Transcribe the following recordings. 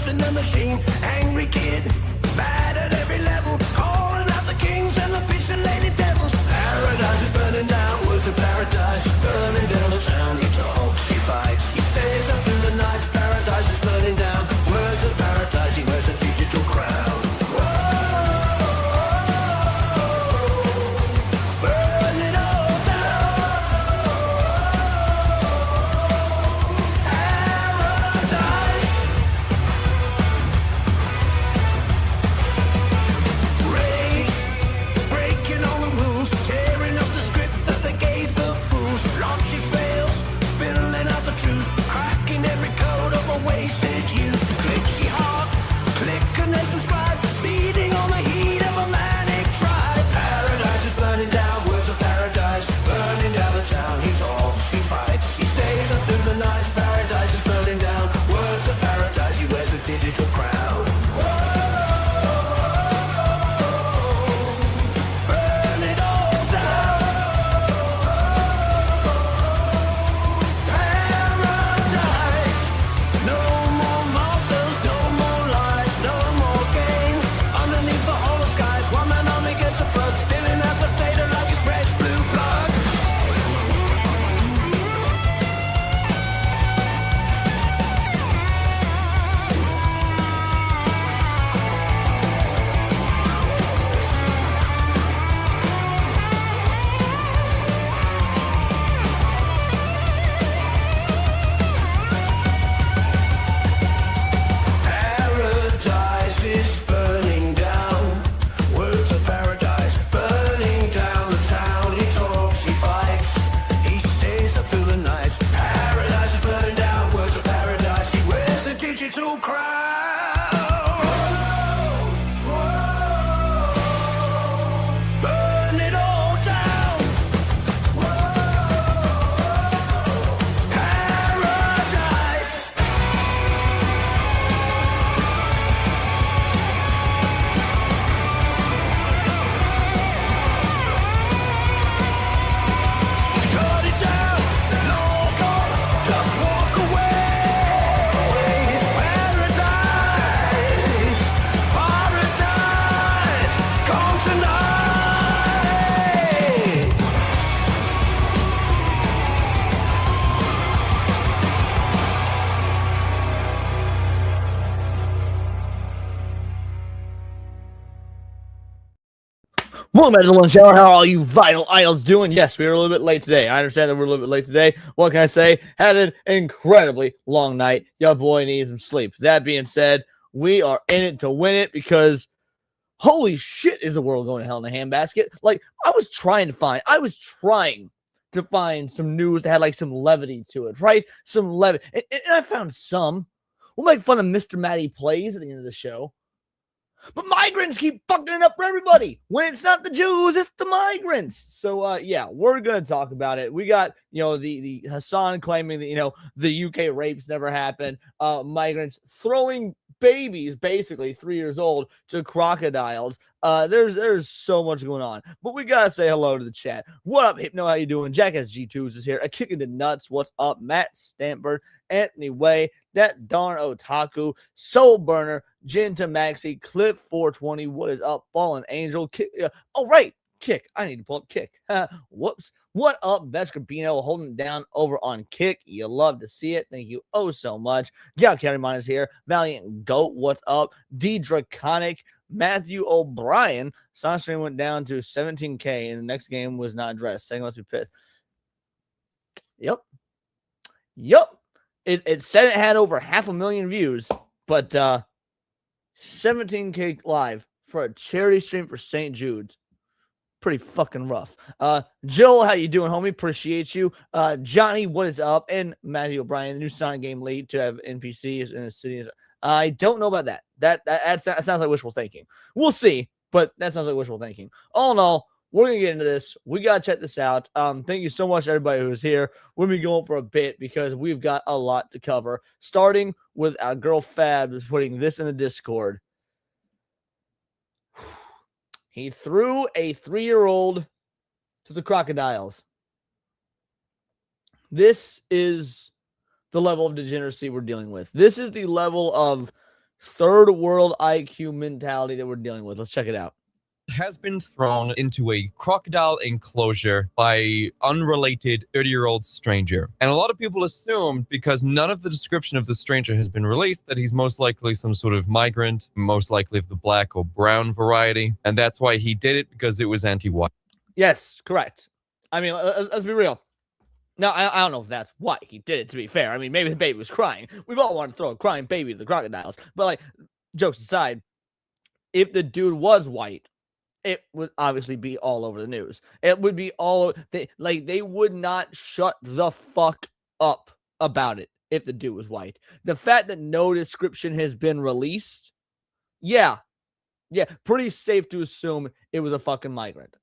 in the machine. Angry kid, bad at every level, calling out the kings and the fish and lady devils. Paradise is burning down, words of paradise, burning down the town. He talks, he fights, he stays up through the night. Paradise is burning down, words of paradise, he wears a digital crown. Welcome back to the Lunch Hour. How are all you vital idols doing? Yes, we were a little bit late today. I understand that we're a little bit late today. What can I say? Had an incredibly long night. Your boy needs some sleep. That being said, we are in it to win it because holy shit is the world going to hell in a handbasket. Like, I was trying to find some news that had like some levity to it, right? Some levity. And I found some. We'll make fun of MrMattyPlays at the end of the show. But migrants keep fucking it up for everybody. When it's not the Jews, it's the migrants. So, yeah, we're going to talk about it. We got, the Hasan claiming that, the UK rapes never happened. Migrants throwing babies, basically 3 years old, to crocodiles. There's so much going on. But we got to say hello to the chat. What up, Hypno? How you doing? Jackass G2s is here. A kick in the nuts. What's up? Matt Stanford, Anthony Way, that darn otaku, Soul Burner, Jinta Maxi, Cliff 420. What is up? Fallen Angel. Kick. Oh, right. Kick. I need to pull up Kick. Whoops. What up, Vescarbino, holding it down over on Kick. You love to see it. Thank you oh so much. Gal County Mine is here. Valiant Goat, what's up? D Draconic, Matthew O'Brien. Sunstream went down to 17K, and the next game was not addressed. Saying must be pissed. Yep. It said it had over 500,000 views, but 17K live for a charity stream for St. Jude's. Pretty fucking rough. Jill, how you doing, homie? Appreciate you. Johnny, what is up? And Matthew O'Brien, the new Sonic game lead to have NPCs in the city. I don't know about that. That sounds like wishful thinking. We'll see, but that sounds like wishful thinking. All in all, we're going to get into this. We got to check this out. Thank you so much, everybody who's here. We'll be going for a bit because we've got a lot to cover, starting with our girl Fab putting this in the Discord. He threw a 3-year-old to the crocodiles. This is the level of degeneracy we're dealing with. This is the level of third world IQ mentality that we're dealing with. Let's check it out. Has been thrown into a crocodile enclosure by unrelated 30-year-old stranger. And a lot of people assumed, because none of the description of the stranger has been released, that he's most likely some sort of migrant, most likely of the black or brown variety. And that's why he did it, because it was anti-white. Yes, correct. I mean, let's be real. Now, I don't know if that's why he did it, to be fair. I mean, maybe the baby was crying. We've all wanted to throw a crying baby to the crocodiles. But, like, jokes aside, if the dude was white, it would obviously be all over the news. It would be all they would not shut the fuck up about it if the dude was white. The fact that no description has been released, yeah, pretty safe to assume it was a fucking migrant.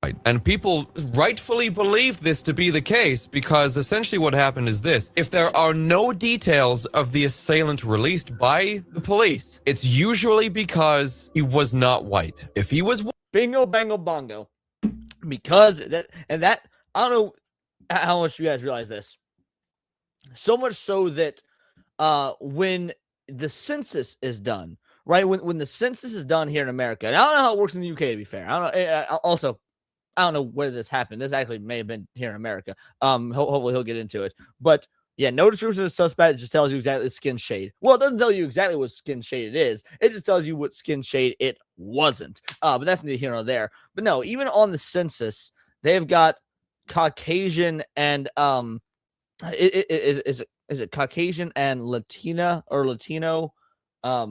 Right. And people rightfully believe this to be the case, because essentially what happened is this. If there are no details of the assailant released by the police, it's usually because he was not white. If he was bingo, bango, bongo. Because that, I don't know how much you guys realize this. So much so that when the census is done, right? When the census is done here in America, and I don't know how it works in the UK, to be fair. I don't know where this happened. This actually may have been here in America. Hopefully he'll get into it. But yeah, no description of suspect. It just tells you exactly the skin shade. Well, it doesn't tell you exactly what skin shade it is. It just tells you what skin shade it wasn't. But that's neither here nor there. But no, even on the census, they've got Caucasian and is it Caucasian and Latina or Latino? I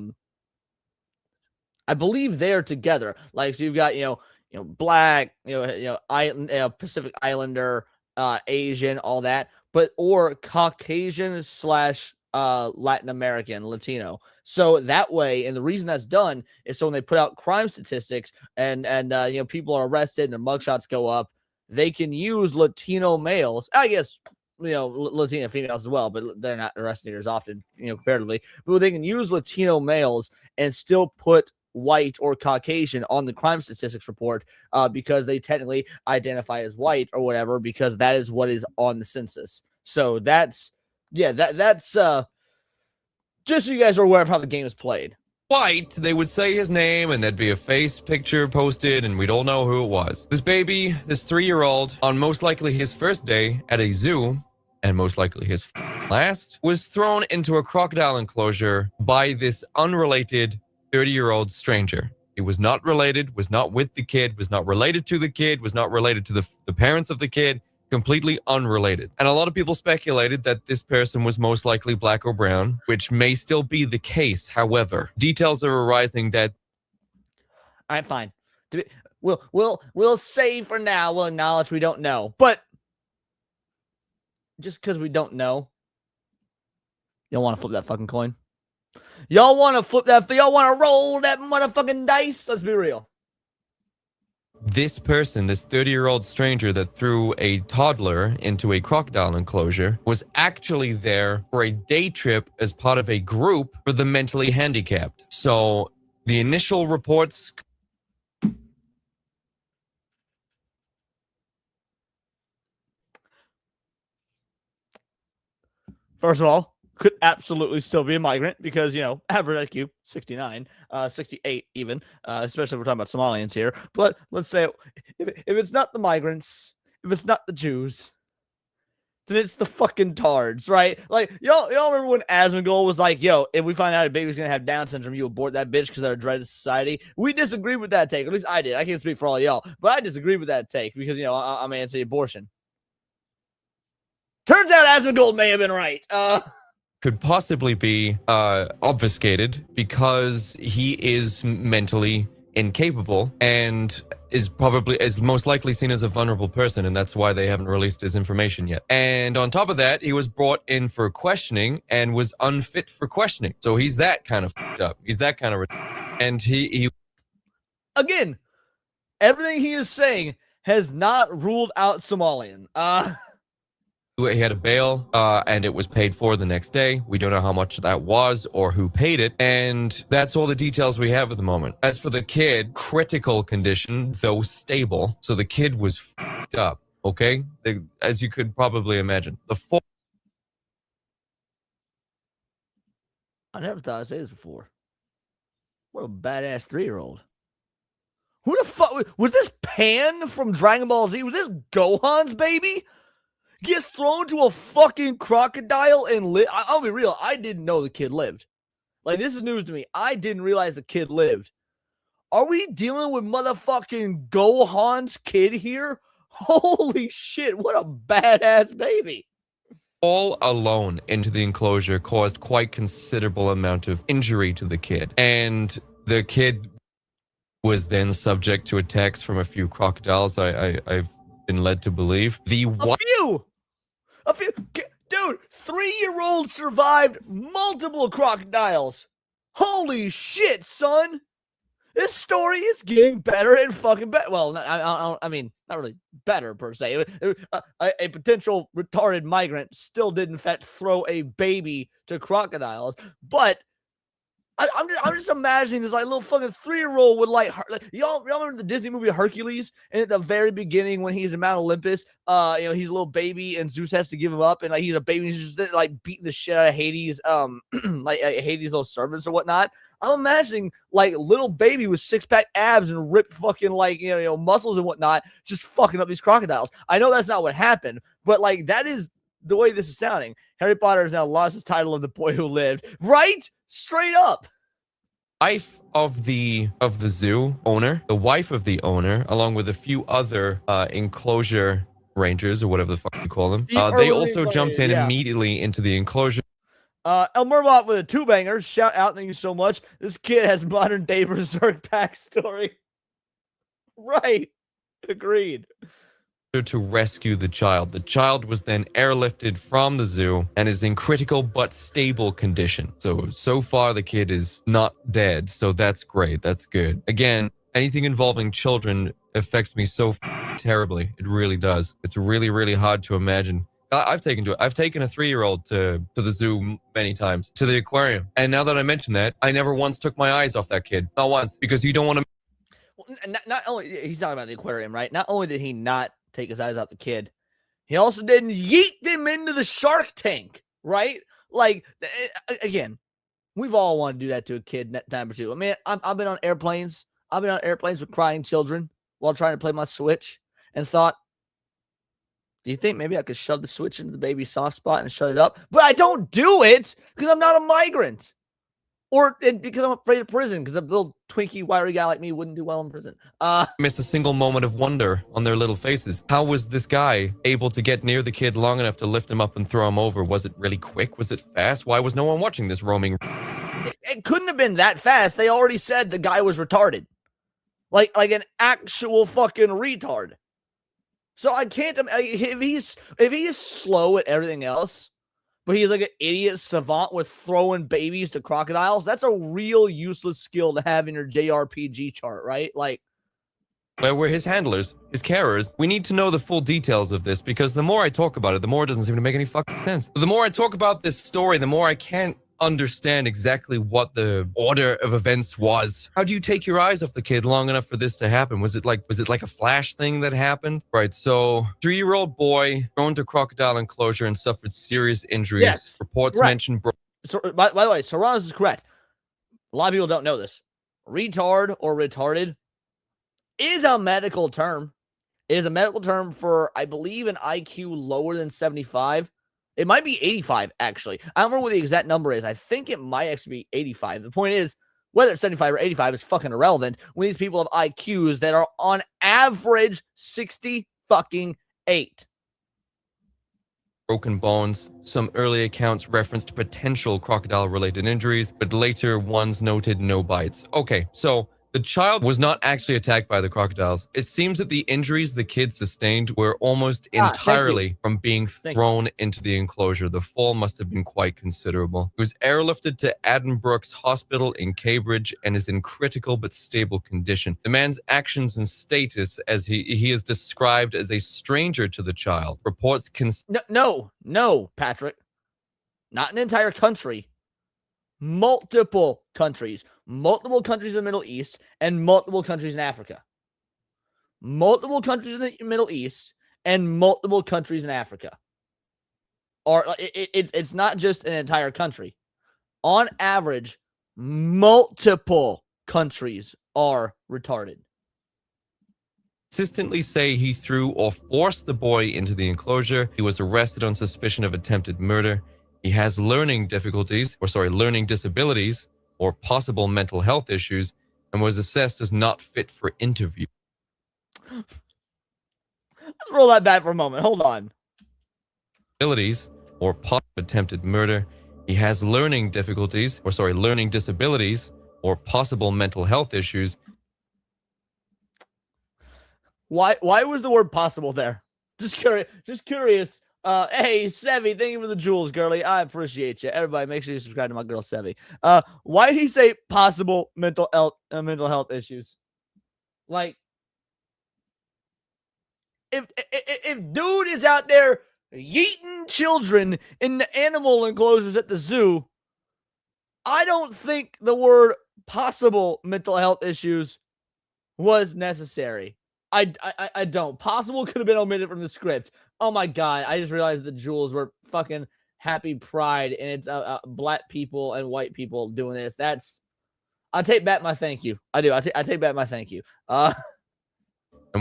believe they're together. Like, so you've got black, Pacific Islander, Asian, all that, but or Caucasian slash Latin American, Latino. So that way, and the reason that's done is so when they put out crime statistics and people are arrested and their mugshots go up, they can use Latino males. I guess Latina females as well, but they're not arrested as often, comparatively. But they can use Latino males and still put white or Caucasian on the crime statistics report because they technically identify as white or whatever, because that is what is on the census. So that's just so you guys are aware of how the game is played. white, they would say his name and there'd be a face picture posted and we'd all know who it was. This baby, this 3-year-old, on most likely his first day at a zoo, and most likely his last, was thrown into a crocodile enclosure by this unrelated 30-year-old stranger. He was not related, was not with the kid, was not related to the kid, was not related to the parents of the kid, completely unrelated. And a lot of people speculated that this person was most likely black or brown, which may still be the case. However, details are arising that... All right, fine. We'll say for now, we'll acknowledge we don't know. But just because we don't know, y'all want to flip that fucking coin? Y'all want to flip that? Y'all want to roll that motherfucking dice? Let's be real. This person, this 30-year-old stranger that threw a toddler into a crocodile enclosure, was actually there for a day trip as part of a group for the mentally handicapped. So the initial reports... First of all, could absolutely still be a migrant because, average IQ, 69, 68 even, especially if we're talking about Somalians here. But let's say if it's not the migrants, if it's not the Jews, then it's the fucking tards, right? Like, y'all remember when Asmongold was like, yo, if we find out a baby's going to have Down syndrome, you abort that bitch because they're a dreaded society? We disagreed with that take. At least I did. I can't speak for all of y'all, but I disagreed with that take because, I'm anti-abortion. Turns out Asmongold may have been right. Could possibly be obfuscated because he is mentally incapable and is most likely seen as a vulnerable person, and that's why they haven't released his information yet. And on top of that, he was brought in for questioning and was unfit for questioning. So he's that kind of fucked up. He's that kind of... And he... Again, everything he is saying has not ruled out Somalian. He had a bail, and it was paid for the next day. We don't know how much that was or who paid it, and that's all the details we have at the moment. As for the kid, critical condition, though stable. So the kid was fucked up, okay? As you could probably imagine. I never thought I'd say this before. What a badass 3-year-old. Who the fuck was this? Pan from Dragon Ball Z? Was this Gohan's baby? Gets thrown to a fucking crocodile and I'll be real. I didn't know the kid lived. Like, this is news to me. I didn't realize the kid lived. Are we dealing with motherfucking Gohan's kid here? Holy shit, what a badass baby. All alone into the enclosure caused quite considerable amount of injury to the kid. And the kid was then subject to attacks from a few crocodiles, I've been led to believe. A few. Dude, 3-year-old survived multiple crocodiles. Holy shit, son. This story is getting better and fucking better. Well, I mean, not really better per se. A potential retarded migrant still did, in fact, throw a baby to crocodiles. But I'm just imagining this like little fucking 3-year-old with like y'all remember the Disney movie Hercules? And at the very beginning, when he's in Mount Olympus, he's a little baby and Zeus has to give him up, and like he's a baby, and he's just like beating the shit out of Hades, like Hades' little servants or whatnot. I'm imagining like little baby with 6-pack abs and ripped fucking like muscles and whatnot, just fucking up these crocodiles. I know that's not what happened, but like that is the way this is sounding. Harry Potter has now lost his title of The Boy Who Lived. Right? Straight up. Wife of the zoo owner, the wife of the owner, along with a few other enclosure rangers or whatever the fuck you call them, they also jumped in immediately into the enclosure. El Mermot with a 2-banger. Shout out, thank you so much. This kid has modern day Berserk backstory. Right. Agreed. To rescue the child. The child was then airlifted from the zoo and is in critical but stable condition. So far the kid is not dead, so that's great. That's good. Again, anything involving children affects me so terribly. It really does. It's really, really hard to imagine. I've taken a 3-year-old to the zoo many times, to the aquarium. And now that I mention that, I never once took my eyes off that kid. Not once, because you don't want to. Well, not only, he's talking about the aquarium, right? Not only did he not take his eyes off the kid, he also didn't yeet them into the shark tank, right? Like, again, we've all wanted to do that to a kid that time or two. I mean, I've been on airplanes. I've been on airplanes with crying children while trying to play my Switch and thought, do you think maybe I could shove the Switch into the baby's soft spot and shut it up? But I don't do it because I'm not a migrant. Or because I'm afraid of prison, because a little twinkie, wiry guy like me wouldn't do well in prison. Miss a single moment of wonder on their little faces. How was this guy able to get near the kid long enough to lift him up and throw him over? Was it really quick? Was it fast? Why was no one watching this roaming? It couldn't have been that fast. They already said the guy was retarded. Like an actual fucking retard. So I can't, if he's slow at everything else, but he's like an idiot savant with throwing babies to crocodiles, that's a real useless skill to have in your JRPG chart, right? Like, where were his handlers, his carers? We need to know the full details of this, because the more I talk about it, the more it doesn't seem to make any fucking sense. The more I talk about this story, the more I can't understand exactly what the order of events was. How do you take your eyes off the kid long enough for this to happen? Was it like a flash thing that happened? Right, so 3-year-old boy thrown to crocodile enclosure and suffered serious injuries. Yes, reports correct. mention so by the way, Serrano's is correct. A lot of people don't know this. Retard or retarded is a medical term. It is a medical term for, I believe, an IQ lower than 75. It might be 85, actually. I don't remember what the exact number is. I think it might actually be 85. The point is, whether it's 75 or 85 is fucking irrelevant when these people have IQs that are on average 60 fucking 8. Broken bones. Some early accounts referenced potential crocodile-related injuries, but later ones noted no bites. Okay, so the child was not actually attacked by the crocodiles. It seems that the injuries the kid sustained were almost entirely from being thrown into the enclosure. The fall must have been quite considerable. He was airlifted to Addenbrooke's Hospital in Cambridge and is in critical but stable condition. The man's actions and status, as he is described as a stranger to the child. Reports No, Patrick. Not an entire country. Multiple countries in the Middle East and multiple countries in Africa. Multiple countries in the Middle East and multiple countries in Africa. Or it's not just an entire country. On average, multiple countries are retarded. Consistently say he threw or forced the boy into the enclosure. He was arrested on suspicion of attempted murder. He has learning disabilities or possible mental health issues and was assessed as not fit for interview. Let's roll that back for a moment. Hold on. Abilities or attempted murder. He has learning disabilities or possible mental health issues. Why was the word possible there? Just curious. Hey, Sevy, thank you for the jewels, girly. I appreciate you. Everybody, make sure you subscribe to my girl, Sevy. Why did he say possible mental health issues? Like, if dude is out there yeeting children in the animal enclosures at the zoo, I don't think the word possible mental health issues was necessary. I don't. Possible could have been omitted from the script. Oh my God. I just realized the jewels were fucking happy pride and it's black people and white people doing this. I take back my thank you. I do. I take back my thank you. And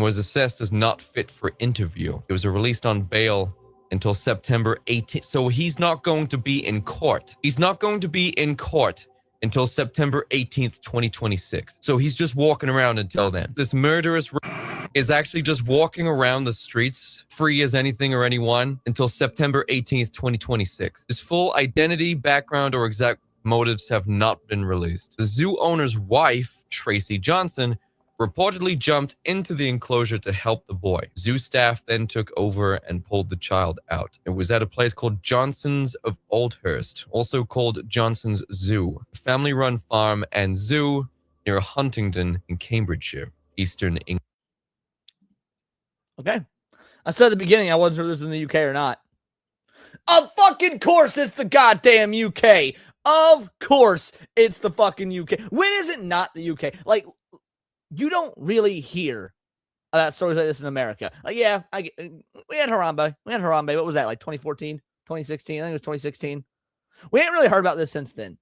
was assessed as not fit for interview. He was released on bail until September 18th. So he's not going to be in court. He's not going to be in court until September 18th, 2026. So he's just walking around until then. This murderous is actually just walking around the streets, free as anything or anyone, until September 18th, 2026. His full identity, background, or exact motives have not been released. The zoo owner's wife, Tracy Johnson, reportedly jumped into the enclosure to help the boy. Zoo staff then took over and pulled the child out. It was at a place called Johnson's of Oldhurst, also called Johnson's Zoo, a family-run farm and zoo near Huntingdon in Cambridgeshire, Eastern England. Okay. I said at the beginning I wasn't sure if this was in the UK or not. Of fucking course it's the goddamn UK. Of course it's the fucking UK. When is it not the UK? Like, you don't really hear about stories like this in America. Like, yeah, we had Harambe. What was that, like 2014, 2016? I think it was 2016. We ain't really heard about this since then.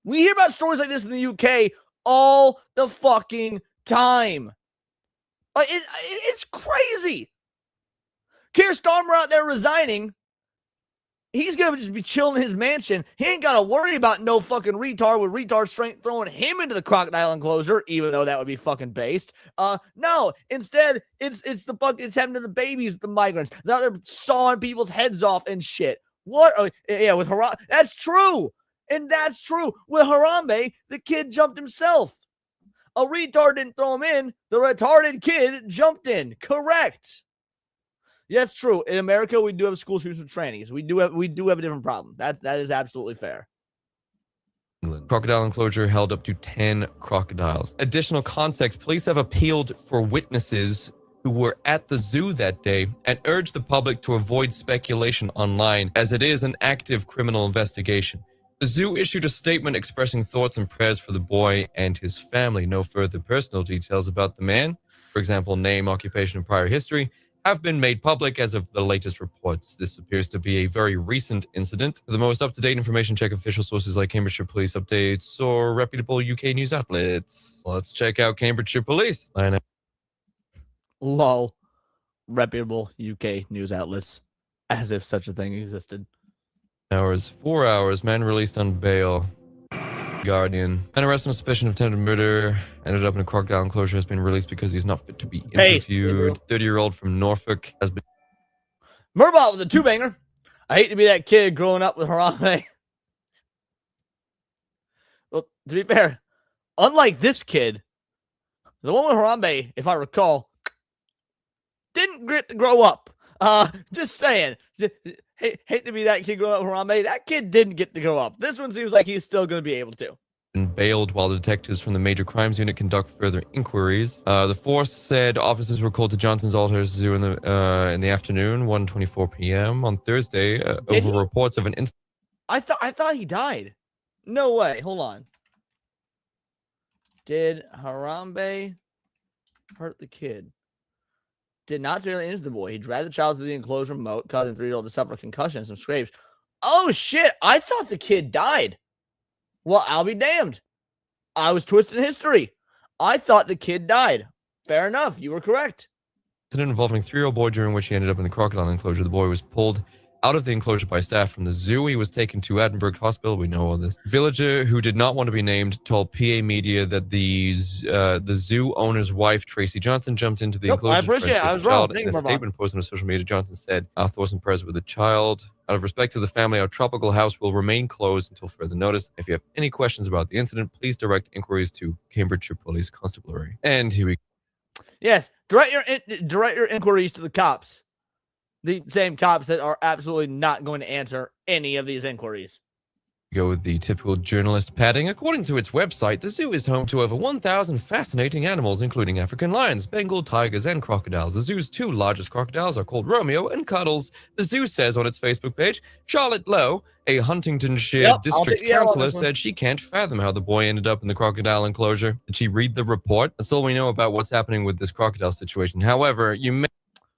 We hear about stories like this in the UK all the fucking time. Like, it's crazy. Keir Starmer out there resigning. He's going to just be chilling in his mansion. He ain't got to worry about no fucking retard with retard strength throwing him into the crocodile enclosure, even though that would be fucking based. No, instead, it's happening to the babies with the migrants. Now they're sawing people's heads off and shit. What? Oh, yeah, with Harambe. That's true. And that's true. With Harambe, the kid jumped himself. A retard didn't throw him in. The retarded kid jumped in. Correct. Yes, true. In America, we do have school shooters with trannies. We do have a different problem. That is absolutely fair. Crocodile enclosure held up to 10 crocodiles. Additional context, police have appealed for witnesses who were at the zoo that day and urged the public to avoid speculation online as it is an active criminal investigation. The zoo issued a statement expressing thoughts and prayers for the boy and his family. No further personal details about the man, for example, name, occupation, and prior history, have been made public as of the latest reports. This appears to be a very recent incident. For the most up-to-date information, check official sources like Cambridgeshire Police updates or reputable UK news outlets. Let's check out Cambridgeshire Police. I know. Lol. Reputable UK news outlets. As if such a thing existed. 4 hours. Man released on bail. Guardian. Man arrested on suspicion of attempted murder. Ended up in a crocodile enclosure. Has been released because he's not fit to be interviewed. 30-year-old from Norfolk has been... Murbot with a two-banger. I hate to be that kid growing up with Harambe. Well, to be fair, unlike this kid, the one with Harambe, if I recall, didn't get to grow up. Just saying. Hate to be that kid growing up with Harambe. That kid didn't get to grow up. This one seems like he's still going to be able to. Been bailed while the detectives from the Major Crimes Unit conduct further inquiries. The force said officers were called to Johnson's Oldhurst Zoo in the afternoon, 1:24 p.m. on Thursday, over reports of an incident. I thought he died. No way. Hold on. Did Harambe hurt the kid? Did not severely injure the boy. He dragged the child to the enclosure moat, causing the 3-year-old to suffer concussion and some scrapes. Oh, shit. I thought the kid died. Well, I'll be damned. I was twisting history. I thought the kid died. Fair enough. You were correct. Incident involving a 3-year-old boy during which he ended up in the crocodile enclosure. The boy was pulled out of the enclosure by staff from the zoo. He was taken to Edinburgh Hospital. We know all this. Villager who did not want to be named told PA Media that the zoo owner's wife, Tracy Johnson, jumped into the enclosure. I appreciate it. I was wrong. In a statement posted on social media, Johnson said, "Our thoughts and prayers with the child. Out of respect to the family, our tropical house will remain closed until further notice. If you have any questions about the incident, please direct inquiries to Cambridgeshire Police Constabulary." And here we go. Yes, direct your inquiries to the cops. The same cops that are absolutely not going to answer any of these inquiries. Go with the typical journalist padding. According to its website, the zoo is home to over 1,000 fascinating animals, including African lions, Bengal tigers, and crocodiles. The zoo's 2 largest crocodiles are called Romeo and Cuddles. The zoo says on its Facebook page, Charlotte Lowe, a Huntingdonshire district councillor, said she can't fathom how the boy ended up in the crocodile enclosure. Did she read the report? That's all we know about what's happening with this crocodile situation. However, you may...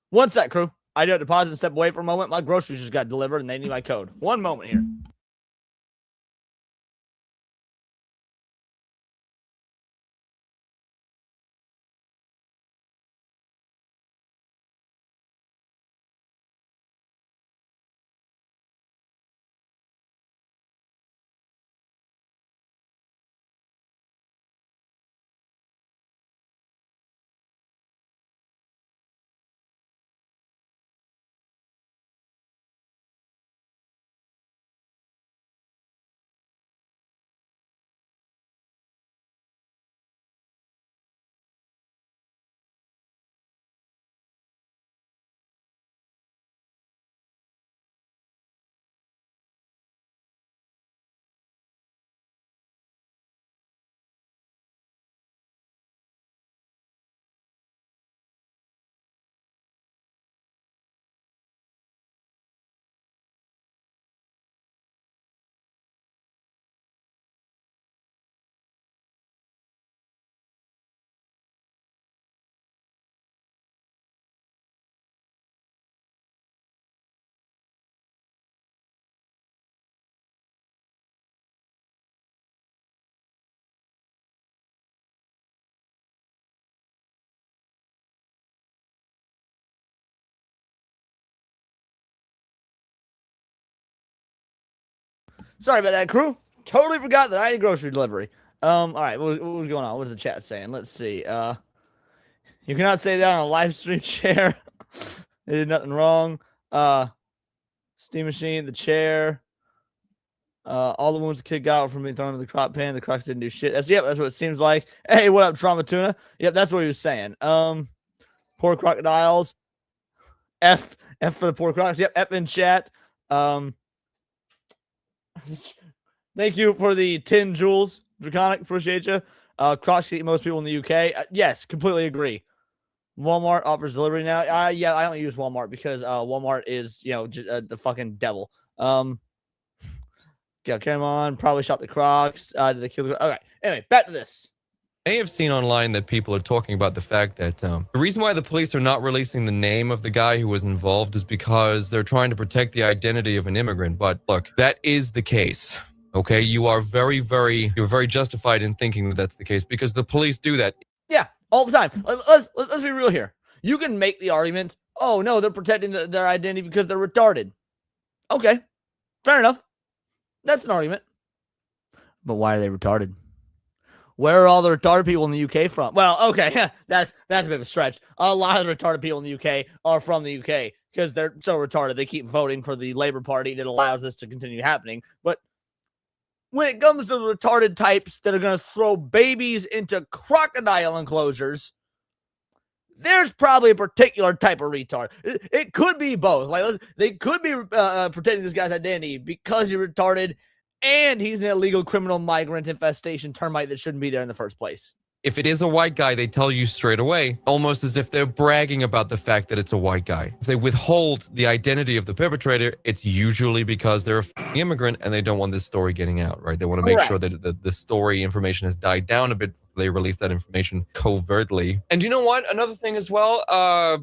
One sec, crew. I do a deposit and step away for a moment. My groceries just got delivered and they need my code. One moment here. Sorry about that, crew. Totally forgot that I had a grocery delivery. All right, what was going on? What is the chat saying? Let's see. You cannot say that on a live stream share. They did nothing wrong. Steam machine, the chair. All the wounds the kid got from being thrown in the crop pan. The crocs didn't do shit. That's what it seems like. Hey, what up, Trauma Tuna? Yep, that's what he was saying. Poor crocodiles. F for the poor crocs. Yep, F in chat. Thank you for the 10 jewels, Draconic. Appreciate you. Crocs eat most people in the UK. Yes, completely agree. Walmart offers delivery now. Yeah, I don't use Walmart because Walmart is, the fucking devil. Yeah, come on. Probably shot the Crocs. Did they kill the? Okay. Anyway, back to this. I have seen online that people are talking about the fact that the reason why the police are not releasing the name of the guy who was involved is because they're trying to protect the identity of an immigrant. But look, that is the case. Okay, you're very justified in thinking that that's the case because the police do that. Yeah, all the time. Let's be real here. You can make the argument, oh no, they're protecting their identity because they're retarded. Okay, fair enough. That's an argument. But why are they retarded? Where are all the retarded people in the UK from? Well, okay, that's a bit of a stretch. A lot of the retarded people in the UK are from the UK because they're so retarded. They keep voting for the Labour Party that allows this to continue happening. But when it comes to the retarded types that are going to throw babies into crocodile enclosures, there's probably a particular type of retard. It could be both. Like they could be protecting this guy's identity because he's retarded and he's an illegal criminal migrant infestation termite that shouldn't be there in the first place. If it is a white guy, they tell you straight away, almost as if they're bragging about the fact that it's a white guy. If they withhold the identity of the perpetrator, it's usually because they're a immigrant and they don't want this story getting out, right? They want to make sure that the story information has died down a bit they released that information covertly. And you know what? Another thing as well,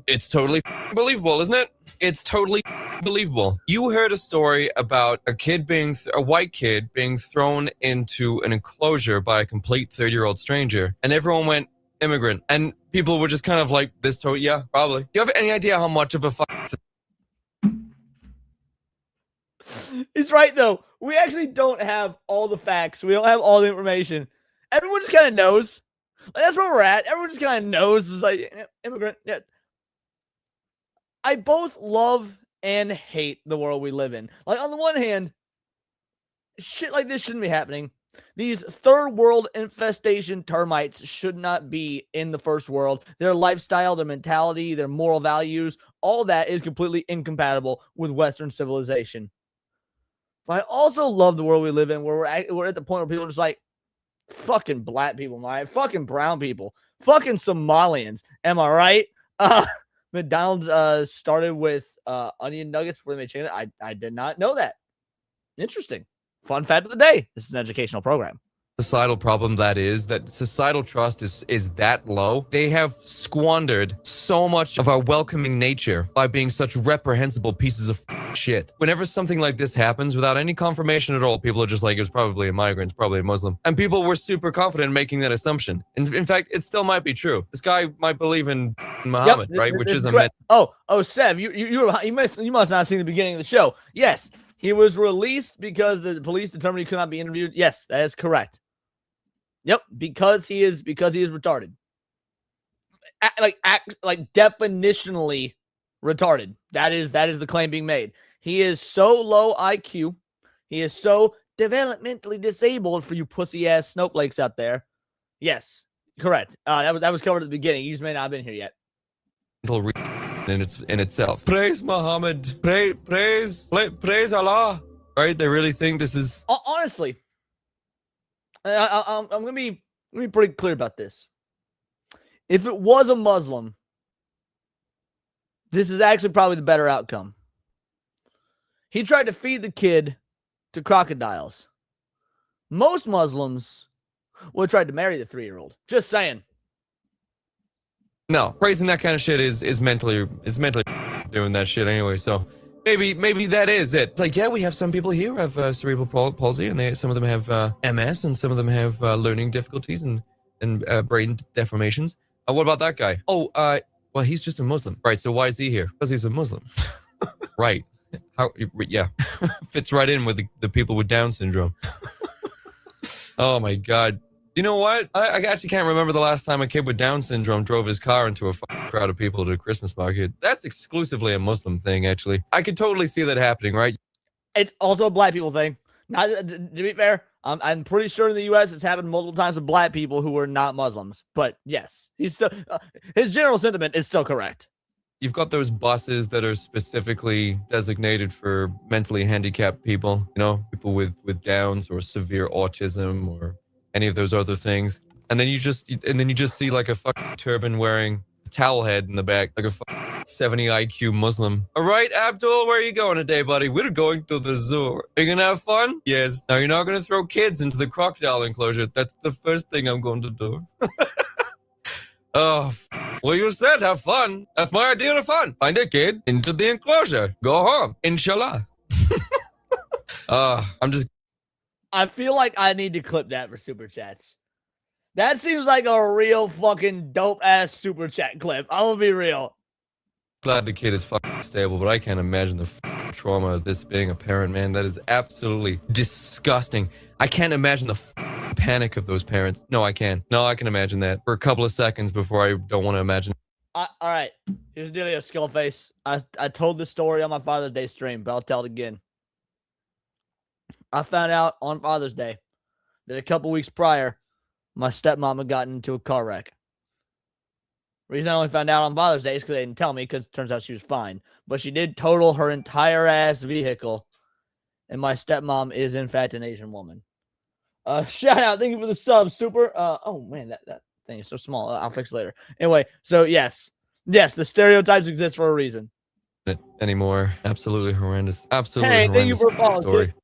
it's totally believable, isn't it? It's totally believable. You heard a story about a white kid being thrown into an enclosure by a complete 30-year-old stranger, and everyone went, immigrant. And people were just kind of like, yeah, probably. Do you have any idea how much of a He's right, though. We actually don't have all the facts. We don't have all the information. Everyone just kind of knows. Like, that's where we're at. Everyone just kind of knows. It's like, immigrant. Yeah. I both love and hate the world we live in. Like, on the one hand, shit like this shouldn't be happening. These third world infestation termites should not be in the first world. Their lifestyle, their mentality, their moral values, all that is completely incompatible with Western civilization. But I also love the world we live in where we're at the point where people are just like, fucking black people, man, fucking brown people, fucking Somalians. Am I right? McDonald's started with onion nuggets before they made chicken. I did not know that. Interesting. Fun fact of the day. This is an educational program. Societal problem that societal trust is that low. They have squandered so much of our welcoming nature by being such reprehensible pieces of shit. Whenever something like this happens without any confirmation at all, people are just like, it was probably a migrant, it's probably a Muslim. And people were super confident in making that assumption. And in fact, it still might be true. This guy might believe in Muhammad, right? Which is a myth. Oh, Sev, you must not have seen the beginning of the show. Yes, he was released because the police determined he could not be interviewed. Yes, that is correct. Yep, because he is retarded. Like definitionally retarded. That is the claim being made. He is so low IQ. He is so developmentally disabled for you pussy ass snowflakes out there. Yes, correct. That was covered at the beginning. You just may not have been here yet. In itself. Praise Muhammad. Praise Allah. Right? They really think this is honestly. I'm gonna be pretty clear about this. If it was a Muslim, this is actually probably the better outcome. He tried to feed the kid to crocodiles. Most Muslims would have tried to marry the 3-year-old. Just saying. No, praising that kind of shit is mentally doing that shit anyway. So maybe that is it. It's like, yeah, we have some people here who have cerebral palsy, and some of them have MS, and some of them have learning difficulties and brain deformations. What about that guy? Oh, well, he's just a Muslim, right? So why is he here? Because he's a Muslim, right? Yeah, fits right in with the people with Down syndrome. Oh my God. You know what? I actually can't remember the last time a kid with Down syndrome drove his car into a crowd of people at a Christmas market. That's exclusively a Muslim thing, actually. I could totally see that happening, right? It's also a black people thing. Not to be fair, I'm pretty sure in the U.S. it's happened multiple times with black people who are not Muslims. But yes, he's still his general sentiment is still correct. You've got those buses that are specifically designated for mentally handicapped people. You know, people with Downs or severe autism or any of those other things, and then you just see like a fucking turban wearing a towel head in the back, like a 70 IQ Muslim. All right, Abdul, where are you going today, buddy? We're going to the zoo. Are you gonna have fun? Yes. Now you're not gonna throw kids into the crocodile enclosure. That's the first thing I'm going to do. Oh, well, you said have fun. That's my idea of fun. Find a kid into the enclosure. Go home. Inshallah. I feel like I need to clip that for super chats. That seems like a real fucking dope ass super chat clip. I'm gonna be real. Glad the kid is fucking stable, but I can't imagine the trauma of this being a parent, man. That is absolutely disgusting. I can't imagine the panic of those parents. No, I can. No, I can imagine that for a couple of seconds before I don't want to imagine. All right, here's the deal, Skullface. I told this story on my Father's Day stream, but I'll tell it again. I found out on Father's Day that a couple weeks prior, my stepmom had gotten into a car wreck. The reason I only found out on Father's Day is because they didn't tell me, because it turns out she was fine. But she did total her entire ass vehicle, and my stepmom is, in fact, an Asian woman. Shout out. Thank you for the sub, Super. Oh, man, that thing is so small. I'll fix it later. Anyway, so yes, the stereotypes exist for a reason. Anymore. Absolutely horrendous. Absolutely horrendous. Hey, thank you for following, story. kid.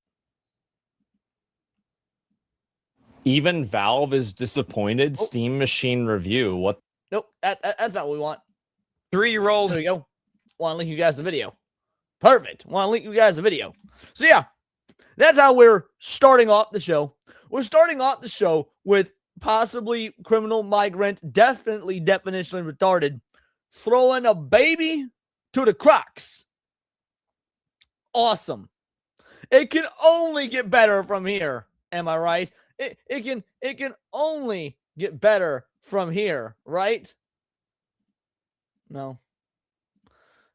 Even Valve is disappointed. Oh. Steam Machine Review. What? Nope, that's not what we want. 3-year-old. There we go. Want to link you guys the video. Perfect. Want to link you guys the video. So yeah, that's how we're starting off the show. We're starting off the show with possibly criminal migrant, definitely definitionally retarded, throwing a baby to the Crocs. Awesome. It can only get better from here. Am I right? It can only get better from here, right? No.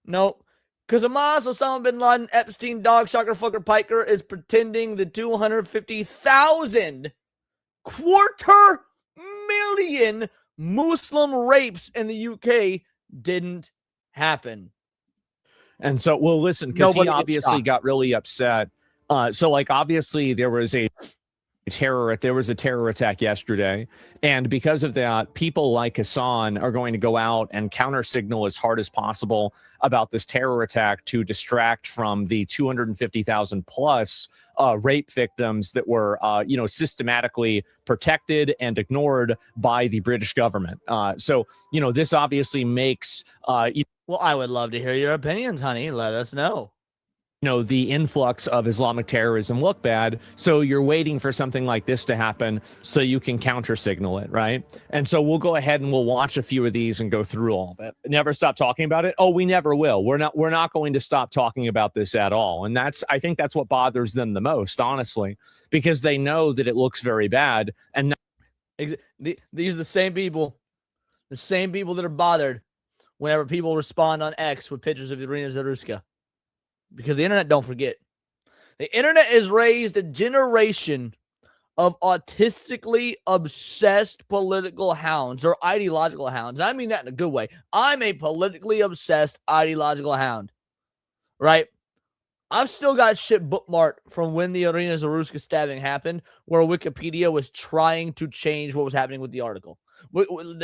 Nope. Because Hamas, Osama bin Laden, Epstein, Dog, Shocker, Fucker, Piker is pretending the 250,000 250,000 Muslim rapes in the UK didn't happen. And so, well, listen, because he Nobody gets obviously shot. got really upset. So, like, obviously, there was a terror attack yesterday, and because of that, people like Hasan are going to go out and counter signal as hard as possible about this terror attack to distract from the 250,000 plus rape victims that were, systematically protected and ignored by the British government. So, this obviously makes, Well, I would love to hear your opinions, honey. Let us know. the influx of Islamic terrorism look bad. So you're waiting for something like this to happen so you can counter signal it, right? And so we'll go ahead and we'll watch a few of these and go through all of it. Never stop talking about it. Oh, we never will. We're not going to stop talking about this at all. And I think that's what bothers them the most, honestly, because they know that it looks very bad. And These are the same people that are bothered whenever people respond on X with pictures of Irina Zaruska. Because the internet don't forget. The internet has raised a generation of autistically obsessed political hounds or ideological hounds. I mean that in a good way. I'm a politically obsessed ideological hound, right? I've still got shit bookmarked from when the Irina Zaruska stabbing happened, where Wikipedia was trying to change what was happening with the article.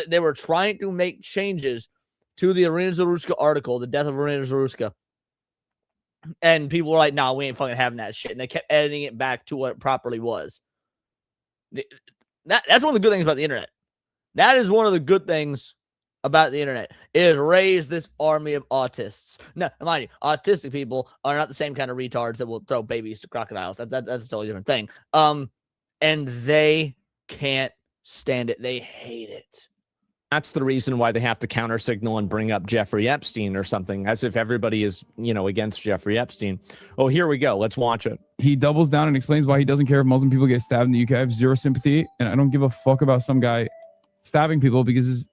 They were trying to make changes to the Irina Zaruska article, the death of Irina Zaruska. And people were like, nah, we ain't fucking having that shit. And they kept editing it back to what it properly was. That's one of the good things about the internet. That is one of the good things about the internet. It has raised this army of autists. Now, mind you, autistic people are not the same kind of retards that will throw babies to crocodiles. That's a totally different thing. And they can't stand it. They hate it. that's the reason why they have to counter signal and bring up Jeffrey Epstein or something, as if everybody is, against Jeffrey Epstein. Oh, here we go. Let's watch it. He doubles down and explains why he doesn't care if Muslim people get stabbed in the UK. I have zero sympathy, and I don't give a fuck about some guy stabbing people because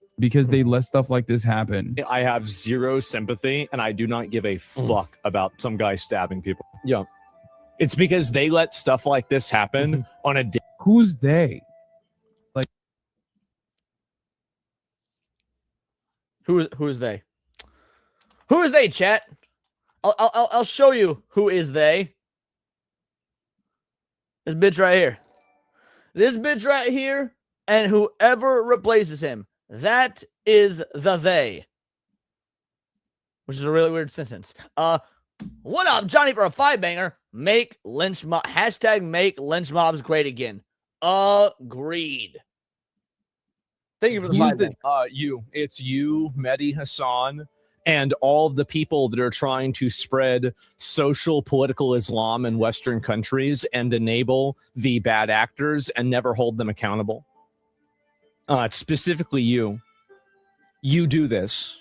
they let stuff like this happen. I have zero sympathy, and I do not give a fuck about some guy stabbing people. Yeah. It's because they let stuff like this happen on a day. Who's they? Who is they? Who is they, chat? I'll show you who is they. This bitch right here. This bitch right here, and whoever replaces him. That is the they. Which is a really weird sentence. What up, Johnny, for a 5-banger? Make lynch mob. Hashtag make lynch mobs great again. Agreed. Thank you for the 5-banger. It's you, Mehdi Hasan, and all of the people that are trying to spread social political Islam in Western countries and enable the bad actors and never hold them accountable. It's specifically you. You do this.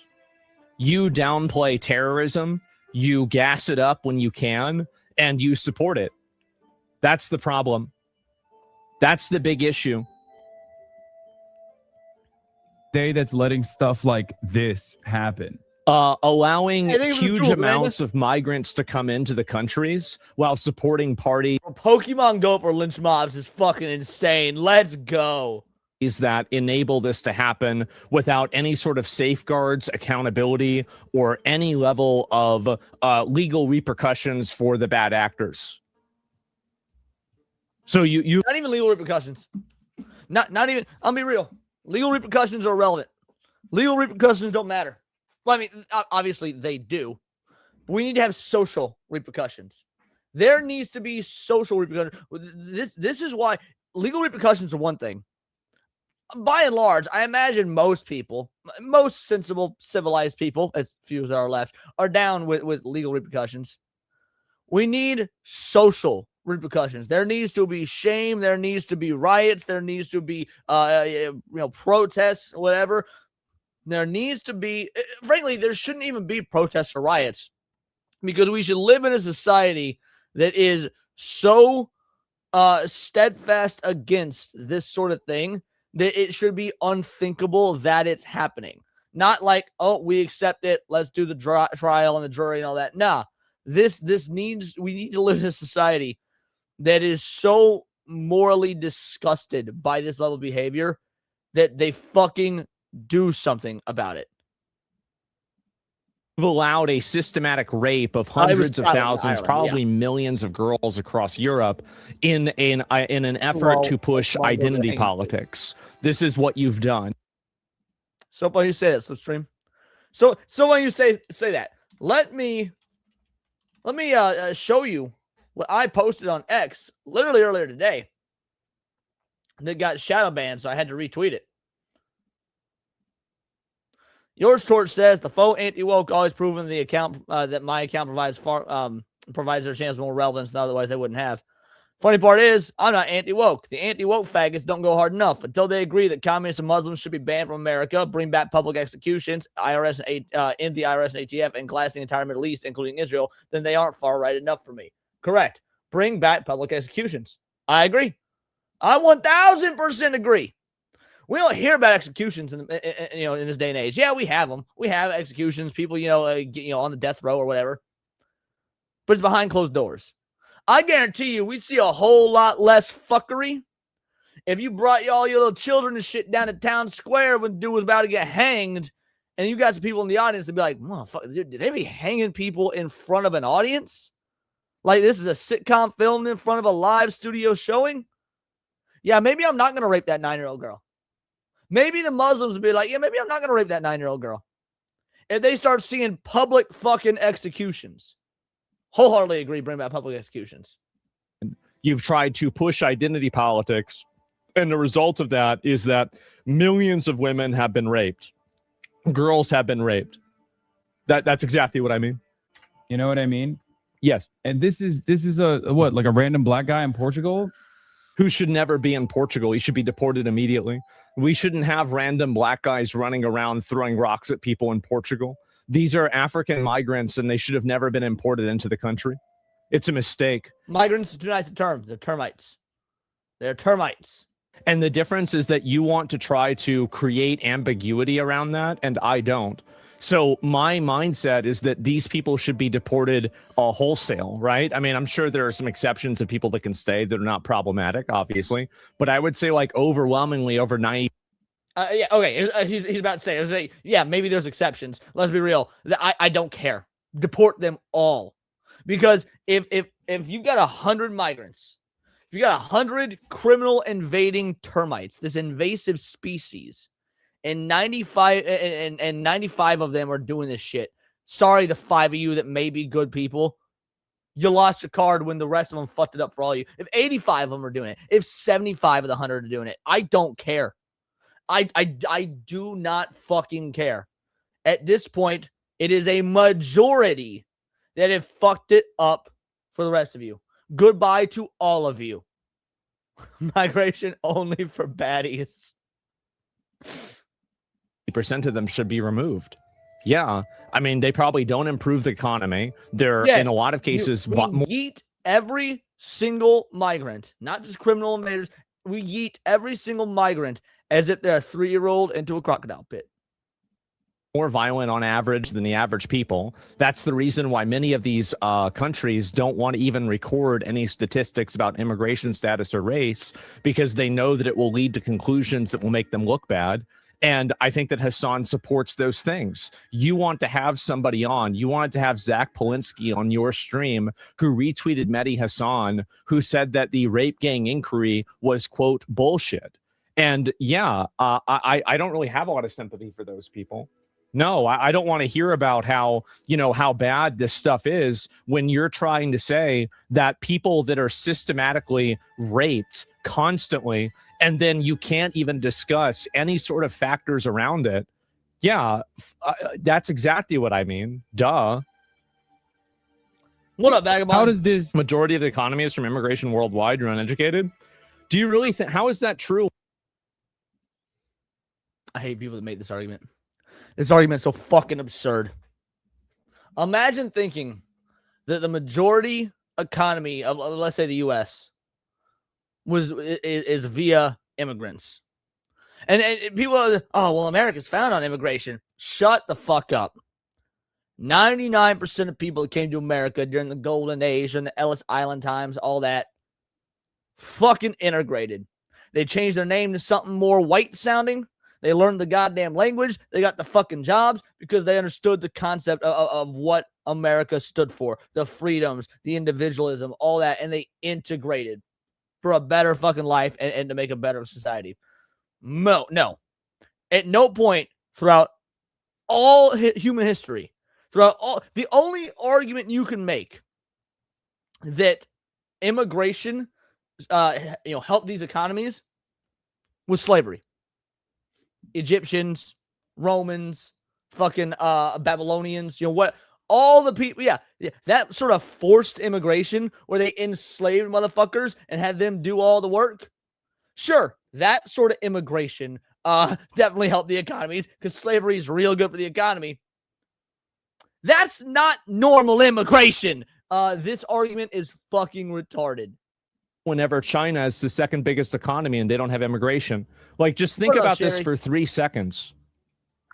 You downplay terrorism. You gas it up when you can, and you support it. That's the problem. That's the big issue. That's letting stuff like this happen. Allowing Hey, huge amounts of migrants to come into the countries while supporting parties Pokemon Go for lynch mobs is fucking insane. Let's go. that enable this to happen without any sort of safeguards, accountability, or any level of legal repercussions for the bad actors. So you Not even legal repercussions. Not even. I'll be real. Legal repercussions are irrelevant. Legal repercussions don't matter. Well, I mean, obviously they do. But we need to have social repercussions. There needs to be social repercussions. This is why legal repercussions are one thing. By and large, I imagine most people, most sensible, civilized people, as few as are left, are down with legal repercussions. We need social repercussions. There needs to be shame. There needs to be riots. There needs to be, protests, whatever. There needs to be, frankly, there shouldn't even be protests or riots, because we should live in a society that is so steadfast against this sort of thing that it should be unthinkable that it's happening. Not like, oh, we accept it, let's do the trial and the jury and all that. Nah, we need to live in a society that is so morally disgusted by this level of behavior that they fucking do something about it. We've allowed a systematic rape of hundreds of thousands, probably millions of girls across Europe in an effort to push identity politics. This is what you've done. So when you say that, Slipstream. So when you say that, let me show you what I posted on X literally earlier today that got shadow banned, so I had to retweet it. Yours Torch says the faux anti-woke always proven the account that my account provides their chance more relevance than otherwise they wouldn't have. Funny part is, I'm not anti-woke. The anti-woke faggots don't go hard enough until they agree that communists and Muslims should be banned from America, bring back public executions, IRS and in the IRS and ATF, and glass the entire Middle East, including Israel. Then they aren't far right enough for me. Correct. Bring back public executions. I agree. I 1000% agree. We don't hear about executions in this day and age. Yeah, we have them. We have executions, people, on the death row or whatever. But it's behind closed doors. I guarantee you, we'd see a whole lot less fuckery if you brought all your little children and shit down to town square when dude was about to get hanged, and you got some people in the audience to be like, motherfucker, did they be hanging people in front of an audience? Like this is a sitcom filmed in front of a live studio showing? Yeah, maybe I'm not going to rape that 9-year-old girl. Maybe the Muslims would be like, yeah, maybe I'm not going to rape that 9-year-old girl. If they start seeing public fucking executions. Wholeheartedly agree, bring back public executions. You've tried to push identity politics, and the result of that is that millions of women have been raped. Girls have been raped. That's exactly what I mean. You know what I mean? Yes. And this is like a random black guy in Portugal? Who should never be in Portugal. He should be deported immediately. We shouldn't have random black guys running around throwing rocks at people in Portugal. These are African migrants, and they should have never been imported into the country. It's a mistake. Migrants is too nice a term. They're termites. They're termites. And the difference is that you want to try to create ambiguity around that, and I don't. So my mindset is that these people should be deported wholesale, right? I mean, I'm sure there are some exceptions of people that can stay that are not problematic, obviously. But I would say like overwhelmingly over 90. Yeah, okay. He's about to say, yeah, maybe there's exceptions. Let's be real. I don't care. Deport them all. Because if you've got 100 migrants, if you got 100 criminal invading termites, this invasive species, and 95 of them are doing this shit. Sorry, the 5 of you that may be good people. You lost your card when the rest of them fucked it up for all you. If 85 of them are doing it, if 75 of the 100 are doing it, I don't care. I do not fucking care. At this point, it is a majority that have fucked it up for the rest of you. Goodbye to all of you. Migration only for baddies. 50% of them should be removed. Yeah. I mean, they probably don't improve the economy. They're, in a lot of cases, we yeet every single migrant, not just criminal invaders. We yeet every single migrant as if they're a 3-year-old into a crocodile pit. More violent on average than the average people. That's the reason why many of these countries don't want to even record any statistics about immigration status or race, because they know that it will lead to conclusions that will make them look bad. And I think that Hasan supports those things. You want to have somebody on. You wanted to have Zach Polinsky on your stream, who retweeted Mehdi Hasan, who said that the rape gang inquiry was, quote, bullshit. And yeah, I don't really have a lot of sympathy for those people. No, I don't want to hear about how, how bad this stuff is when you're trying to say that people that are systematically raped constantly, and then you can't even discuss any sort of factors around it. Yeah, that's exactly what I mean. Duh. What up, Vagabond? How does this? Majority of the economy is from immigration worldwide. You're uneducated. Do you really think, how is that true? I hate people that make this argument. This argument's so fucking absurd. Imagine thinking that the majority economy of, let's say, the U.S. is via immigrants, and people are, oh well, America's found on immigration. Shut the fuck up. 99% of people that came to America during the Golden Age and the Ellis Island times, all that, fucking integrated. They changed their name to something more white sounding. They learned the goddamn language. They got the fucking jobs because they understood the concept of what America stood for, the freedoms, the individualism, all that, and they integrated for a better fucking life and to make a better society. No. At no point throughout all human history, the only argument you can make that immigration, helped these economies was slavery. Egyptians, Romans, fucking Babylonians, what all the people, yeah, that sort of forced immigration where they enslaved motherfuckers and had them do all the work. Sure, that sort of immigration definitely helped the economies because slavery is real good for the economy. That's not normal immigration. This argument is fucking retarded. Whenever China is the second biggest economy and they don't have immigration. Like, just think about this for 3 seconds.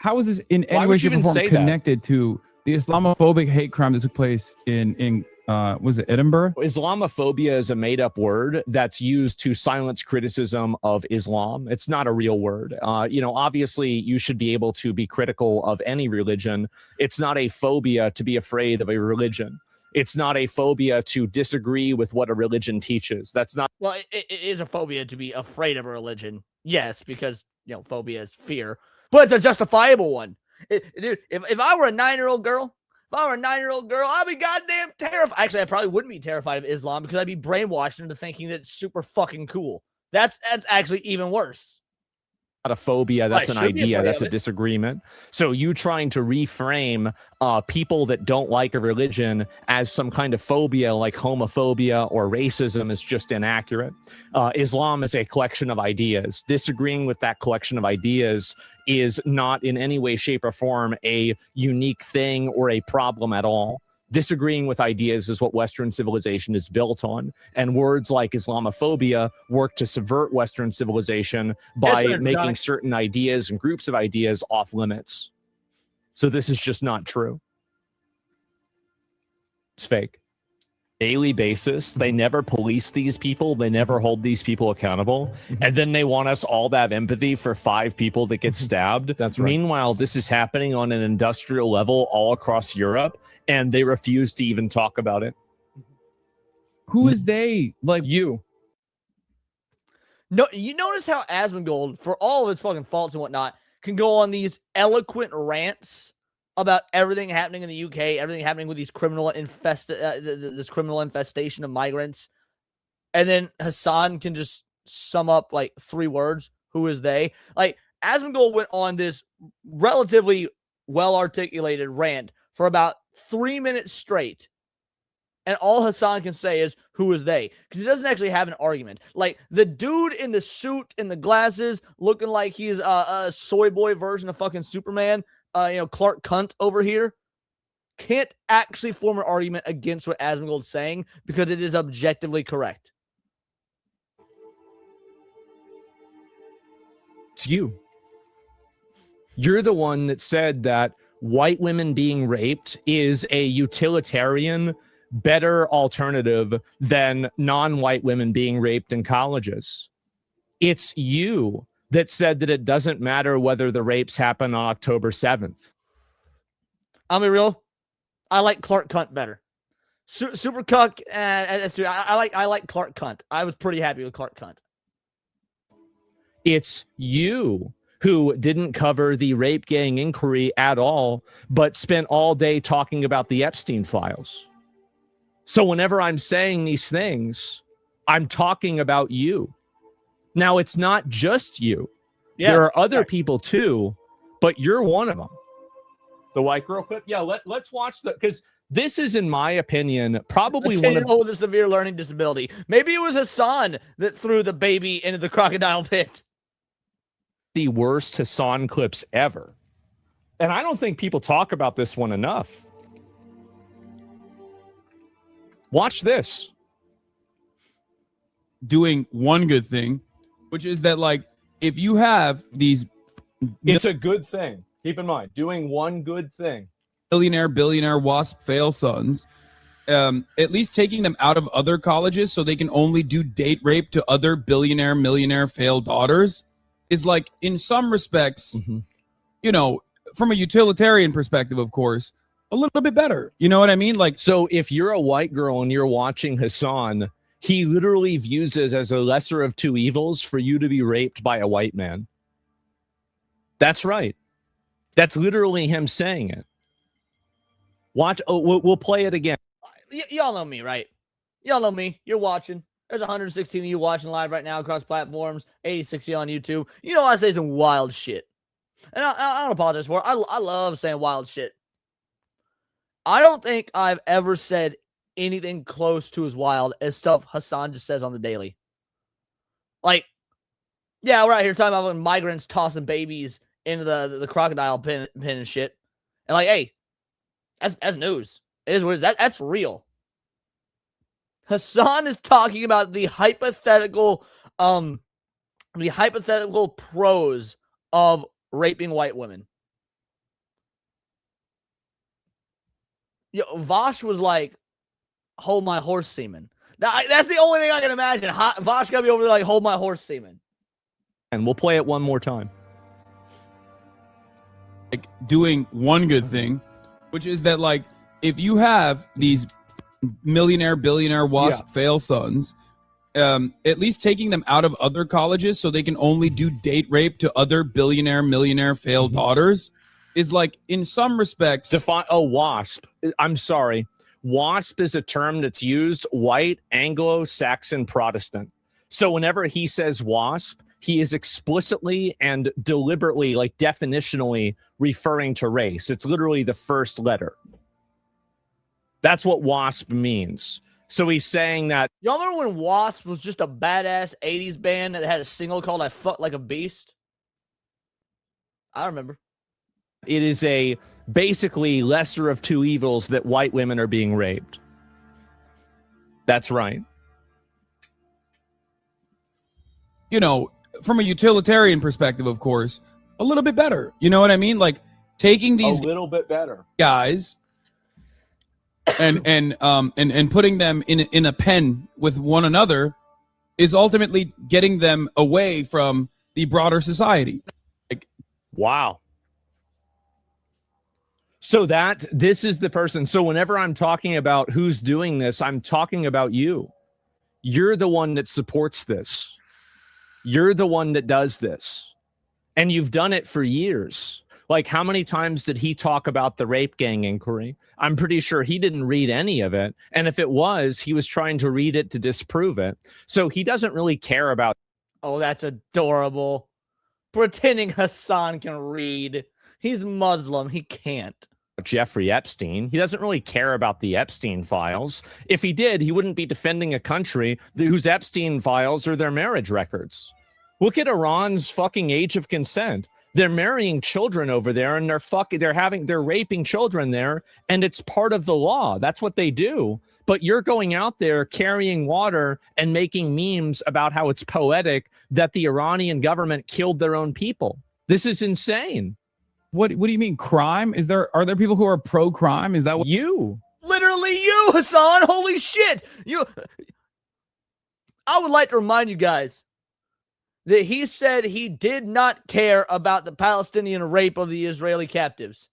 How is this in any way, shape, or form connected to the Islamophobic hate crime that took place in was it Edinburgh? Islamophobia is a made-up word that's used to silence criticism of Islam. It's not a real word. Obviously, you should be able to be critical of any religion. It's not a phobia to be afraid of a religion. It's not a phobia to disagree with what a religion teaches. That's not. Well, it is a phobia to be afraid of a religion. Yes, because, phobia is fear, but it's a justifiable one. Dude, if I were a 9-year-old girl, I'd be goddamn terrified. Actually, I probably wouldn't be terrified of Islam because I'd be brainwashed into thinking that it's super fucking cool. That's actually even worse. Not a phobia, that's an idea, that's a disagreement. So you trying to reframe people that don't like a religion as some kind of phobia like homophobia or racism is just inaccurate. Islam is a collection of ideas. Disagreeing with that collection of ideas is not in any way, shape, or form a unique thing or a problem at all. Disagreeing with ideas is what Western civilization is built on. And words like Islamophobia work to subvert Western civilization by making certain ideas and groups of ideas off limits. So this is just not true. It's fake. Daily basis, they never police these people. They never hold these people accountable. And then they want us all to have empathy for 5 people that get stabbed. That's right. Meanwhile, this is happening on an industrial level all across Europe. And they refuse to even talk about it. Who is they? Like you. No, you notice how Asmongold, for all of its fucking faults and whatnot, can go on these eloquent rants about everything happening in the UK, everything happening with these this criminal infestation of migrants, and then Hasan can just sum up like 3 words. Who is they? Like, Asmongold went on this relatively well-articulated rant for about 3 minutes straight. And all Hasan can say is, who is they? Because he doesn't actually have an argument. Like, the dude in the suit and the glasses looking like he's a soy boy version of fucking Superman, Clark Kent over here, can't actually form an argument against what Asmongold's saying because it is objectively correct. It's you. You're the one that said that white women being raped is a utilitarian, better alternative than non-white women being raped in colleges. It's you that said that it doesn't matter whether the rapes happen on October 7th. I'll be real. I like Clark Kent better. Super Cuck. I like Clark Kent. I was pretty happy with Clark Kent. It's you who didn't cover the rape gang inquiry at all, but spent all day talking about the Epstein files. So whenever I'm saying these things, I'm talking about you. Now, it's not just you. Yeah, there are other people too, but you're one of them. The white girl clip? Yeah, let's watch the, because this is, in my opinion, probably one of with a severe learning disability. Maybe it was Hasan that threw the baby into the crocodile pit. the worst Hasan clips ever. And I don't think people talk about this one enough. Watch this. Doing one good thing, which is that, like, if you have these, It's a good thing. Keep in mind, doing one good thing. billionaire wasp fail sons, at least taking them out of other colleges so they can only do date rape to other millionaire fail daughters is, like, in some respects, you know, from a utilitarian perspective, of course, a little bit better. You know what I mean? Like, so if you're a white girl and you're watching Hasan, he literally views it as a lesser of two evils for you to be raped by a white man. That's right. That's literally him saying it. Watch. Oh, we'll play it again. Y'all know me, right? Y'all know me. You're watching. There's 116 of you watching live right now across platforms, 86 on YouTube. You know I say some wild shit. And I don't apologize for it. I love saying wild shit. I don't think I've ever said anything close to as wild as stuff Hasan just says on the daily. Like, yeah, we're out here talking about when migrants tossing babies into the crocodile pen and shit. And like, hey, that's news. It is what it is. That's real. Hasan is talking about the hypothetical pros of raping white women. Vosh was like, hold my horse semen. That's the only thing I can imagine. Vosh gotta be over there like, hold my horse semen. And we'll play it one more time. like doing one good thing, which is that, like, if you have these billionaire wasp fail sons, at least taking them out of other colleges so they can only do date rape to other millionaire fail daughters is, like, in some respects. Define WASP. I'm sorry. WASP is a term that's used white Anglo-Saxon Protestant. So whenever he says WASP, he is explicitly and deliberately, like, definitionally referring to race. It's literally the first letter. That's what WASP means. So he's saying that. Y'all remember when Wasp was just a badass 80s band that had a single called I Fuck Like a Beast? I remember. It is a basically lesser of two evils that white women are being raped. That's right. You know, from a utilitarian perspective, of course, a little bit better. You know what I mean? Like, taking these A little bit better. guys and putting them in a pen with one another is ultimately getting them away from the broader society. Like, wow. So this is the person. So whenever I'm talking about who's doing this, I'm talking about you. You're the one that supports this. You're the one that does this. And you've done it for years. Like, how many times did he talk about the rape gang inquiry? I'm pretty sure he didn't read any of it. And if it was, he was trying to read it to disprove it. So he doesn't really care about. Oh, that's adorable. Pretending Hasan can read. He's Muslim. He can't. Jeffrey Epstein. He doesn't really care about the Epstein files. If he did, he wouldn't be defending a country whose Epstein files are their marriage records. Look at Iran's fucking age of consent. They're marrying children over there, and they're raping children there, and it's part of the law. That's what they do. But you're going out there carrying water and making memes about how it's poetic that the Iranian government killed their own people. This is insane. what do you mean, crime? Are there people who are pro-crime? Is that what You. Literally you, Hasan. Holy shit. I would like to remind you guys that he said he did not care about the Palestinian rape of the Israeli captives.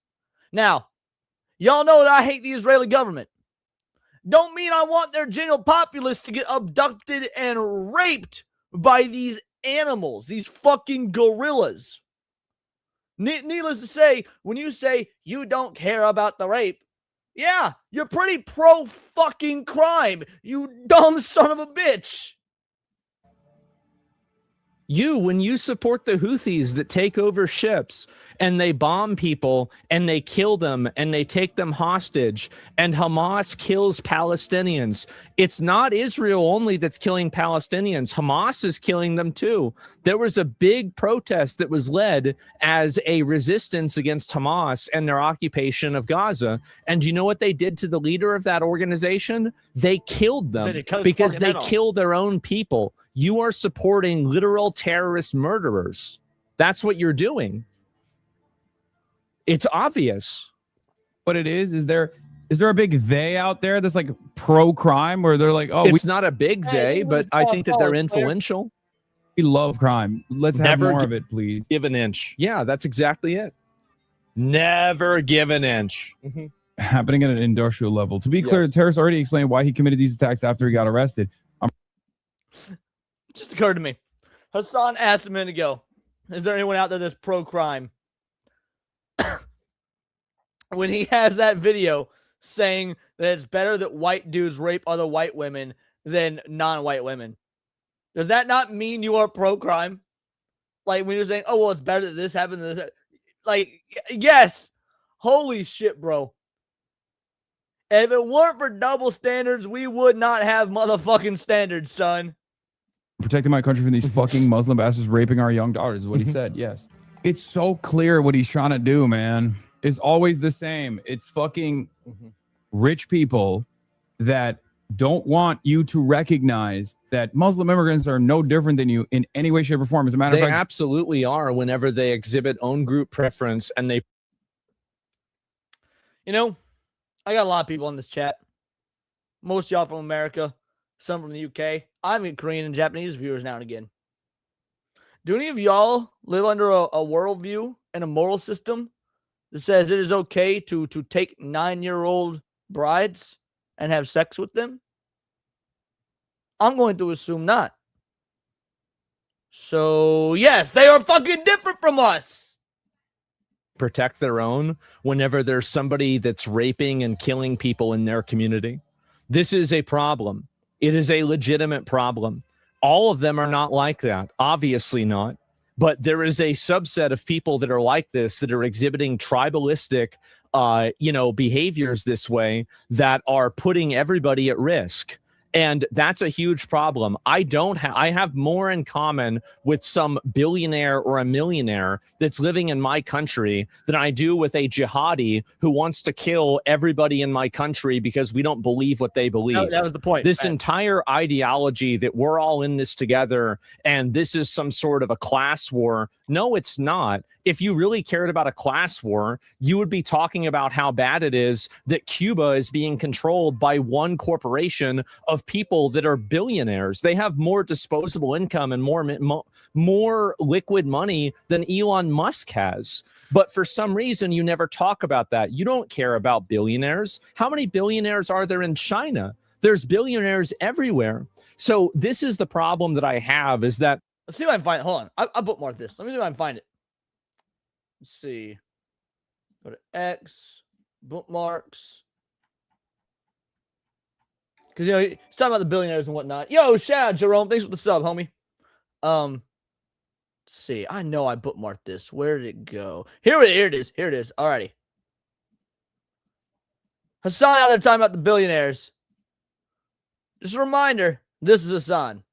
Now, y'all know that I hate the Israeli government. Don't mean I want their general populace to get abducted and raped by these animals, these fucking gorillas. Needless to say, when you say you don't care about the rape, yeah, you're pretty pro fucking crime, you dumb son of a bitch. When you support the Houthis that take over ships and they bomb people and they kill them and they take them hostage and Hamas kills Palestinians, it's not Israel only that's killing Palestinians. Hamas is killing them too. There was a big protest that was led as a resistance against Hamas and their occupation of Gaza. And you know what they did to the leader of that organization? They killed them because they kill their own people. You are supporting literal terrorist murderers. That's what you're doing. It's obvious. What it is there a big they out there that's like pro-crime where they're like, oh, it's not a big they, but I think that they're influential. We love crime. Let's have more of it, please. Give an inch. Yeah, that's exactly it. Never give an inch. Happening at an industrial level. To be clear, the terrorist already explained why he committed these attacks after he got arrested. Just occurred to me. Hasan asked a minute ago, is there anyone out there that's pro-crime? When he has that video saying that it's better that white dudes rape other white women than non-white women. Does that not mean you are pro-crime? Like when you're saying, oh, well, it's better that this happened than this. Like, yes. Holy shit, bro. If it weren't for double standards, we would not have motherfucking standards, son. Protecting my country from these fucking Muslim bastards raping our young daughters is what he said. Yes. It's so clear what he's trying to do, man. It's always the same. It's fucking rich people that don't want you to recognize that Muslim immigrants are no different than you in any way, shape, or form. As a matter of fact, they absolutely are whenever they exhibit own group preference and they. You know, I got a lot of people in this chat. Most of y'all from America, some from the UK. I'm in Korean and Japanese viewers now and again. Do any of y'all live under a worldview and a moral system that says it is okay to take 9-year-old brides and have sex with them? I'm going to assume not. So, yes, they are fucking different from us. Protect their own whenever there's somebody that's raping and killing people in their community. This is a problem. It is a legitimate problem. All of them are not like that. Obviously not. But there is a subset of people that are like this, that are exhibiting tribalistic, behaviors this way that are putting everybody at risk. And that's a huge problem. I have more in common with some billionaire or a millionaire that's living in my country than I do with a jihadi who wants to kill everybody in my country because we don't believe what they believe. That was the point. This entire ideology that we're all in this together and this is some sort of a class war. No, it's not. If you really cared about a class war, you would be talking about how bad it is that Cuba is being controlled by one corporation of people that are billionaires. They have more disposable income and more liquid money than Elon Musk has. But for some reason, you never talk about that. You don't care about billionaires. How many billionaires are there in China? There's billionaires everywhere. So this is the problem that I have, is that. Let's see if I can find it. Hold on. I'll bookmark this. Let me see if I can find it. Let's see. Go to X, bookmarks. Because, he's talking about the billionaires and whatnot. Yo, shout out, Jerome. Thanks for the sub, homie. Let's see. I know I bookmarked this. Where did it go? Here it is. Here it is. Alrighty. Hasan out there talking about the billionaires. Just a reminder, this is Hasan.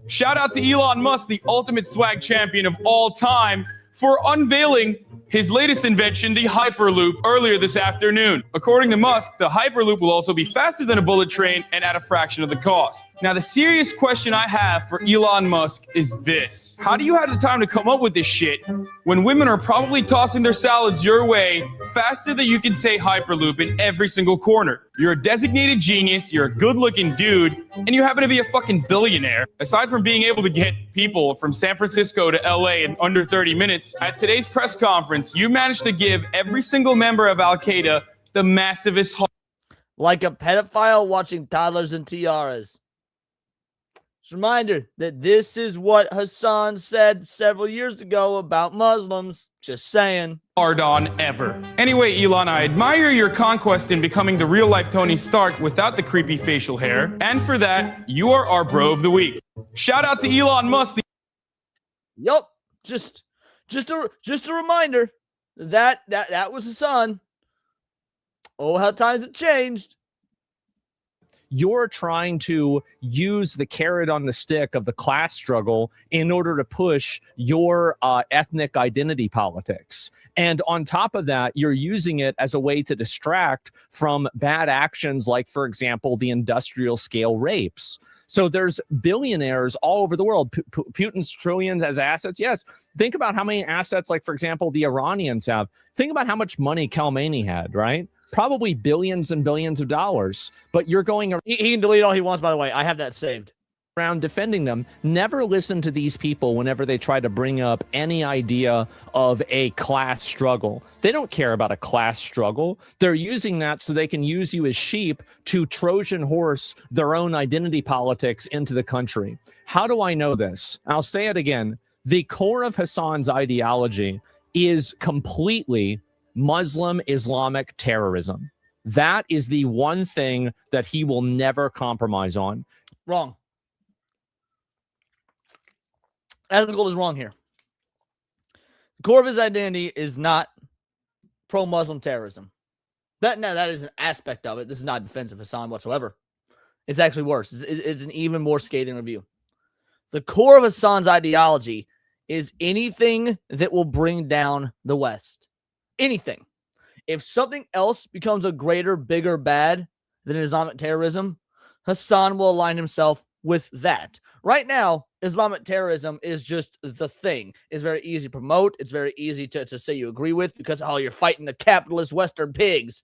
Shout out to Elon Musk, the ultimate swag champion of all time, for unveiling his latest invention, the Hyperloop, earlier this afternoon. According to Musk, the Hyperloop will also be faster than a bullet train and at a fraction of the cost. Now, the serious question I have for Elon Musk is this. How do you have the time to come up with this shit when women are probably tossing their salads your way faster than you can say Hyperloop in every single corner? You're a designated genius, you're a good-looking dude, and you happen to be a fucking billionaire. Aside from being able to get people from San Francisco to LA in under 30 minutes, at today's press conference, you managed to give every single member of Al-Qaeda the massivest... Like a pedophile watching toddlers and tiaras. Just a reminder that this is what Hasan said several years ago about Muslims. Just saying. Hard on ever. Anyway, Elon, I admire your conquest in becoming the real-life Tony Stark without the creepy facial hair, and for that, you are our bro of the week. Shout out to Elon Musk. Yup. Just a reminder that was Hasan. Oh, how times have changed. You're trying to use the carrot on the stick of the class struggle in order to push your ethnic identity politics. And on top of that, you're using it as a way to distract from bad actions like, for example, the industrial scale rapes. So there's billionaires all over the world. Putin's trillions as assets. Yes. Think about how many assets, like, for example, the Iranians have. Think about how much money Khamenei had, right? Probably billions and billions of dollars. But you're going He can delete all he wants, by the way. I have that saved. around defending them. Never listen to these people whenever they try to bring up any idea of a class struggle. They don't care about a class struggle. They're using that so they can use you as sheep to Trojan horse their own identity politics into the country. How do I know this? I'll say it again. The core of Hasan's ideology is completely Muslim Islamic terrorism. That is the one thing that he will never compromise on. Wrong. Asmongold is wrong here. The core of his identity is not pro-Muslim terrorism. That is an aspect of it. This is not defensive Hasan whatsoever. It's actually worse. It's an even more scathing review. The core of Hasan's ideology is anything that will bring down the West. Anything. If something else becomes a greater, bigger bad than Islamic terrorism, Hasan will align himself with that. Right now, Islamic terrorism is just the thing. It's very easy to promote. It's very easy to say you agree with because, oh, you're fighting the capitalist Western pigs.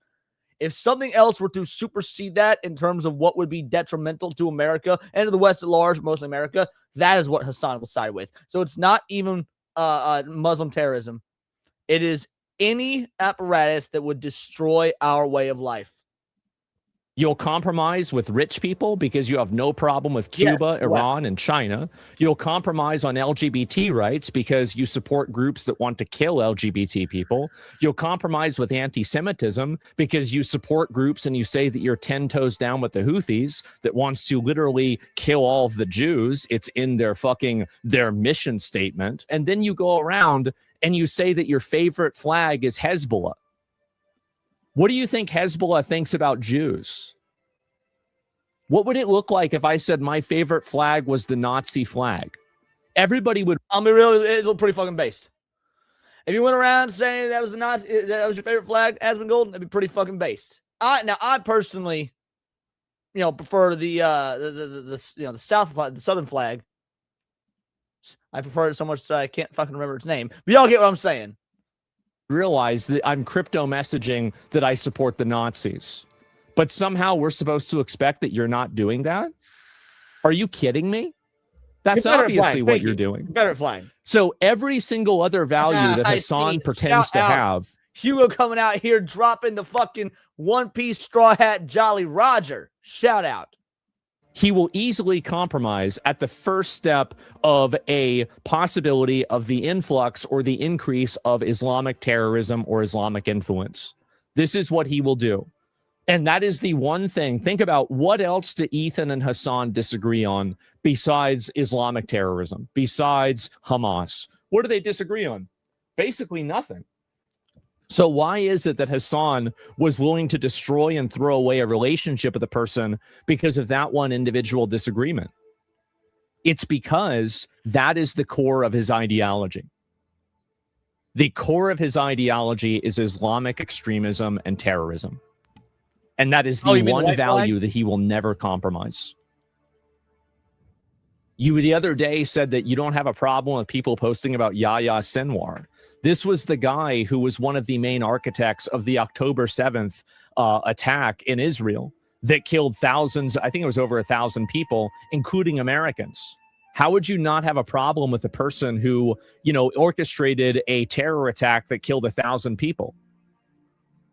If something else were to supersede that in terms of what would be detrimental to America and to the West at large, mostly America, that is what Hasan will side with. So it's not even Muslim terrorism. It is any apparatus that would destroy our way of life. You'll compromise with rich people because you have no problem with Cuba, Iran, and China. You'll compromise on LGBT rights because you support groups that want to kill LGBT people. You'll compromise with anti-Semitism because you support groups and you say that you're 10 toes down with the Houthis that wants to literally kill all of the Jews. It's in their mission statement. And then you go around and you say that your favorite flag is Hezbollah. What do you think Hezbollah thinks about Jews? What would it look like if I said my favorite flag was the Nazi flag? Everybody would. I'll be real, it looked pretty fucking based. If you went around saying that was that was your favorite flag, Asmongold, that'd be pretty fucking based. I personally, prefer the southern flag. I prefer it so much that I can't fucking remember its name. But y'all get what I'm saying. Realize that I'm crypto messaging that I support the Nazis, but somehow we're supposed to expect that you're not doing that. Are you kidding me? That's obviously what you're doing. Better flag. So every single other value that Hasan pretends to have. Hugo coming out here dropping the fucking one-piece straw hat Jolly Roger. Shout out. He will easily compromise at the first step of a possibility of the influx or the increase of Islamic terrorism or Islamic influence. This is what he will do. And that is the one thing. Think about what else do Ethan and Hasan disagree on besides Islamic terrorism, besides Hamas? What do they disagree on? Basically nothing. So why is it that Hasan was willing to destroy and throw away a relationship with a person because of that one individual disagreement? It's because that is the core of his ideology. The core of his ideology is Islamic extremism and terrorism. And that is the one value that he will never compromise. You the other day said that you don't have a problem with people posting about Yahya Sinwar. This was the guy who was one of the main architects of the October 7th attack in Israel that killed thousands. I think it was over 1,000 people, including Americans. How would you not have a problem with a person who, orchestrated a terror attack that killed 1,000 people?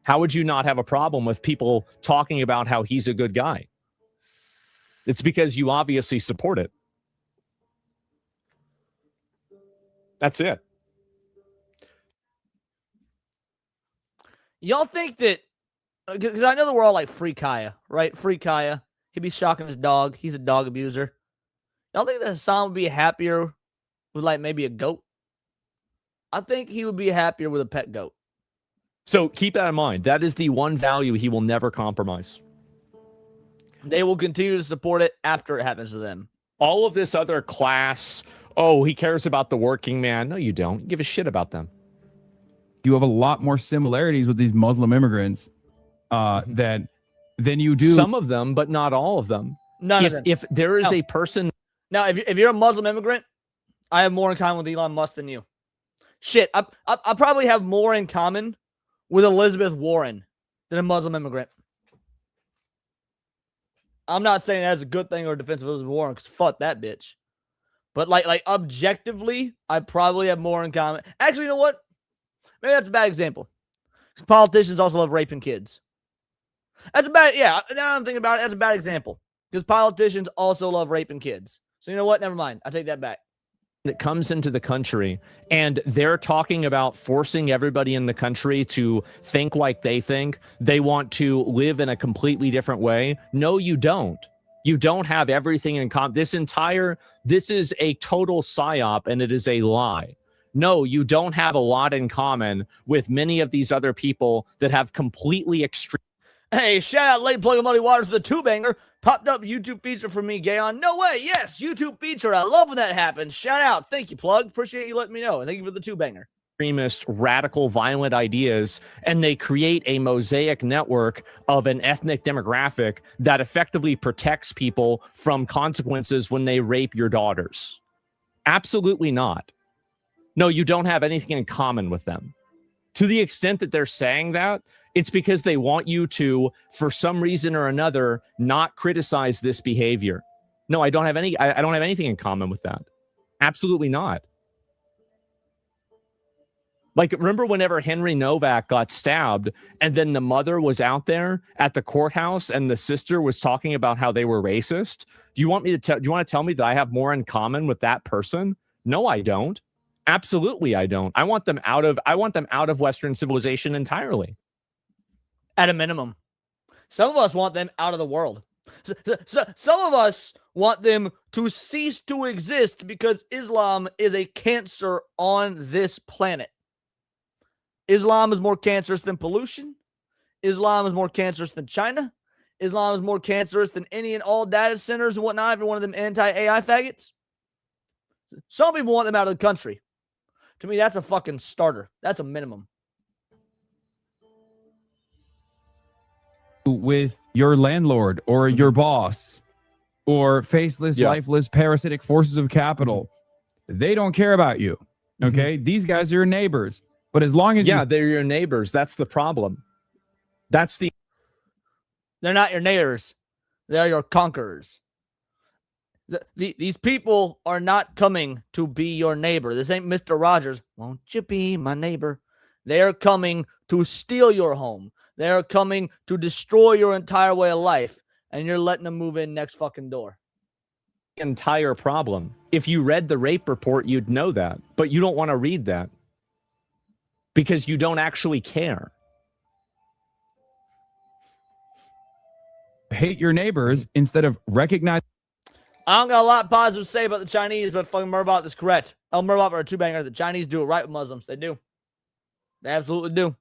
How would you not have a problem with people talking about how he's a good guy? It's because you obviously support it. That's it. Y'all think that, because I know that we're all like Free Kaya, right? Free Kaya. He'd be shocking his dog. He's a dog abuser. Y'all think that Hasan would be happier with like maybe a goat? I think he would be happier with a pet goat. So keep that in mind. That is the one value he will never compromise. They will continue to support it after it happens to them. All of this other class, oh, he cares about the working man. No, you don't. You give a shit about them. You have a lot more similarities with these Muslim immigrants than you do. Some of them, but not all of them. None of them. If there is a person... Now, if you're a Muslim immigrant, I have more in common with Elon Musk than you. Shit, I probably have more in common with Elizabeth Warren than a Muslim immigrant. I'm not saying that's a good thing or a defense of Elizabeth Warren, because fuck that bitch. But like objectively, I probably have more in common. Actually, you know what? Maybe that's a bad example. Politicians also love raping kids. That's a bad, yeah, now I'm thinking about it, that's a bad example. Because politicians also love raping kids. So you know what? Never mind. I take that back. That comes into the country, and they're talking about forcing everybody in the country to think like they think. They want to live in a completely different way. No, you don't. You don't have everything in common. This is a total psyop, and it is a lie. No, you don't have a lot in common with many of these other people that have completely extreme. Hey, shout out Late Plug of Muddy Waters with a two-banger. Popped up YouTube feature for me, Gayon. No way. Yes, YouTube feature. I love when that happens. Shout out. Thank you, Plug. Appreciate you letting me know. And thank you for the two-banger. Extremist, radical, violent ideas, and they create a mosaic network of an ethnic demographic that effectively protects people from consequences when they rape your daughters. Absolutely not. No, you don't have anything in common with them. To the extent that they're saying that, it's because they want you to, for some reason or another, not criticize this behavior. No, I don't have anything in common with that. Absolutely not. Like, remember whenever Henry Novak got stabbed and then the mother was out there at the courthouse and the sister was talking about how they were racist? Do you want to tell me that I have more in common with that person? No, I don't. Absolutely, I don't. I want them out of Western civilization entirely. At a minimum. Some of us want them out of the world. Some of us want them to cease to exist because Islam is a cancer on this planet. Islam is more cancerous than pollution. Islam is more cancerous than China. Islam is more cancerous than any and all data centers and whatnot. Every one of them anti-AI faggots. Some people want them out of the country. To me, that's a fucking starter. That's a minimum. With your landlord or your boss or faceless, lifeless, parasitic forces of capital, they don't care about you. Okay? These guys are your neighbors. But as long as they're your neighbors. That's the problem. They're not your neighbors. They're your conquerors. These people are not coming to be your neighbor. This ain't Mr. Rogers. Won't you be my neighbor? They're coming to steal your home. They're coming to destroy your entire way of life. And you're letting them move in next fucking door. Entire problem. If you read the rape report, you'd know that. But you don't want to read that. Because you don't actually care. Hate your neighbors instead of recognize. I don't got a lot positive to say about the Chinese, but fucking Murbaugh is correct. El Murbaugh are a two-banger. The Chinese do it right with Muslims. They do. They absolutely do.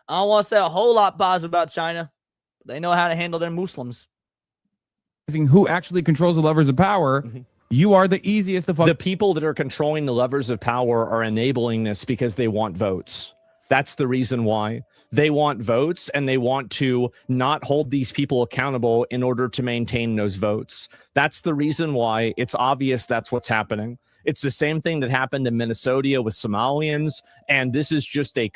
I don't want to say a whole lot positive about China, but they know how to handle their Muslims. Who actually controls the levers of power, you are the easiest to fuck. The people that are controlling the levers of power are enabling this because they want votes. That's the reason why. They want votes, and they want to not hold these people accountable in order to maintain those votes. That's the reason why. It's obvious that's what's happening. It's the same thing that happened in Minnesota with Somalians, and this is just a...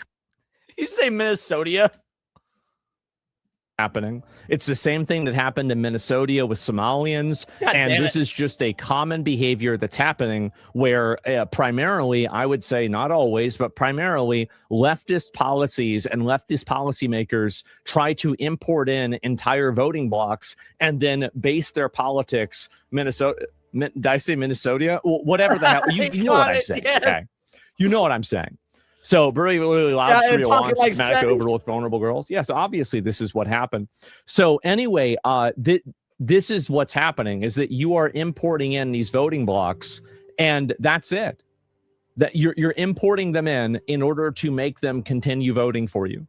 You say Minnesota? Happening. It's the same thing that happened in Minnesota with Somalians, and this is just a common behavior that's happening where primarily, I would say not always, but primarily leftist policies and leftist policymakers try to import in entire voting blocks and then base their politics. Did I say Minnesota? Whatever the hell. You know what I said. Yes. Okay. You know what I'm saying. So really, really loud, Yeah, shrill, talking like dramatic, seven. overlooked, vulnerable girls. Yeah, so obviously this is what happened. So anyway, this is what's happening, is that you are importing in these voting blocks, and that's it. That you're importing them in order to make them continue voting for you.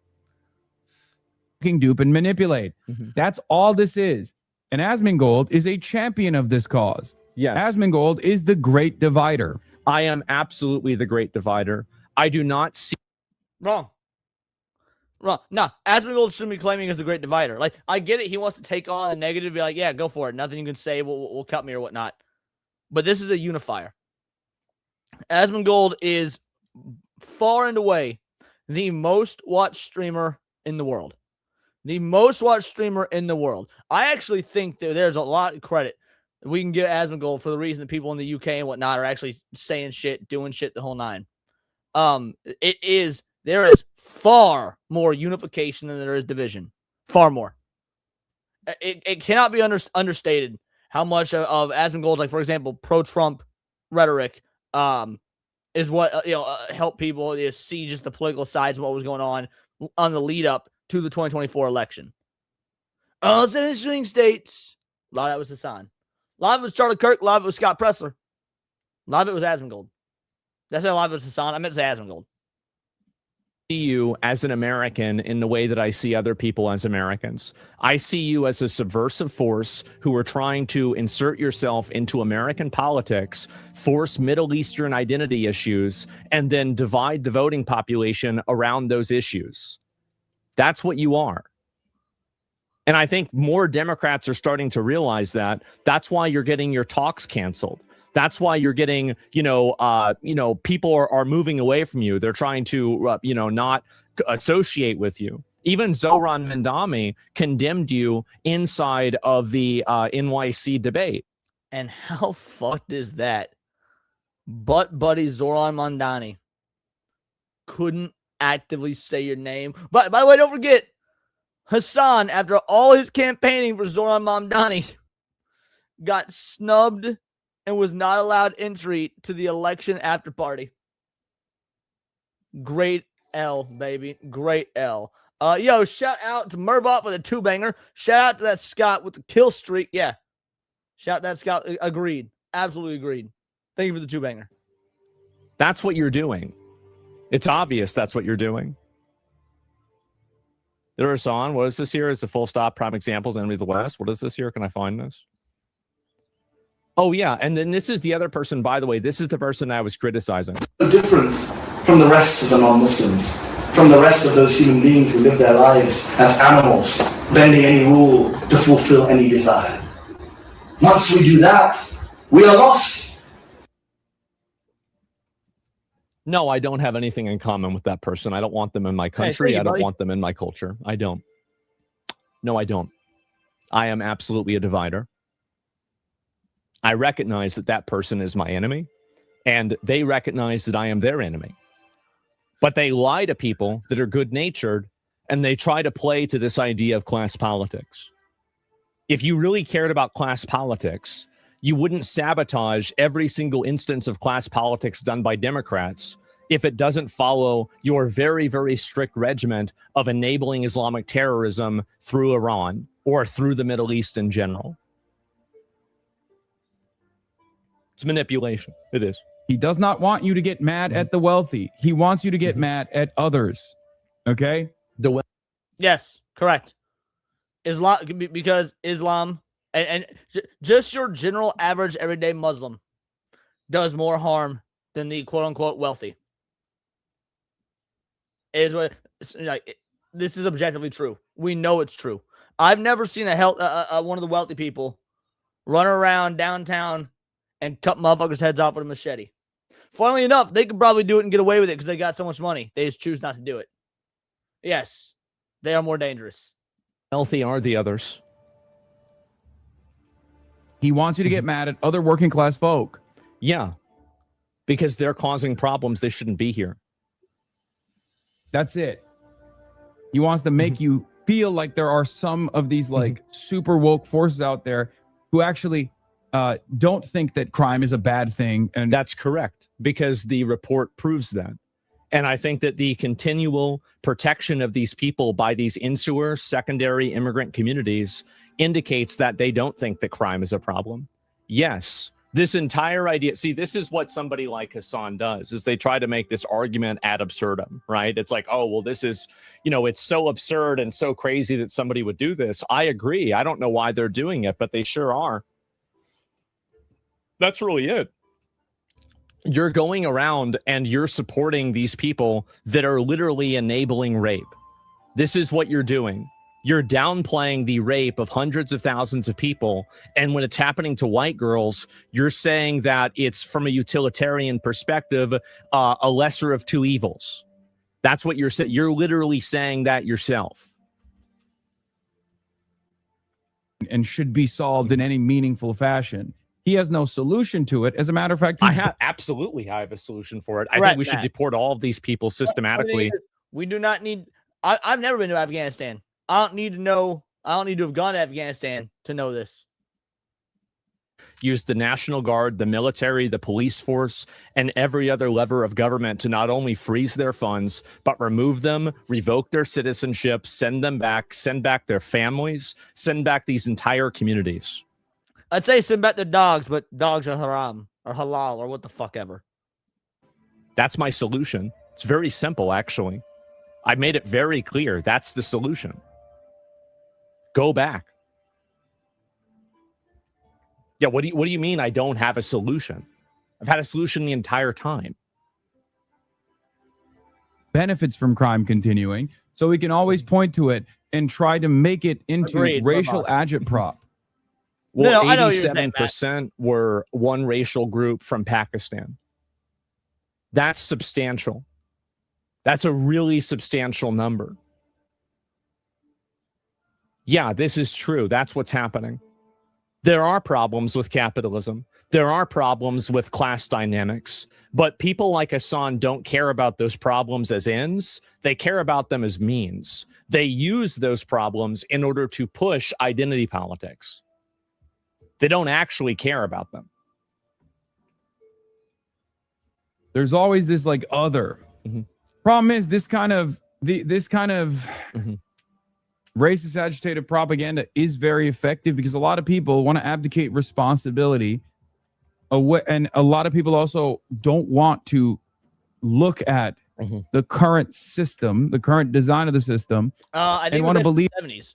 Dupe and manipulate. That's all this is. And Asmongold is a champion of this cause. Yes. Asmongold is the great divider. I am absolutely the great divider. I do not see. Wrong. No, Asmongold shouldn't be claiming as the great divider. Like, I get it. He wants to take on a negative, be like, yeah, go for it. Nothing you can say will cut me or whatnot. But this is a unifier. Asmongold is far and away the most watched streamer in the world. The most watched streamer in the world. I actually think that there's a lot of credit we can give Asmongold for the reason that people in the UK and whatnot are actually saying shit, doing shit, the whole nine. There is far more unification than there is division. Far more. It cannot be understated how much of Asmongold's, like, for example, pro-Trump rhetoric is what helped people see just the political sides of what was going on the lead up to the 2024 election. It's in swing states. A lot of that was Hasan. A lot of it was Charlie Kirk. A lot of it was Scott Pressler. A lot of it was Asmongold. That's not a lot of it was Hasan. I meant to say Asmongold. See you as an American in the way that I see other people as Americans. I see you as a subversive force who are trying to insert yourself into American politics, force Middle Eastern identity issues, and then divide the voting population around those issues. That's what you are. And I think more Democrats are starting to realize that. That's why you're getting your talks canceled. That's why you're getting, people are moving away from you. They're trying to, not associate with you. Even Zoran Mandami condemned you inside of the NYC debate. And how fucked is that? Butt buddy Zoran Mandani couldn't actively say your name. But by the way, don't forget, Hasan, after all his campaigning for Zoran Mamdani, got snubbed and was not allowed entry to the election after party. Great L, baby. Great L. Shout out to Murbot with a 2-banger. Shout out to that Scott with the kill streak. Yeah. Shout out to that Scott. Agreed. Absolutely agreed. Thank you for the 2-banger. That's what you're doing. It's obvious that's what you're doing. There's on. What is this here? Is the full stop prime examples enemy of the West? What is this here? Can I find this? Oh, yeah. And then this is the other person, by the way. This is the person I was criticizing. Different from the rest of the non-Muslims, from the rest of those human beings who live their lives as animals, bending any rule to fulfill any desire. Once we do that, we are lost. No, I don't have anything in common with that person. I don't want them in my country. I don't want them in my culture. I don't. No, I don't. I am absolutely a divider. I recognize that that person is my enemy, and they recognize that I am their enemy. But they lie to people that are good-natured, and they try to play to this idea of class politics. If you really cared about class politics, you wouldn't sabotage every single instance of class politics done by Democrats if it doesn't follow your very, very strict regimen of enabling Islamic terrorism through Iran or through the Middle East in general. It's manipulation. It is. He does not want you to get mad at the wealthy. He wants you to get mad at others. Okay? Yes, correct. Islam, because Islam and just your general average everyday Muslim does more harm than the quote unquote wealthy. Is what this is objectively true. We know it's true. I've never seen one of the wealthy people run around downtown and cut motherfuckers' heads off with a machete. Funnily enough, they could probably do it and get away with it because they got so much money. They just choose not to do it. Yes, they are more dangerous. Wealthy are the others. He wants you to get mad at other working class folk. Yeah, because they're causing problems. They shouldn't be here. That's it. He wants to make you feel like there are some of these like super woke forces out there who actually don't think that crime is a bad thing. And That's correct, because the report proves that. And I think that the continual protection of these people by these insular secondary immigrant communities indicates that they don't think that crime is a problem. Yes, this entire idea, see, this is what somebody like Hasan does, is they try to make this argument ad absurdum, right? It's like, oh, well, this is, it's so absurd and so crazy that somebody would do this. I agree. I don't know why they're doing it, but they sure are. That's really it. You're going around and you're supporting these people that are literally enabling rape. This is what you're doing. You're downplaying the rape of hundreds of thousands of people. And when it's happening to white girls, you're saying that it's, from a utilitarian perspective, a lesser of two evils. That's what you're saying. You're literally saying that yourself. and should be solved in any meaningful fashion. He has no solution to it. As a matter of fact, I have a solution for it. I think we should deport all of these people systematically. We do not need. I've never been to Afghanistan. I don't need to know. I don't need to have gone to Afghanistan to know this. Use the National Guard, the military, the police force, and every other lever of government to not only freeze their funds, but remove them, revoke their citizenship, send them back, send back their families, send back these entire communities. I'd say send back their dogs, but dogs are haram or halal or what the fuck ever. That's my solution. It's very simple, actually. I made it very clear. That's the solution. Go back. Yeah, what do you mean I don't have a solution? I've had a solution the entire time. Benefits from crime continuing, so we can always point to it and try to make it into racial agitprop. Well, 87% were one racial group from Pakistan. That's substantial. That's a really substantial number. Yeah, this is true. That's what's happening. There are problems with capitalism. There are problems with class dynamics. But people like Hasan don't care about those problems as ends. They care about them as means. They use those problems in order to push identity politics. They don't actually care about them. There's always this like other. Mm-hmm. Problem is this kind of racist agitated propaganda is very effective because a lot of people want to abdicate responsibility away, and a lot of people also don't want to look at the current system, the current design of the system. I think want to believe 70s.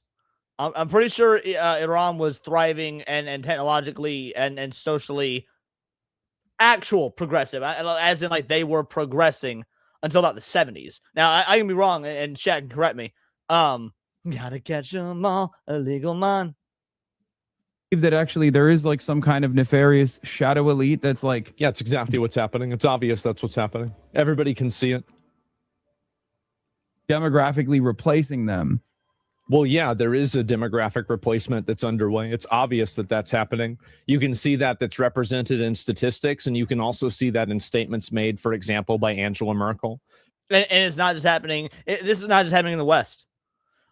I'm pretty sure Iran was thriving and technologically and socially actual progressive, as in like they were progressing until about the 70s. Now I can be wrong, and chat can correct me. Gotta catch 'em all, illegal man. That actually there is like some kind of nefarious shadow elite that's like, yeah, it's exactly what's happening. It's obvious that's what's happening. Everybody can see it. Demographically replacing them. Well, yeah, there is a demographic replacement that's underway. It's obvious that that's happening. You can see that's represented in statistics, and you can also see that in statements made, for example, by Angela Merkel. And it's not just happening. This is not just happening in the West.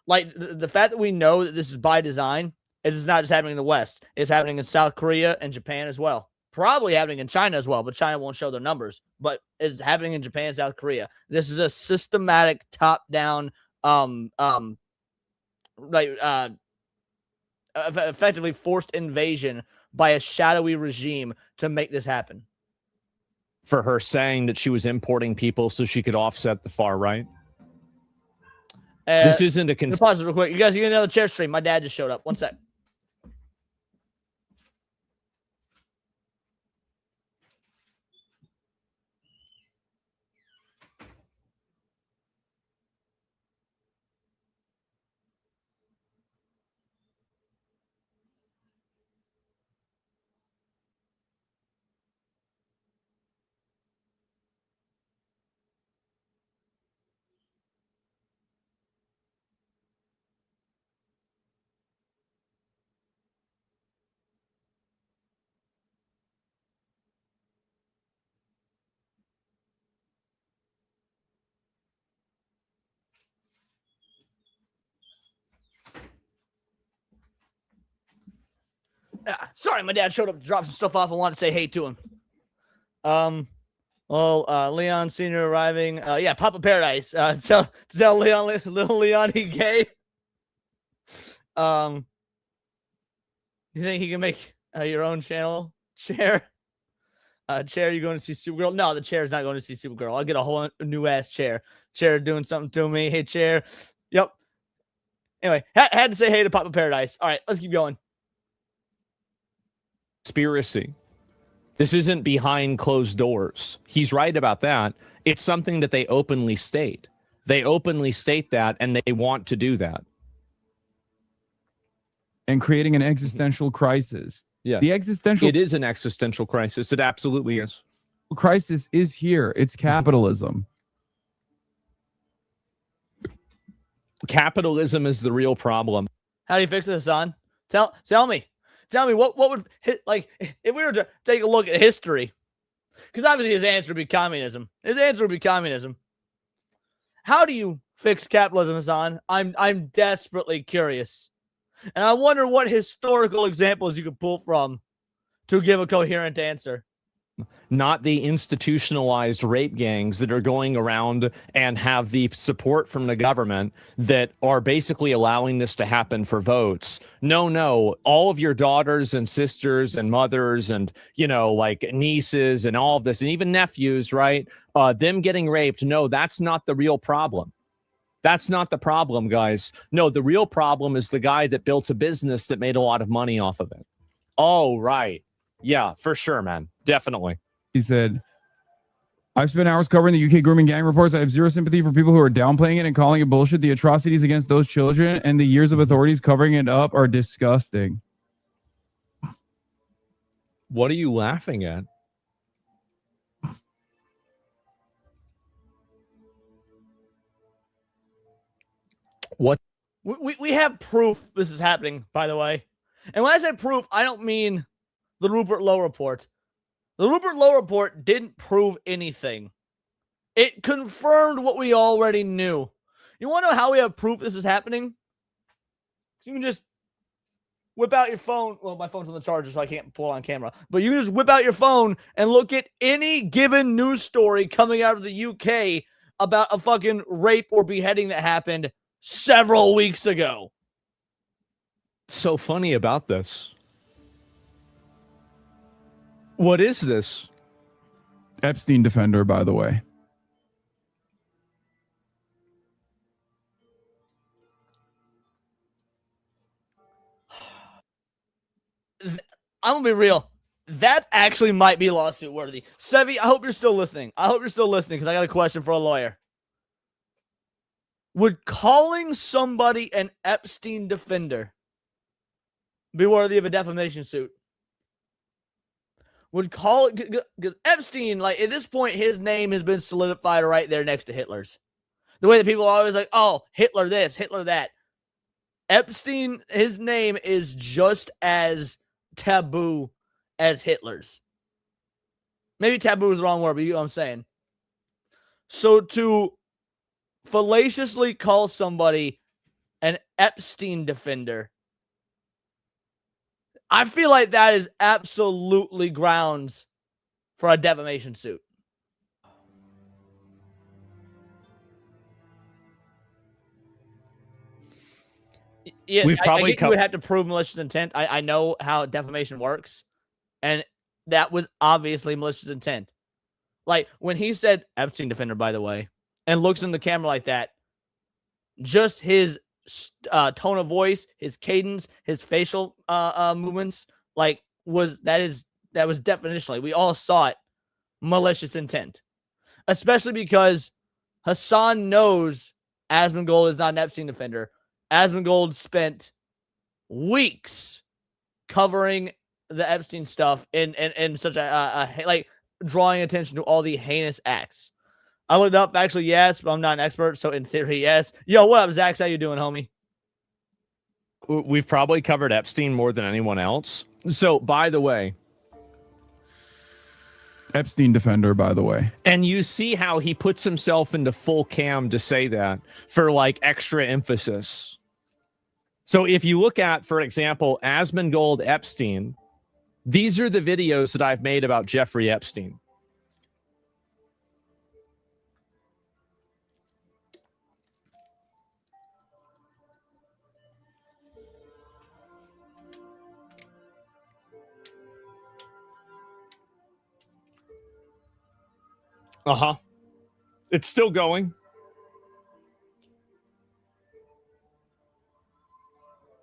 Like the fact that we know that this is by design is not just happening in the West. It's happening in South Korea and Japan as well. Probably happening in China as well, but China won't show their numbers. But it's happening in Japan and South Korea. This is a systematic top-down, effectively forced invasion by a shadowy regime to make this happen. For her saying that she was importing people so she could offset the far right. This isn't a pause it real quick. You guys get another chair stream. My dad just showed up. One sec. Sorry, my dad showed up to drop some stuff off. I wanted to say hey to him. Leon Senior arriving. Yeah, Papa Paradise. Tell Leon, little Leon, he gay. You think he can make your own channel? Chair, you going to see Supergirl? No, the chair's not going to see Supergirl. I'll get a whole new ass chair. Chair doing something to me. Hey, chair. Yep. Anyway, had to say hey to Papa Paradise. All right, let's keep going. Conspiracy. This isn't behind closed doors. He's right about that. It's something that they openly state. They openly state that, and they want to do that. And creating an existential crisis. Yeah. The existential It is an existential crisis. It absolutely is. crisis is here. It's capitalism. Capitalism is the real problem. How do you fix this, Hasan? Tell me what would hit, like, if we were to take a look at history, because obviously his answer would be communism. How do you fix capitalism, Hasan? I'm desperately curious, and I wonder what historical examples you could pull from to give a coherent answer. Not the institutionalized rape gangs that are going around and have the support from the government that are basically allowing this to happen for votes. No, all of your daughters and sisters and mothers and, like nieces and all of this, and even nephews, right? Them getting raped. No, that's not the real problem. That's not the problem, guys. No, the real problem is the guy that built a business that made a lot of money off of it. Oh, right. Yeah, for sure, man. Definitely. He said, I've spent hours covering the UK grooming gang reports. I have zero sympathy for people who are downplaying it and calling it bullshit. The atrocities against those children and the years of authorities covering it up are disgusting. What are you laughing at? What? We have proof this is happening, by the way. And when I say proof, I don't mean the Rupert Lowe report. The Rupert Lowe report didn't prove anything. It confirmed what we already knew. You want to know how we have proof this is happening? So you can just whip out your phone. Well, my phone's on the charger, so I can't pull on camera. But you can just whip out your phone and look at any given news story coming out of the UK about a fucking rape or beheading that happened several weeks ago. So funny about this. What is this? Epstein defender, by the way. I'm gonna be real. That actually might be lawsuit worthy. Sevi, I hope you're still listening. Because I got a question for a lawyer. Would calling somebody an Epstein defender be worthy of a defamation suit? Would call it, because Epstein, like, at this point, his name has been solidified right there next to Hitler's. The way that people are always like, oh, Hitler this, Hitler that. Epstein, his name is just as taboo as Hitler's. Maybe taboo is the wrong word, but you know what I'm saying. So to fallaciously call somebody an Epstein defender, I feel like that is absolutely grounds for a defamation suit. Yeah, We've probably I think you would have to prove malicious intent. I know how defamation works, and that was obviously malicious intent. Like, when he said Epstein defender, by the way, and looks in the camera like that, just his tone of voice, his cadence, his facial movements, like, that was definitionally, we all saw it, malicious intent. Especially because Hasan knows Asmongold is not an Epstein defender. Asmongold spent weeks covering the Epstein stuff in such a like, drawing attention to all the heinous acts. I looked up, actually, yes, but I'm not an expert, so in theory, yes. Yo, what up, Zach? How you doing, homie? We've probably covered Epstein more than anyone else. So, by the way, Epstein defender, by the way. and you see how he puts himself into full cam to say that for, like, extra emphasis. So if you look at, for example, Asmongold Epstein, these are the videos that I've made about Jeffrey Epstein. Uh-huh. It's still going.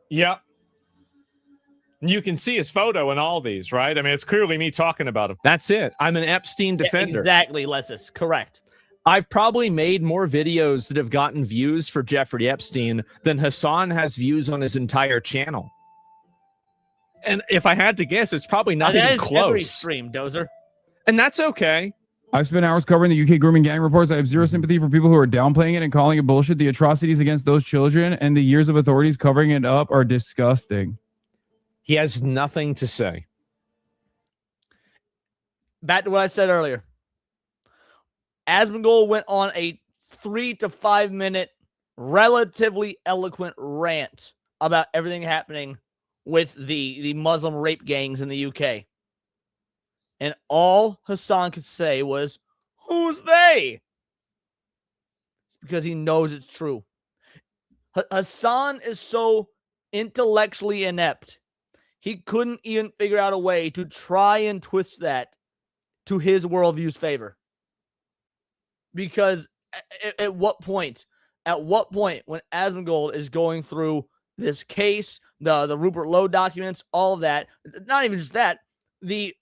Yeah. You can see his photo in all these, right? I mean, it's clearly me talking about him. That's it. I'm an Epstein defender. Exactly, Lesis. Correct. I've probably made more videos that have gotten views for Jeffrey Epstein than Hasan has views on his entire channel. And if I had to guess, it's probably not even close. Every stream, Dozer. And that's okay. I've spent hours covering the UK grooming gang reports. I have zero sympathy for people who are downplaying it and calling it bullshit. The atrocities against those children and the years of authorities covering it up are disgusting. He has nothing to say. Back to what I said earlier. Asmongold went on a 3 to 5 minute, relatively eloquent rant about everything happening with the Muslim rape gangs in the UK. And all Hasan could say was, who's they? It's because he knows it's true. Hasan is so intellectually inept. He couldn't even figure out a way to try and twist that to his worldview's favor. Because at what point when Asmongold is going through this case, the Rupert Lowe documents, all of that, not even just that, the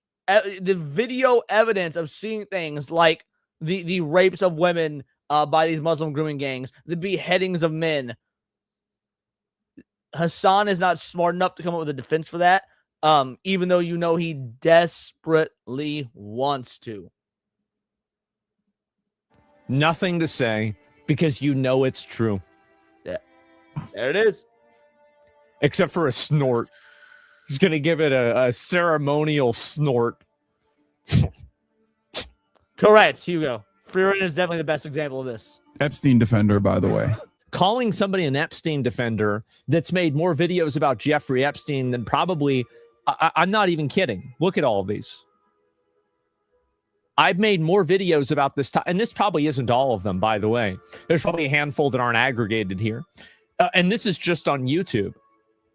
video evidence of seeing things like the rapes of women by these Muslim grooming gangs, the beheadings of men, Hasan is not smart enough to come up with a defense for that, even though you know he desperately wants to. Nothing to say because you know it's true. Yeah, there it is. Except for a snort. He's going to give it a ceremonial snort. Correct, Hugo. Freerin is definitely the best example of this. Epstein defender, by the way. Calling somebody an Epstein defender that's made more videos about Jeffrey Epstein than probably... I'm not even kidding. Look at all of these. I've made more videos about this, and this probably isn't all of them, by the way. There's probably a handful that aren't aggregated here. And this is just on YouTube.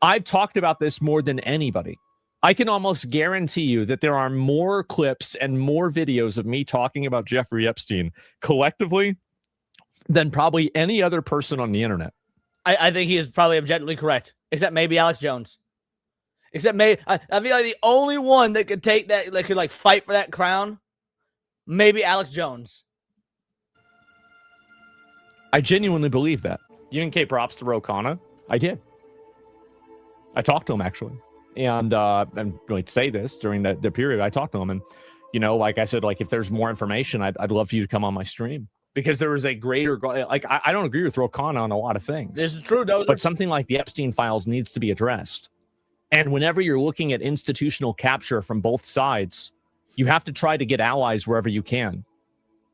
I've talked about this more than anybody. I can almost guarantee you that there are more clips and more videos of me talking about Jeffrey Epstein collectively than probably any other person on the internet. I think he is probably objectively correct, except maybe Alex Jones. Except maybe, I feel like the only one that could take that, that could like fight for that crown, maybe Alex Jones. I genuinely believe that. You didn't give props to Rokana? I did. I talked to him, actually. And really say this during the period I talked to him. And, you know, like I said, like if there's more information, I'd love for you to come on my stream. Because there is a greater, like, I don't agree with Rokana on a lot of things. This is true, Dozer. But something like the Epstein files needs to be addressed. And whenever you're looking at institutional capture from both sides, you have to try to get allies wherever you can.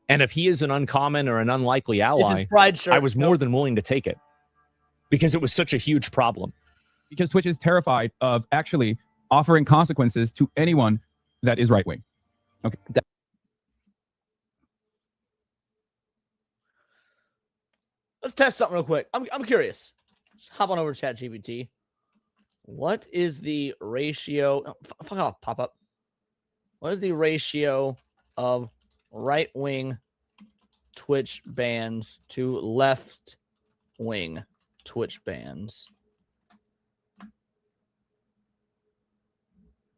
And if he is an uncommon or an unlikely ally, I was more than willing to take it. Because it was such a huge problem. Because Twitch is terrified of actually offering consequences to anyone that is right-wing. Okay. Let's test something real quick. I'm curious. Just hop on over to ChatGPT. What is the ratio? Oh, fuck off, pop up. What is the ratio of right-wing Twitch bans to left-wing Twitch bans?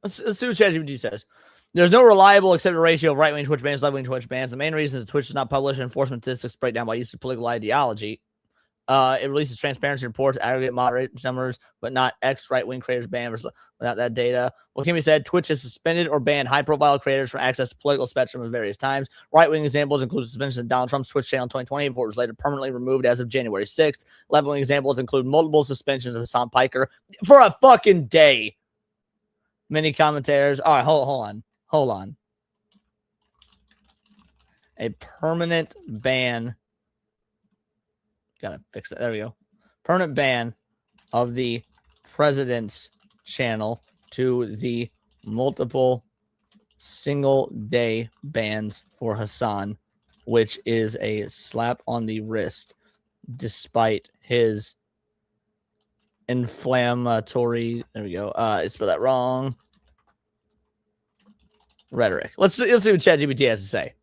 Let's see what ChatGPT says. There's no reliable accepted ratio of right-wing Twitch bans, left-wing Twitch bans. The main reason is Twitch does not publish enforcement statistics breakdown by use of political ideology. It releases transparency reports, aggregate moderate numbers, but not X right-wing creators banned without that data. What can be said? Twitch has suspended or banned high-profile creators from access to political spectrum at various times. Right-wing examples include suspension of Donald Trump's Twitch channel in 2020 before it was later permanently removed as of January 6th. Left-wing examples include multiple suspensions of Hasan Piker for a fucking day. Many commentators. All right, hold on. A permanent ban. Gotta fix that. There we go. Permanent ban of the president's channel to the multiple single day bans for Hasan, which is a slap on the wrist despite his inflammatory, there we go, I spelled that wrong, rhetoric. Let's see what ChatGPT has to say.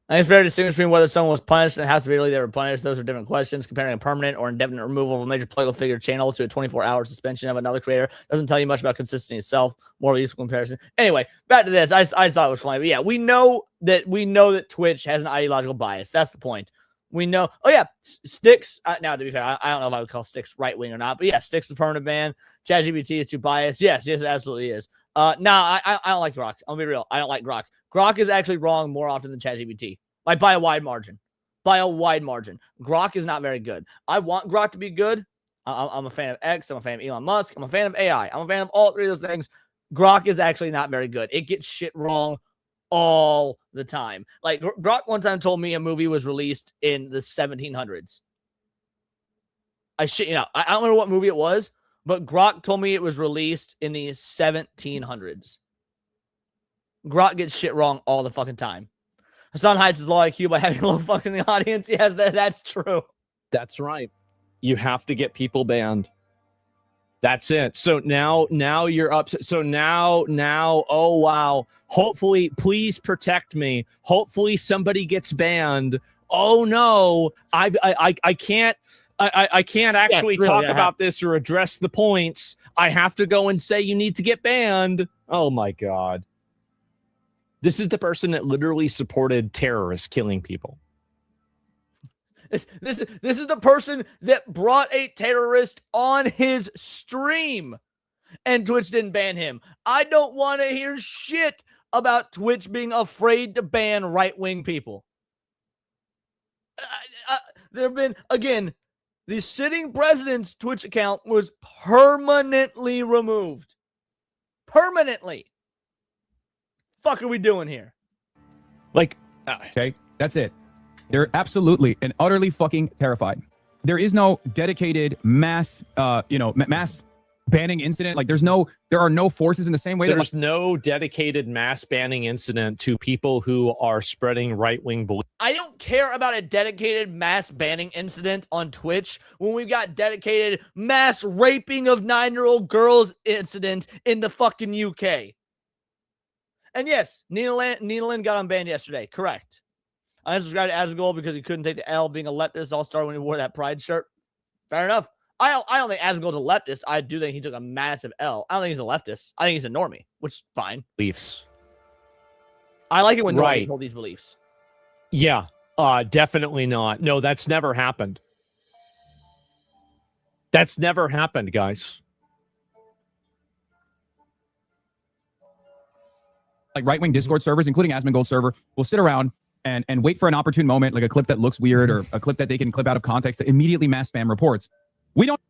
I think it's fair to distinguish between whether someone was punished and how severely they were punished. Those are different questions. Comparing a permanent or indefinite removal of a major political figure channel to a 24-hour suspension of another creator doesn't tell you much about consistency itself. More of a useful comparison. Anyway, back to this. I thought it was funny. But yeah, we know that Twitch has an ideological bias. That's the point. We know. Oh yeah, Sticks. Now to be fair, I don't know if I would call Sticks right wing or not. But yeah, Sticks was permanent ban. ChatGPT is too biased. Yes, it absolutely is. I don't like Grok. I'll be real. I don't like Grok. Grok is actually wrong more often than ChatGPT. Like by a wide margin. By a wide margin. Grok is not very good. I want Grok to be good. I'm a fan of X. I'm a fan of Elon Musk. I'm a fan of AI. I'm a fan of all three of those things. Grok is actually not very good. It gets shit wrong all the time. Like Grok one time told me a movie was released in the 1700s. I don't remember what movie it was, but Grok told me it was released in the 1700s. Grok gets shit wrong all the fucking time. Hasan hides his low IQ by having a low fucking audience. Yes, that's true. That's right. You have to get people banned. That's it. So now you're up. So now, oh wow. Hopefully, please protect me. Hopefully somebody gets banned. Oh no, I can't actually talk about this or address the points. I have to go and say you need to get banned. Oh my God. This is the person that literally supported terrorists killing people. This is the person that brought a terrorist on his stream, and Twitch didn't ban him. I don't want to hear shit about Twitch being afraid to ban right-wing people. There have been, again, the sitting president's Twitch account was permanently removed. Permanently. Fuck are we doing here? Like, okay, that's it. They're absolutely and utterly fucking terrified. There is no dedicated mass banning incident. Like there are no forces in the same way. There's no dedicated mass banning incident to people who are spreading right-wing beliefs. I don't care about a dedicated mass banning incident on Twitch when we've got dedicated mass raping of 9-year-old girls incident in the fucking UK. And yes, Nina Lynn got unbanned yesterday. Correct. I unsubscribed to Asmongold because he couldn't take the L being a leftist all-star when he wore that pride shirt. Fair enough. I don't think Asmongold's a leftist. I do think he took a massive L. I don't think he's a leftist. I think he's a normie, which is fine. Beliefs. I like it when normies hold these beliefs. Yeah, definitely not. No, that's never happened. That's never happened, guys. Like right-wing Discord servers, including Asmongold server, will sit around and wait for an opportune moment, like a clip that looks weird or a clip that they can clip out of context to immediately mass spam reports. We don't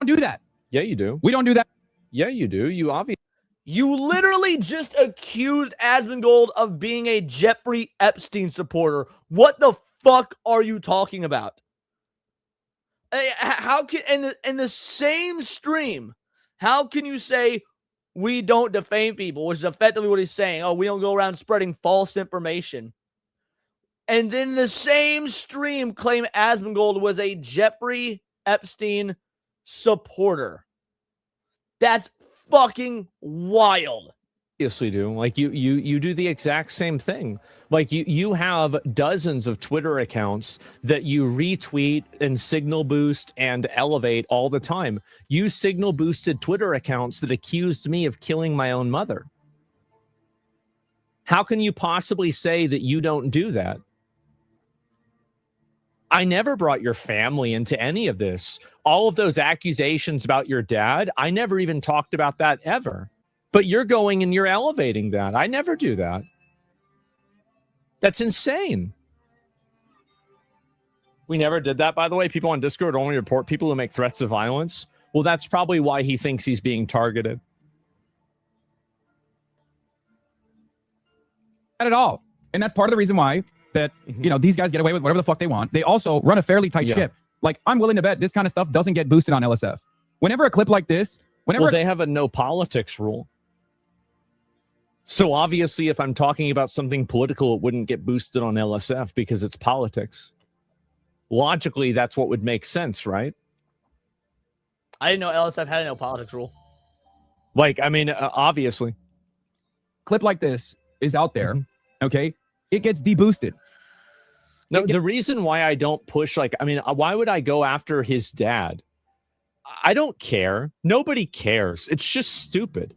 do that. Yeah, you do. We don't do that. Yeah, you do. You literally just accused Asmongold of being a Jeffrey Epstein supporter. What the fuck are you talking about? How can in the same stream, how can you say we don't defame people, which is effectively what he's saying? Oh, we don't go around spreading false information. And then the same stream claim Asmongold was a Jeffrey Epstein supporter. That's fucking wild. Obviously do. Like you do the exact same thing. Like you have dozens of Twitter accounts that you retweet and signal boost and elevate all the time. You signal boosted Twitter accounts that accused me of killing my own mother. How can you possibly say that you don't do that? I never brought your family into any of this. All of those accusations about your dad, I never even talked about that ever. But you're going and you're elevating that. I never do that. That's insane. We never did that, by the way. People on Discord only report people who make threats of violence. Well, that's probably why he thinks he's being targeted. Not at all. And that's part of the reason why that, these guys get away with whatever the fuck they want. They also run a fairly tight ship. Like, I'm willing to bet this kind of stuff doesn't get boosted on LSF. Whenever a clip like this, Well, they have a no politics rule. So obviously, if I'm talking about something political, it wouldn't get boosted on LSF because it's politics. Logically, that's what would make sense, right? I didn't know LSF had a no politics rule. Like, I mean, obviously. clip like this is out there, okay, it gets deboosted. No, the reason why I don't push, like, I mean, why would I go after his dad? I don't care. Nobody cares. It's just stupid.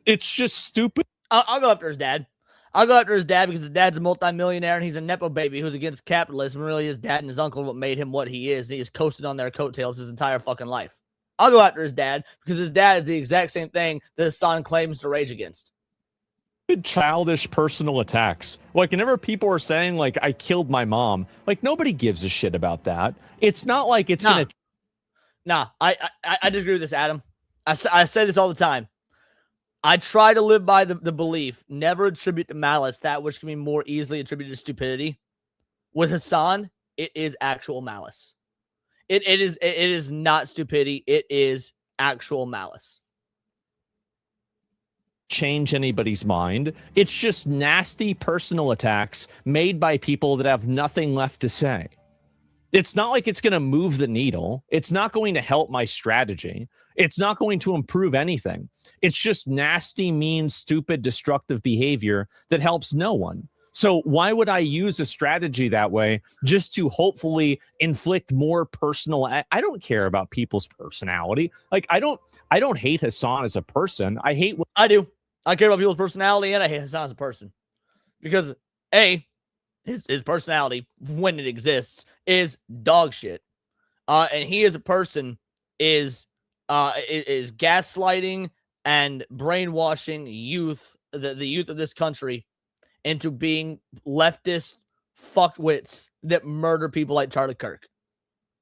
It's just stupid. I'll go after his dad. I'll go after his dad because his dad's a multimillionaire and he's a Nepo baby who's against capitalism. Really, his dad and his uncle are what made him what he is. He has coasted on their coattails his entire fucking life. I'll go after his dad because his dad is the exact same thing that his son claims to rage against. Childish personal attacks. Like, whenever people are saying, like, I killed my mom, like, nobody gives a shit about that. It's not like it's going to... Nah, I disagree with this, Adam. I say this all the time. I try to live by the belief, never attribute to malice that which can be more easily attributed to stupidity. With Hasan, it is actual malice. It is not stupidity. It is actual malice. Change anybody's mind. It's just nasty personal attacks made by people that have nothing left to say. It's not like it's going to move the needle. It's not going to help my strategy. It's not going to improve anything. It's just nasty, mean, stupid, destructive behavior that helps no one. So why would I use a strategy that way just to hopefully inflict more personal? I don't care about people's personality. Like, I don't hate Hasan as a person. I hate what I do. I care about people's personality and I hate Hasan as a person. Because his personality, when it exists, is dog shit. And he as a person is gaslighting and brainwashing youth, the youth of this country, into being leftist fuckwits that murder people like Charlie Kirk.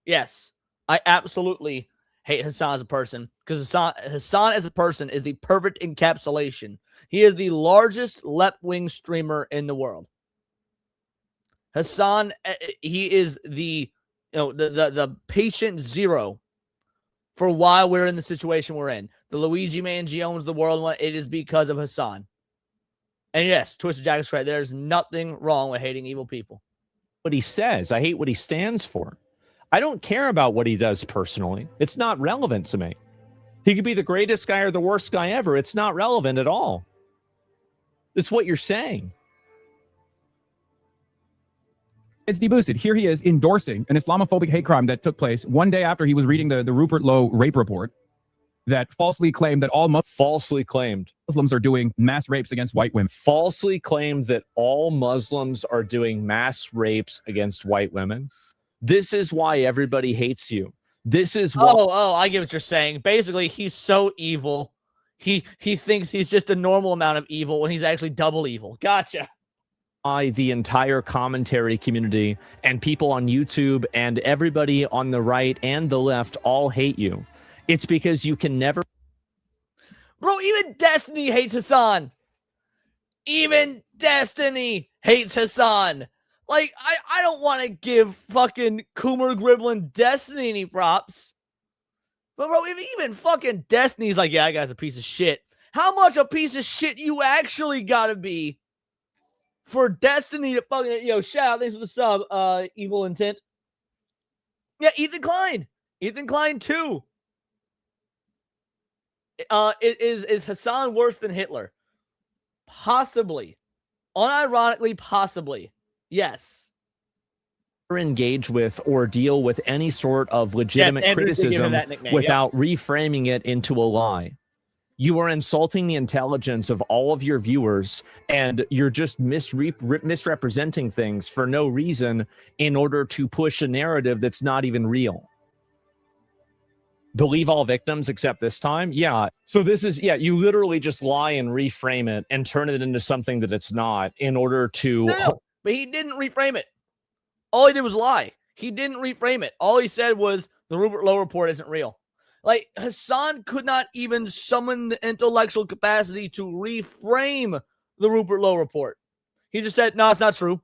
Yes, I absolutely hate Hasan as a person because Hasan as a person is the perfect encapsulation. He is the largest left-wing streamer in the world. Hasan, he is the patient zero for why we're in the situation we're in. The Luigi Mangione owns the world. It is because of Hasan. And yes, Twisted Jack is right. There's nothing wrong with hating evil people. What he says. I hate what he stands for. I don't care about what he does personally. It's not relevant to me. He could be the greatest guy or the worst guy ever. It's not relevant at all. It's what you're saying. It's deboosted. Here he is endorsing an Islamophobic hate crime that took place one day after he was reading the Rupert Lowe rape report that falsely claimed that all Muslims are doing mass rapes against white women. Falsely claimed that all Muslims are doing mass rapes against white women. This is why everybody hates you. This is why... I get what you're saying. Basically, he's so evil. He thinks he's just a normal amount of evil when he's actually double evil. Gotcha. The entire commentary community and people on YouTube and everybody on the right and the left all hate you. It's because you can never... Bro, even Destiny hates Hasan. Even Destiny hates Hasan. Like, I don't want to give fucking Coomer Griblin Destiny any props. But, bro, even fucking Destiny's like, yeah, that guy's a piece of shit. How much a piece of shit you actually gotta be for Destiny to fucking, shout out, thanks for the sub, Evil Intent. Yeah, Ethan Klein. Ethan Klein, too. Is Hasan worse than Hitler? Possibly. Unironically, possibly. Yes. Engage with or deal with any sort of legitimate criticism without reframing it into a lie. You are insulting the intelligence of all of your viewers, and you're just misrepresenting things for no reason in order to push a narrative that's not even real. Believe all victims except this time? Yeah. So this is, you literally just lie and reframe it and turn it into something that it's not in order to... No, but he didn't reframe it. All he did was lie. He didn't reframe it. All he said was the Rupert Lowe report isn't real. Like, Hasan could not even summon the intellectual capacity to reframe the Rupert Lowe report. He just said, no, it's not true.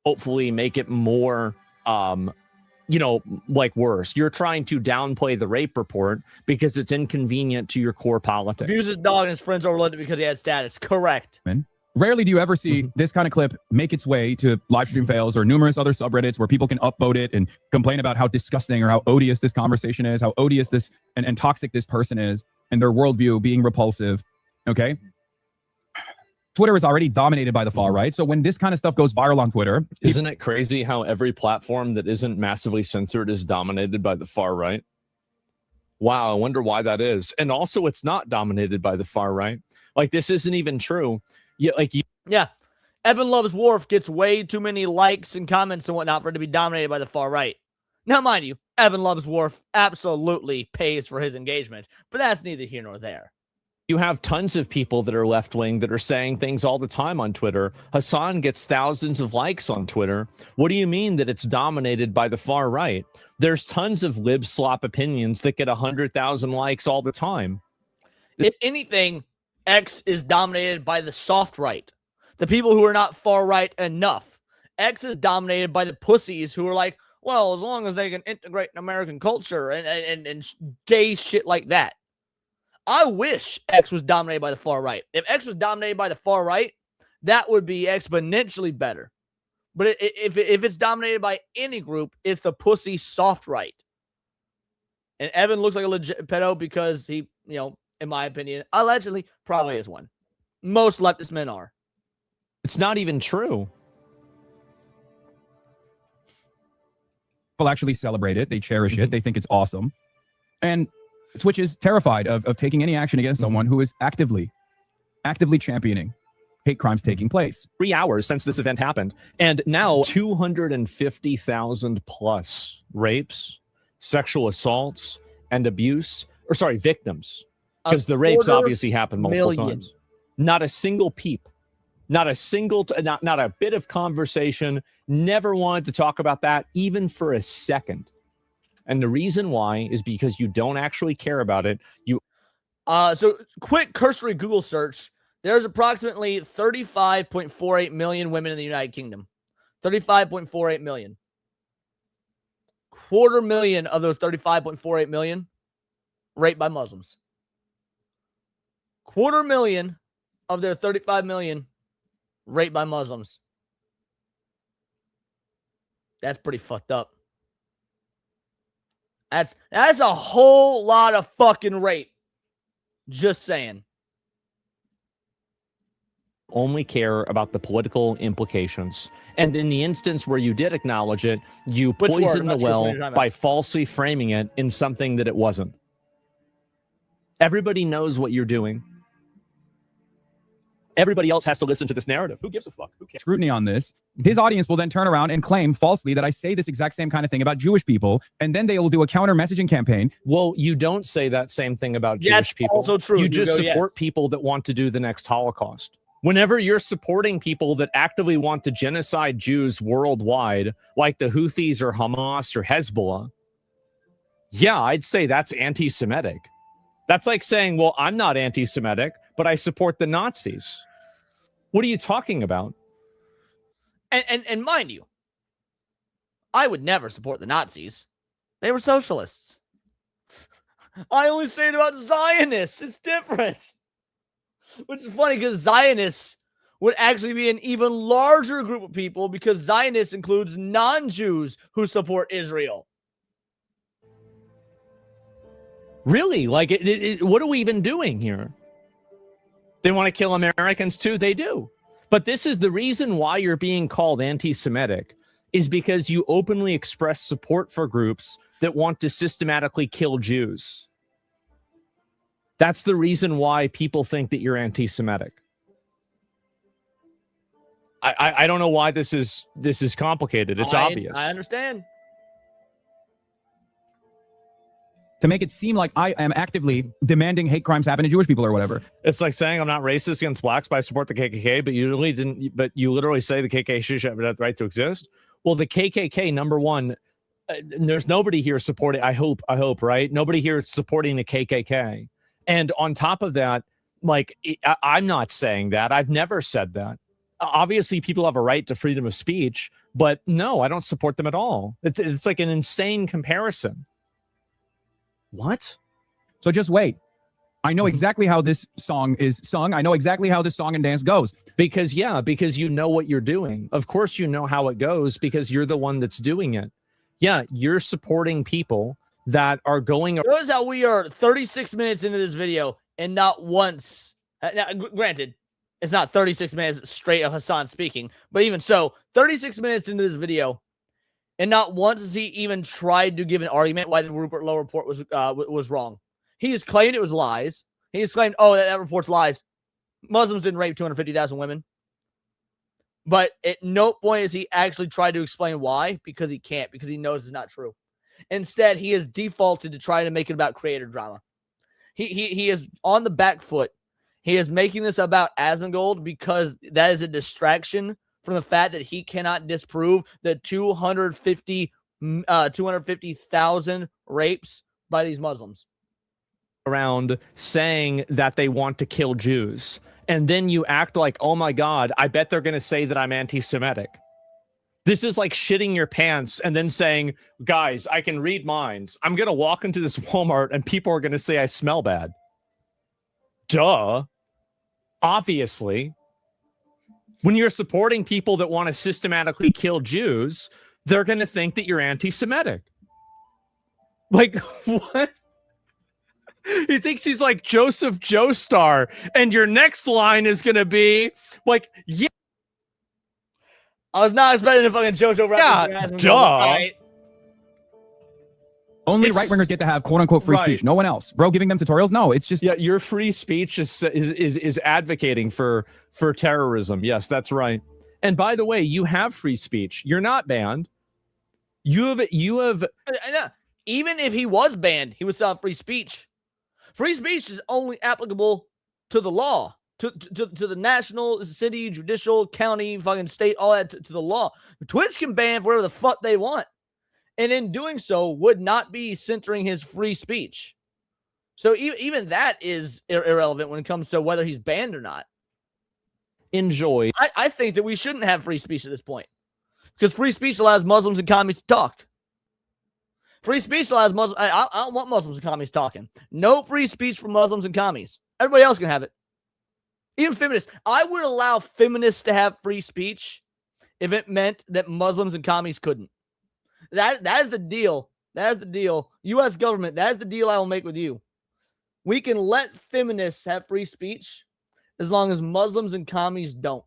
hopefully make it more like worse. You're trying to downplay the rape report because it's inconvenient to your core politics. Abuse his dog and his friends overlooked it because he had status. Correct. Rarely do you ever see this kind of clip make its way to livestream fails or numerous other subreddits where people can upvote it and complain about how disgusting or how odious this conversation is, how odious this and toxic this person is, and their worldview being repulsive. Okay. Twitter is already dominated by the far right. So when this kind of stuff goes viral on Twitter, isn't it crazy how every platform that isn't massively censored is dominated by the far right? Wow, I wonder why that is. And also, it's not dominated by the far right. Like, this isn't even true. Yeah. Evan Loves Worf gets way too many likes and comments and whatnot for it to be dominated by the far right. Now, mind you, Evan Loves Worf absolutely pays for his engagement, but that's neither here nor there. You have tons of people that are left-wing that are saying things all the time on Twitter. Hasan gets thousands of likes on Twitter. What do you mean that it's dominated by the far right? There's tons of lib slop opinions that get 100,000 likes all the time. If anything, X is dominated by the soft right, the people who are not far right enough. X is dominated by the pussies who are like, well, as long as they can integrate in American culture and gay shit like that. I wish X was dominated by the far right. If X was dominated by the far right, that would be exponentially better. But if it's dominated by any group, it's the pussy soft right. And Evan looks like a legit pedo because he, in my opinion, allegedly probably is one. Most leftist men are. It's not even true. People actually celebrate it. They cherish it. They think it's awesome. And Twitch is terrified of taking any action against someone who is actively championing hate crimes taking place. 3 hours since this event happened. And now 250,000 plus rapes, sexual assaults, and abuse, victims. Because the rapes obviously happened multiple times. Not a single peep. Not a single, not a bit of conversation. Never wanted to talk about that even for a second. And the reason why is because you don't actually care about it. So quick cursory Google search. There's approximately 35.48 million women in the United Kingdom. 35.48 million. 250,000 of those 35.48 million raped by Muslims. 250,000 of their 35 million raped by Muslims. That's pretty fucked up. That's a whole lot of fucking rape. Just saying. Only care about the political implications. And in the instance where you did acknowledge it, you poisoned the well by falsely framing it in something that it wasn't. Everybody knows what you're doing. Everybody else has to listen to this narrative. Who gives a fuck? Who cares? Scrutiny on this. His audience will then turn around and claim falsely that I say this exact same kind of thing about Jewish people, and then they will do a counter messaging campaign. Well, you don't say that same thing about Jewish people. Also true. You just support people that want to do the next Holocaust. Whenever you're supporting people that actively want to genocide Jews worldwide, like the Houthis or Hamas or Hezbollah, yeah, I'd say that's anti-Semitic. That's like saying, well, I'm not anti-Semitic, but I support the Nazis. What are you talking about? And mind you, I would never support the Nazis. They were socialists. I only say it about Zionists. It's different. Which is funny because Zionists would actually be an even larger group of people because Zionists includes non-Jews who support Israel. Really? Like, what are we even doing here? They want to kill Americans too? They do. But this is the reason why you're being called anti-Semitic, is because you openly express support for groups that want to systematically kill Jews. That's the reason why people think that you're anti-Semitic. I don't know why this is complicated. It's obvious. I understand. To make it seem like I am actively demanding hate crimes happen to Jewish people or whatever. It's like saying I'm not racist against blacks, but I support the KKK, but you really didn't. But you literally say the KKK should have the right to exist. Well, the KKK, number one, there's nobody here supporting. I hope, right? Nobody here is supporting the KKK. And on top of that, like, I'm not saying that. I've never said that. obviously people have a right to freedom of speech, but no, I don't support them at all. It's like an insane comparison. What? So just wait. I know exactly how this song is sung. I know exactly how this song and dance goes. Because you know what you're doing. Of course you know how it goes because you're the one that's doing it. Yeah, you're supporting people that are going. Notice how we are 36 minutes into this video and not once. Now, granted, it's not 36 minutes straight of Hasan speaking, but even so, 36 minutes into this video, and not once has he even tried to give an argument why the Rupert Lowe report was wrong. He has claimed it was lies. He has claimed, oh, that report's lies. Muslims didn't rape 250,000 women. But at no point has he actually tried to explain why, because he can't, because he knows it's not true. Instead, he has defaulted to try to make it about creator drama. He is on the back foot. He is making this about Asmongold because that is a distraction from the fact that he cannot disprove the 250,000 rapes by these Muslims. Around saying that they want to kill Jews. And then you act like, oh my God, I bet they're going to say that I'm anti-Semitic. This is like shitting your pants and then saying, guys, I can read minds. I'm going to walk into this Walmart and people are going to say I smell bad. Duh. Obviously. When you're supporting people that want to systematically kill Jews, they're going to think that you're anti-Semitic. Like, what? He thinks he's like Joseph Joestar, and your next line is going to be like, yeah. I was not expecting a fucking JoJo rap. Yeah, duh. Only right-wingers get to have quote-unquote free speech. No one else. Bro, giving them tutorials? No, it's just... Yeah, your free speech is advocating for terrorism. Yes, that's right. And by the way, you have free speech. You're not banned. You have... Even if he was banned, he would still have free speech. Free speech is only applicable to the law, to the national, city, judicial, county, fucking state, all that to the law. Twitch can ban whatever the fuck they want. And in doing so would not be centering his free speech. So even that is irrelevant when it comes to whether he's banned or not. Enjoy. I think that we shouldn't have free speech at this point. Because free speech allows Muslims and communists to talk. Free speech allows Muslims. I don't want Muslims and communists talking. No free speech for Muslims and commies. Everybody else can have it. Even feminists. I would allow feminists to have free speech if it meant that Muslims and commies couldn't. That is the deal. That is the deal. U.S. government, that is the deal I will make with you. We can let feminists have free speech as long as Muslims and commies don't.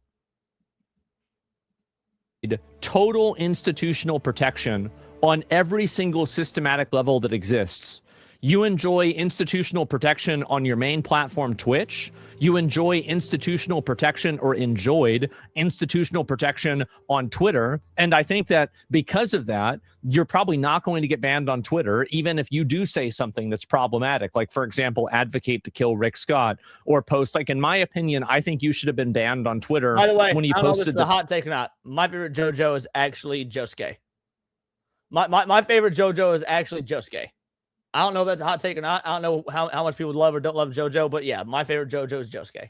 Total institutional protection on every single systematic level that exists. You enjoy institutional protection on your main platform, Twitch. You enjoy institutional protection or enjoyed institutional protection on Twitter. And I think that because of that, you're probably not going to get banned on Twitter, even if you do say something that's problematic. Like, for example, advocate to kill Rick Scott or post. Like, in my opinion, I think you should have been banned on Twitter. By the way, when you I don't know if posted it's the hot take or not. My favorite JoJo is actually Josuke. My favorite JoJo is actually Josuke. I don't know if that's a hot take or not. I don't know how much people love or don't love JoJo, but yeah, my favorite JoJo is Josuke.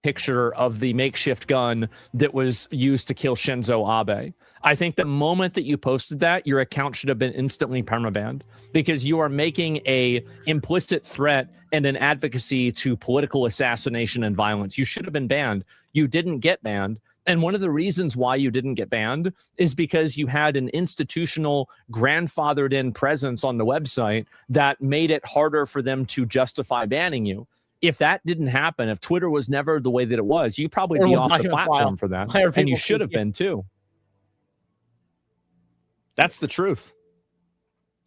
Picture of the makeshift gun that was used to kill Shinzo Abe. I think the moment that you posted that, your account should have been instantly permabanned because you are making a implicit threat and an advocacy to political assassination and violence. You should have been banned. You didn't get banned. And one of the reasons why you didn't get banned is because you had an institutional grandfathered in presence on the website that made it harder for them to justify banning you. If that didn't happen, if Twitter was never the way that it was, you'd probably be off the platform for that. And you should have been too. That's the truth.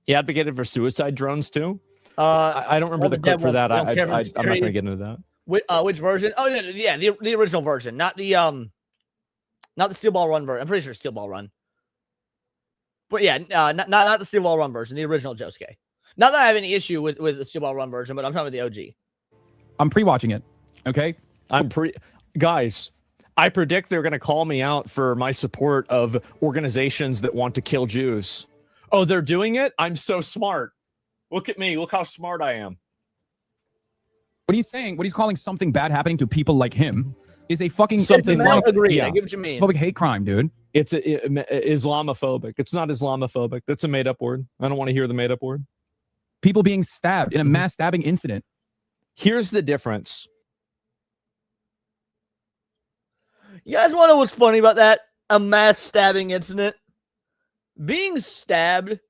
He advocated for suicide drones too. I don't remember the clip for that. I'm not going to get into that. Which version? Oh yeah, the original version, not the Steel Ball Run version. I'm pretty sure Steel Ball Run. But yeah, not the Steel Ball Run version, the original Josuke. Not that I have any issue with the Steel Ball Run version, but I'm talking about the OG. I'm pre-watching it. Okay? Guys, I predict they're going to call me out for my support of organizations that want to kill Jews. Oh, they're doing it? I'm so smart. Look at me. Look how smart I am. What he's saying, what he's calling something bad happening to people like him, is a fucking Something like- Agreed. yeah. I get what you mean. Islamophobic hate crime, dude. It's Islamophobic. It's not Islamophobic. That's a made up word. I don't want to hear the made up word. People being stabbed in a mass stabbing incident. Here's the difference. You guys want to know what's funny about that? A mass stabbing incident. Being stabbed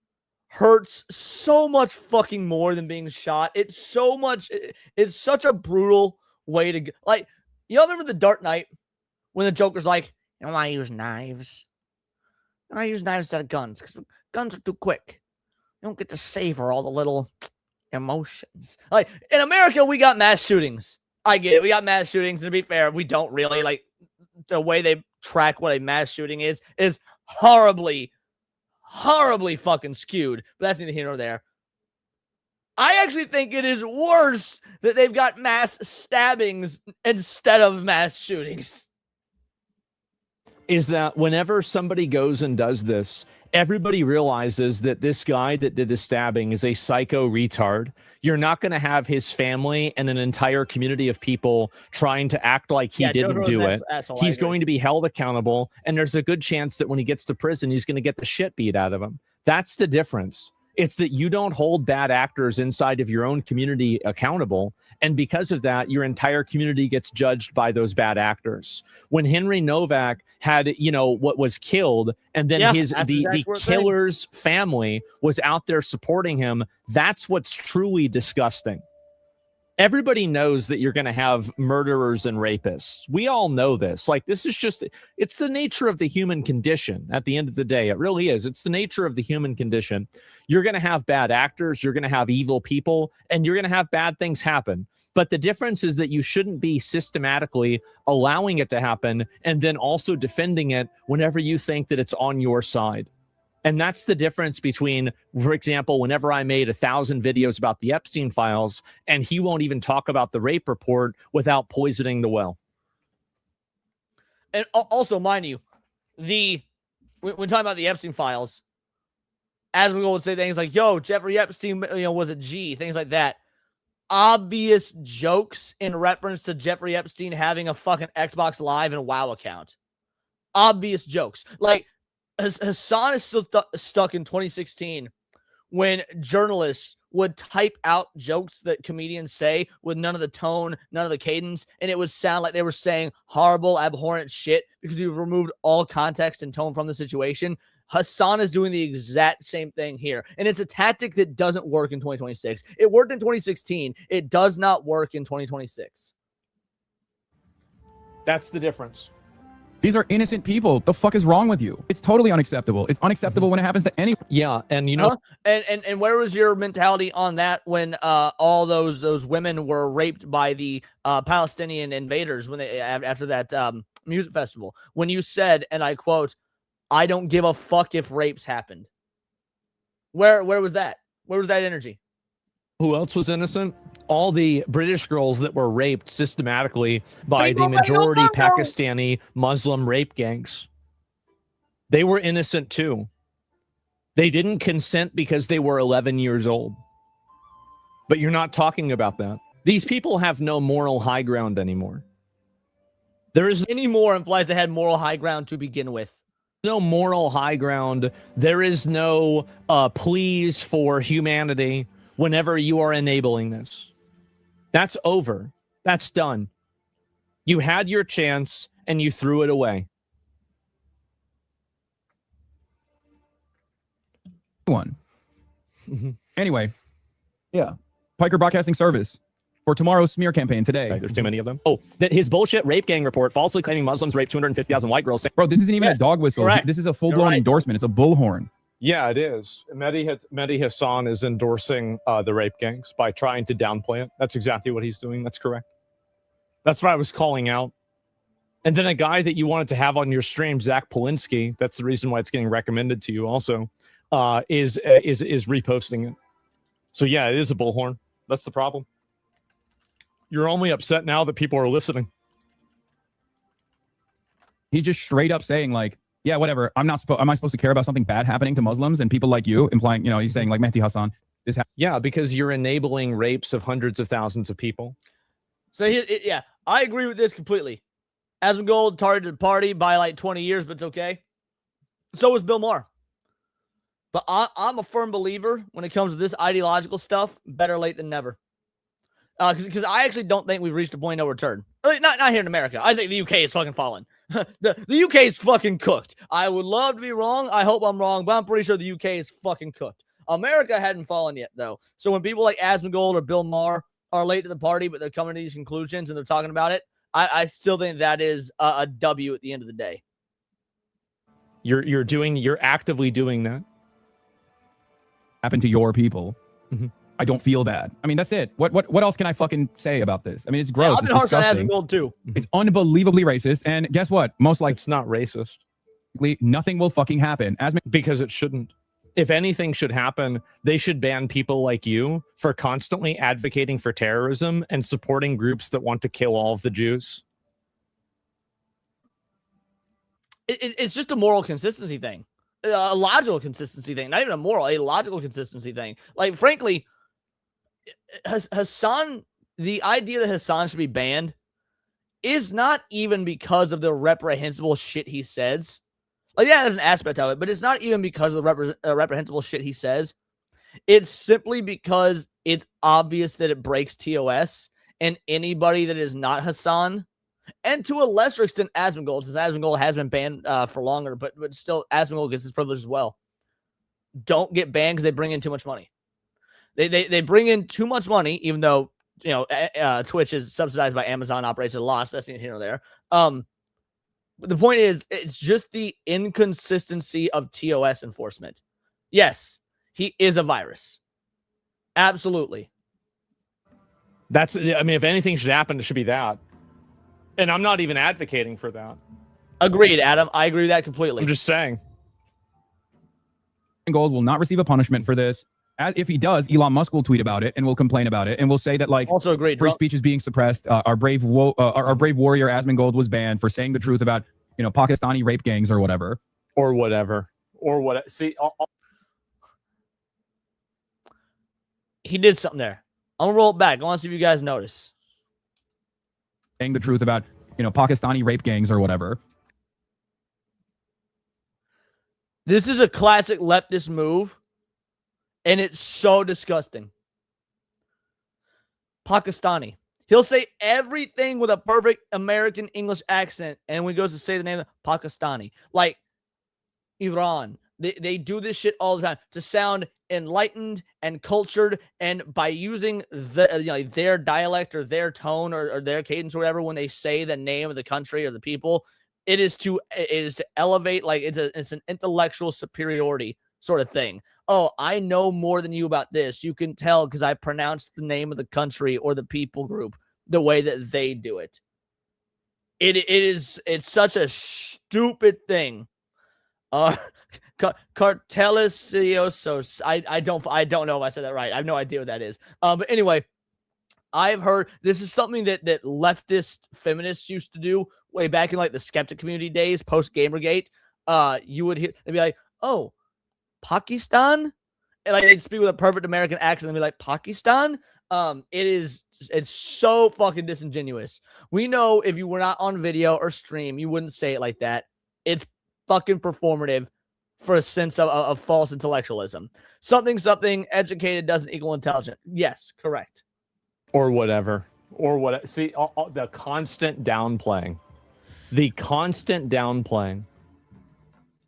hurts so much fucking more than being shot. It's so much. It's such a brutal way to go. Like, y'all remember the Dark Knight when the Joker's like, "You know why I use knives? I use knives instead of guns because guns are too quick. You don't get to savor all the little emotions." Like in America, we got mass shootings. I get it. We got mass shootings, and to be fair, we don't really like the way they track what a mass shooting is horribly fucking skewed. But that's neither here nor there. I actually think it is worse that they've got mass stabbings instead of mass shootings. Is that whenever somebody goes and does this, everybody realizes that this guy that did the stabbing is a psycho retard. You're not going to have his family and an entire community of people trying to act like he didn't do it. He's going to be held accountable, and there's a good chance that when he gets to prison, he's going to get the shit beat out of him. That's the difference. It's that you don't hold bad actors inside of your own community accountable. And because of that, your entire community gets judged by those bad actors. When Henry Novak had, what was killed, and then the killer's family was out there supporting him, that's what's truly disgusting. Everybody knows that you're going to have murderers and rapists. We all know this. Like, this is just, it's the nature of the human condition at the end of the day. It really is. It's the nature of the human condition. You're going to have bad actors. You're going to have evil people, and you're going to have bad things happen. But the difference is that you shouldn't be systematically allowing it to happen and then also defending it whenever you think that it's on your side. And that's the difference between, for example, whenever I made 1,000 videos about the Epstein files, and he won't even talk about the rape report without poisoning the well. And also, mind you, when talking about the Epstein files, as we go and say things like, "Yo, Jeffrey Epstein, was a G," things like that. Obvious jokes in reference to Jeffrey Epstein having a fucking Xbox Live and WoW account. Obvious jokes. Like, Hasan is still stuck in 2016 when journalists would type out jokes that comedians say with none of the tone, none of the cadence, and it would sound like they were saying horrible, abhorrent shit because you've removed all context and tone from the situation. Hasan is doing the exact same thing here, and it's a tactic that doesn't work in 2026. It worked in 2016. It does not work in 2026. That's the difference. These are innocent people. The fuck is wrong with you? It's totally unacceptable. It's unacceptable when it happens to anyone. Yeah, and and where was your mentality on that when all those women were raped by the Palestinian invaders when they after that music festival? When you said, and I quote, "I don't give a fuck if rapes happened." Where was that? Where was that energy? Who else was innocent? All the British girls that were raped systematically by the majority Pakistani Muslim rape gangs. They were innocent too. They didn't consent because they were 11 years old. But you're not talking about that. These people have no moral high ground anymore. There is anymore implies they had moral high ground to begin with. No moral high ground. There is no pleas for humanity whenever you are enabling this. That's over. That's done. You had your chance and you threw it away. Anyway, yeah. Piker Broadcasting Service for tomorrow's smear campaign today. Right, there's too many of them. Oh, that his bullshit rape gang report falsely claiming Muslims raped 250,000 white girls. Bro, this isn't even a dog whistle. Correct. This is a full-blown endorsement. It's a bullhorn. Yeah, it is. Mehdi Hasan is endorsing the rape gangs by trying to downplay it. That's exactly what he's doing. That's correct. That's what I was calling out. And then a guy that you wanted to have on your stream, Zach Polinsky, that's the reason why it's getting recommended to you also, is reposting it. So yeah, it is a bullhorn. That's the problem. You're only upset now that people are listening. He's just straight up saying like, yeah, whatever. Am I supposed to care about something bad happening to Muslims and people like you? Implying, he's saying like Mehdi Hasan. Yeah, because you're enabling rapes of hundreds of thousands of people. So yeah, I agree with this completely. Asmongold targeted the party by like 20 years, but it's okay. So was Bill Maher. But I'm a firm believer when it comes to this ideological stuff, better late than never. Because I actually don't think we've reached a point of no return. Not here in America. I think the UK is fucking fallen. the UK is fucking cooked. I would love to be wrong. I hope I'm wrong, but I'm pretty sure the UK is fucking cooked. America hadn't fallen yet, though. So when people like Asmongold or Bill Maher are late to the party, but they're coming to these conclusions and they're talking about it, I still think that is a W at the end of the day. You're actively doing that. Happen to your people. Mm-hmm. I don't feel bad. I mean, that's it. What else can I fucking say about this? I mean, it's gross. I've been it's harsh on disgusting. Asmongold too. It's unbelievably racist. And guess what? Most likely, It's not racist. nothing will fucking happen. Because it shouldn't. If anything should happen, they should ban people like you for constantly advocating for terrorism and supporting groups that want to kill all of the Jews. It's just a moral consistency thing. A logical consistency thing. Not even a moral, a logical consistency thing. Like, frankly, Hasan, the idea that Hasan should be banned is not even because of the reprehensible shit he says. Like, yeah, there's an aspect of it, but it's not even because of the reprehensible shit he says. It's simply because it's obvious that it breaks TOS, and anybody that is not Hasan, and to a lesser extent Asmongold, since Asmongold has been banned for longer, but still Asmongold gets his privilege as well, don't get banned because they bring in too much money. They bring in too much money, even though, you know, Twitch is subsidized by Amazon, operates at a loss. That's neither here nor there. But the point is, it's just the inconsistency of TOS enforcement. Yes, he is a virus. Absolutely. I mean, if anything should happen, it should be that. And I'm not even advocating for that. Agreed, Adam. I agree with that completely. I'm just saying. Gold will not receive a punishment for this. If he does, Elon Musk will tweet about it and will complain about it and will say that, like, also agreed. Free speech is being suppressed. Our brave warrior Asmongold was banned for saying the truth about, you know, Pakistani rape gangs or whatever. Or whatever. Or what? See, he did something there. I'm gonna roll it back. I want to see if you guys notice. Saying the truth about, you know, Pakistani rape gangs or whatever. This is a classic leftist move, and it's so disgusting. Pakistani. He'll say everything with a perfect American English accent, and when he goes to say the name of Pakistani, like Iran, they do this shit all the time to sound enlightened and cultured, and by using their dialect or their tone or their cadence or whatever when they say the name of the country or the people, it is to elevate, like it's an intellectual superiority sort of thing. Oh, I know more than you about this. You can tell because I pronounced the name of the country or the people group the way that they do it. It's such a stupid thing. Carteliciosos. I don't know if I said that right. I have no idea what that is. But anyway, I've heard this is something that leftist feminists used to do way back in like the skeptic community days, post Gamergate. You would hear, they'd be like, "Oh, Pakistan," and like they'd speak with a perfect American accent and be like, "Pakistan." It's so fucking disingenuous. We know if you were not on video or stream, you wouldn't say it like that. It's fucking performative for a sense of false intellectualism. Something educated doesn't equal intelligent. Yes, correct. Or whatever. Or what? See, the constant downplaying. The constant downplaying.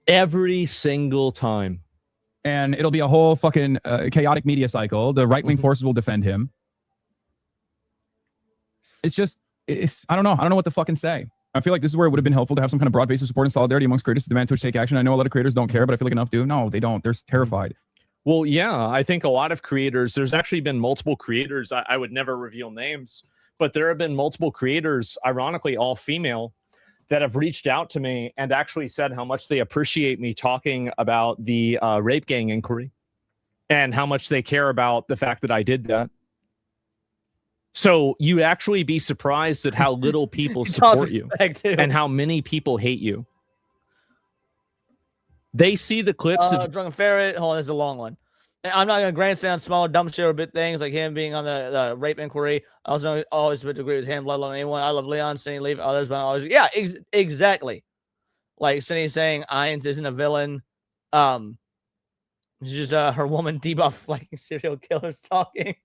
Every single time. And it'll be a whole fucking chaotic media cycle. The right-wing forces will defend him. I don't know what to fucking say. I feel like this is where it would have been helpful to have some kind of broad base of support and solidarity amongst creators to demand Twitch take action. I know a lot of creators don't care, but I feel like enough do. No, they don't. They're terrified. Well, yeah, I think a lot of creators, there's actually been multiple creators. I would never reveal names, but there have been multiple creators, ironically all female, that have reached out to me and actually said how much they appreciate me talking about the rape gang inquiry and how much they care about the fact that I did that. So you'd actually be surprised at how little people support you and how many people hate you. They see the clips of Drunken Ferret. Hold on, this is a long one. I'm not gonna grandstand on small dumb shit or big things like him being on the rape inquiry. I also always would agree with him, let alone anyone. I love Leon saying leave others, but I always exactly. Like Cindy saying Irons isn't a villain. It's just her woman debuff like serial killers talking.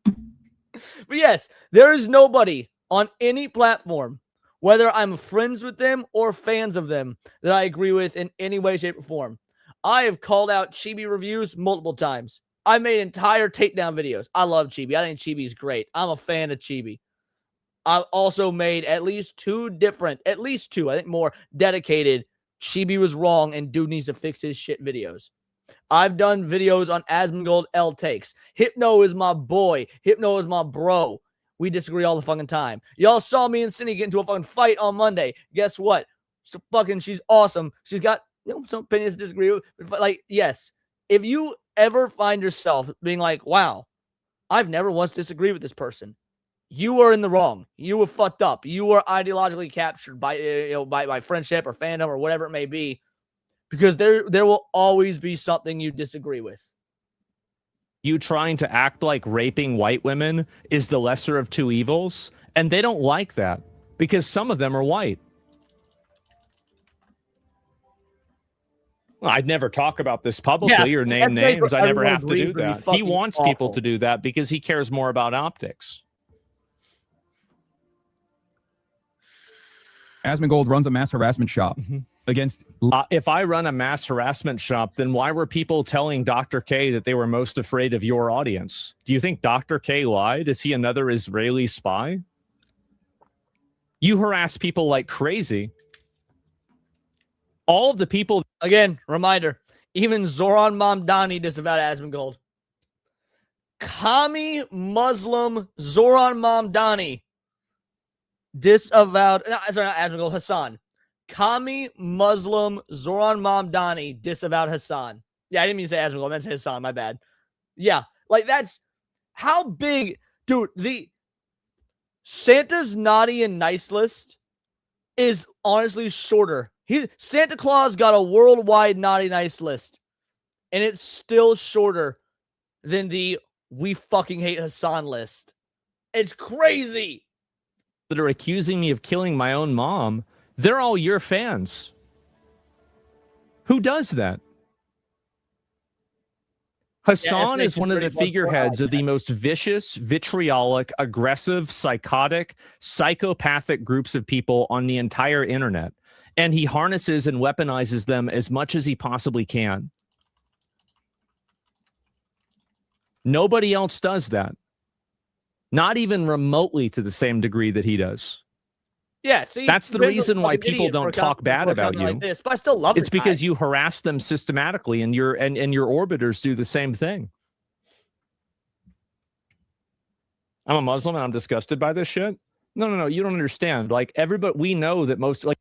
But yes, there is nobody on any platform, whether I'm friends with them or fans of them, that I agree with in any way, shape, or form. I have called out Chibi reviews multiple times. I made entire takedown videos. I love Chibi. I think Chibi's great. I'm a fan of Chibi. I've also made at least two, I think more dedicated Chibi was wrong and dude needs to fix his shit videos. I've done videos on Asmongold L takes. Hypno is my boy. Hypno is my bro. We disagree all the fucking time. Y'all saw me and Cindy get into a fucking fight on Monday. Guess what? She's awesome. She's got some opinions to disagree with. Like, yes, if you ever find yourself being like, wow, I've never once disagreed with this person, you are in the wrong. You were fucked up. You were ideologically captured by by friendship or fandom or whatever it may be, because there will always be something you disagree with. You trying to act like raping white women is the lesser of two evils, and they don't like that because some of them are white. Well, I'd never talk about this publicly or name names. I never have to do that. He wants people to do that because he cares more about optics. Asmongold runs a mass harassment shop against. If I run a mass harassment shop, then why were people telling Dr. K that they were most afraid of your audience? Do you think Dr. K lied? Is he another Israeli spy? You harass people like crazy. All of the people... Again, reminder, even Zoran Mamdani disavowed Asmongold. Commie Muslim Zoran Mamdani disavowed... No, sorry, not Asmongold, Hasan. Commie Muslim Zoran Mamdani disavowed Hasan. Yeah, I didn't mean to say Asmongold. I meant to say Hasan. My bad. Yeah, like that's... How big... Dude, the Santa's naughty and nice list is honestly shorter. Santa Claus got a worldwide naughty nice list, and it's still shorter than the we fucking hate Hasan list. It's crazy. That are accusing me of killing my own mom, they're all your fans. Who does that? Hasan is one of the figureheads of the most vicious, vitriolic, aggressive, psychotic, psychopathic groups of people on the entire internet. And he harnesses and weaponizes them as much as he possibly can. Nobody else does that. Not even remotely to the same degree that he does. Yeah, see, that's the reason why people don't talk bad about you. Like this, but I still love it's because you harass them systematically, and your orbiters do the same thing. I'm a Muslim and I'm disgusted by this shit. No, you don't understand. Like everybody, we know that most like.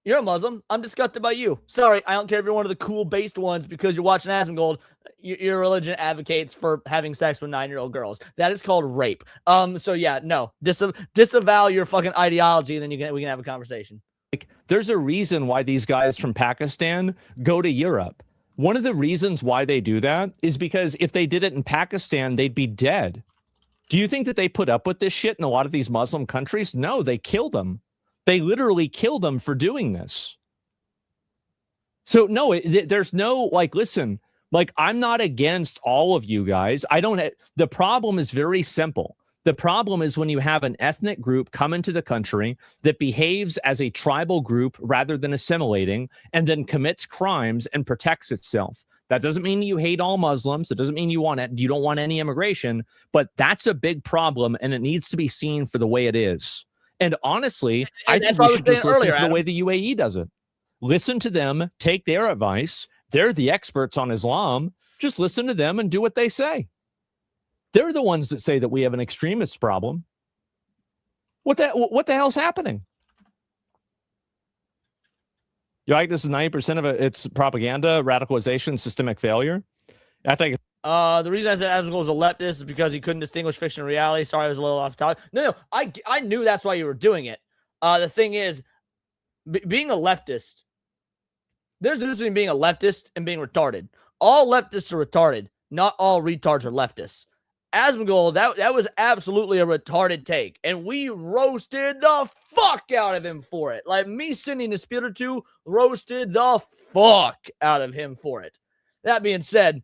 You're a Muslim. I'm disgusted by you. Sorry, I don't care if you're one of the cool-based ones because you're watching Asmongold. Your religion advocates for having sex with 9-year-old girls. That is called rape. So yeah, no. Disavow your fucking ideology, and then we can have a conversation. Like, there's a reason why these guys from Pakistan go to Europe. One of the reasons why they do that is because if they did it in Pakistan, they'd be dead. Do you think that they put up with this shit in a lot of these Muslim countries? No, they kill them. They literally kill them for doing this. So no, there's no, like, listen, like, I'm not against all of you guys. The problem is very simple. The problem is when you have an ethnic group come into the country that behaves as a tribal group rather than assimilating and then commits crimes and protects itself. That doesn't mean you hate all Muslims. It doesn't mean you don't want any immigration, but that's a big problem and it needs to be seen for the way it is. And honestly, I think we should just listen to the way the UAE does it. Listen to them, take their advice. They're the experts on Islam. Just listen to them and do what they say. They're the ones that say that we have an extremist problem. What the hell's happening? You like this is 90% of it's propaganda, radicalization, systemic failure? I think the reason I said Asmongold was a leftist is because he couldn't distinguish fiction and reality. Sorry, I was a little off topic. No, I knew that's why you were doing it. The thing is, being a leftist, There's a difference between being a leftist and being retarded. All leftists are retarded. Not all retards are leftists. Asmongold, that was absolutely a retarded take, and we roasted the fuck out of him for it. Like, me, Cindy, and a spirit or two roasted the fuck out of him for it. That being said,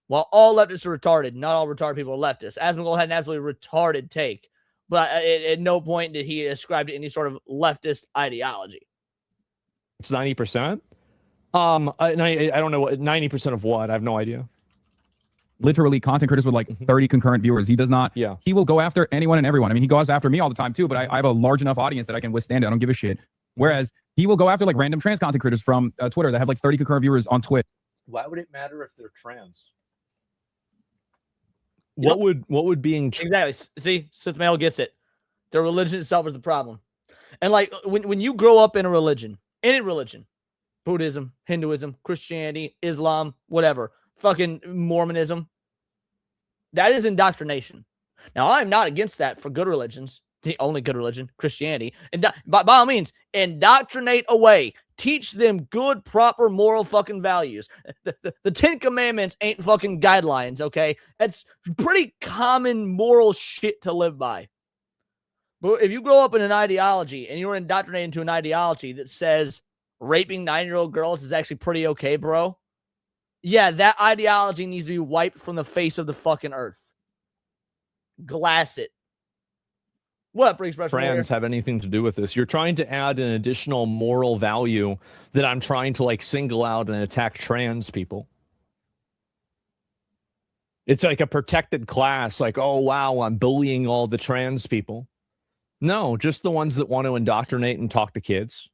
while all leftists are retarded, not all retarded people are leftists. Asmongold had an absolutely retarded take, but at no point did he ascribe to any sort of leftist ideology. It's 90%. I don't know what 90% of what. I have no idea. Literally, content creators with like 30 concurrent viewers. He does not. Yeah. He will go after anyone and everyone. I mean, he goes after me all the time too, but I have a large enough audience that I can withstand it. I don't give a shit. Whereas he will go after like random trans content creators from Twitter that have like 30 concurrent viewers on Twitch. Why would it matter if they're trans? What would being Exactly. See, Sith male gets it. The religion itself is the problem. And like when you grow up in a religion, any religion, Buddhism, Hinduism, Christianity, Islam, whatever, fucking Mormonism, that is indoctrination. Now, I'm not against that for good religions. The only good religion, Christianity. And by all means, indoctrinate away. Teach them good, proper, moral fucking values. The 10 Commandments ain't fucking guidelines, okay? That's pretty common moral shit to live by. But if you grow up in an ideology and you're indoctrinated into an ideology that says raping 9-year-old girls is actually pretty okay, bro, yeah, that ideology needs to be wiped from the face of the fucking earth. Glass it. What up, Briggs? trans have anything to do with this? You're trying to add an additional moral value that I'm trying to like single out and attack trans people. It's like a protected class. Like, oh, wow, I'm bullying all the trans people. No, just the ones that want to indoctrinate and talk to kids.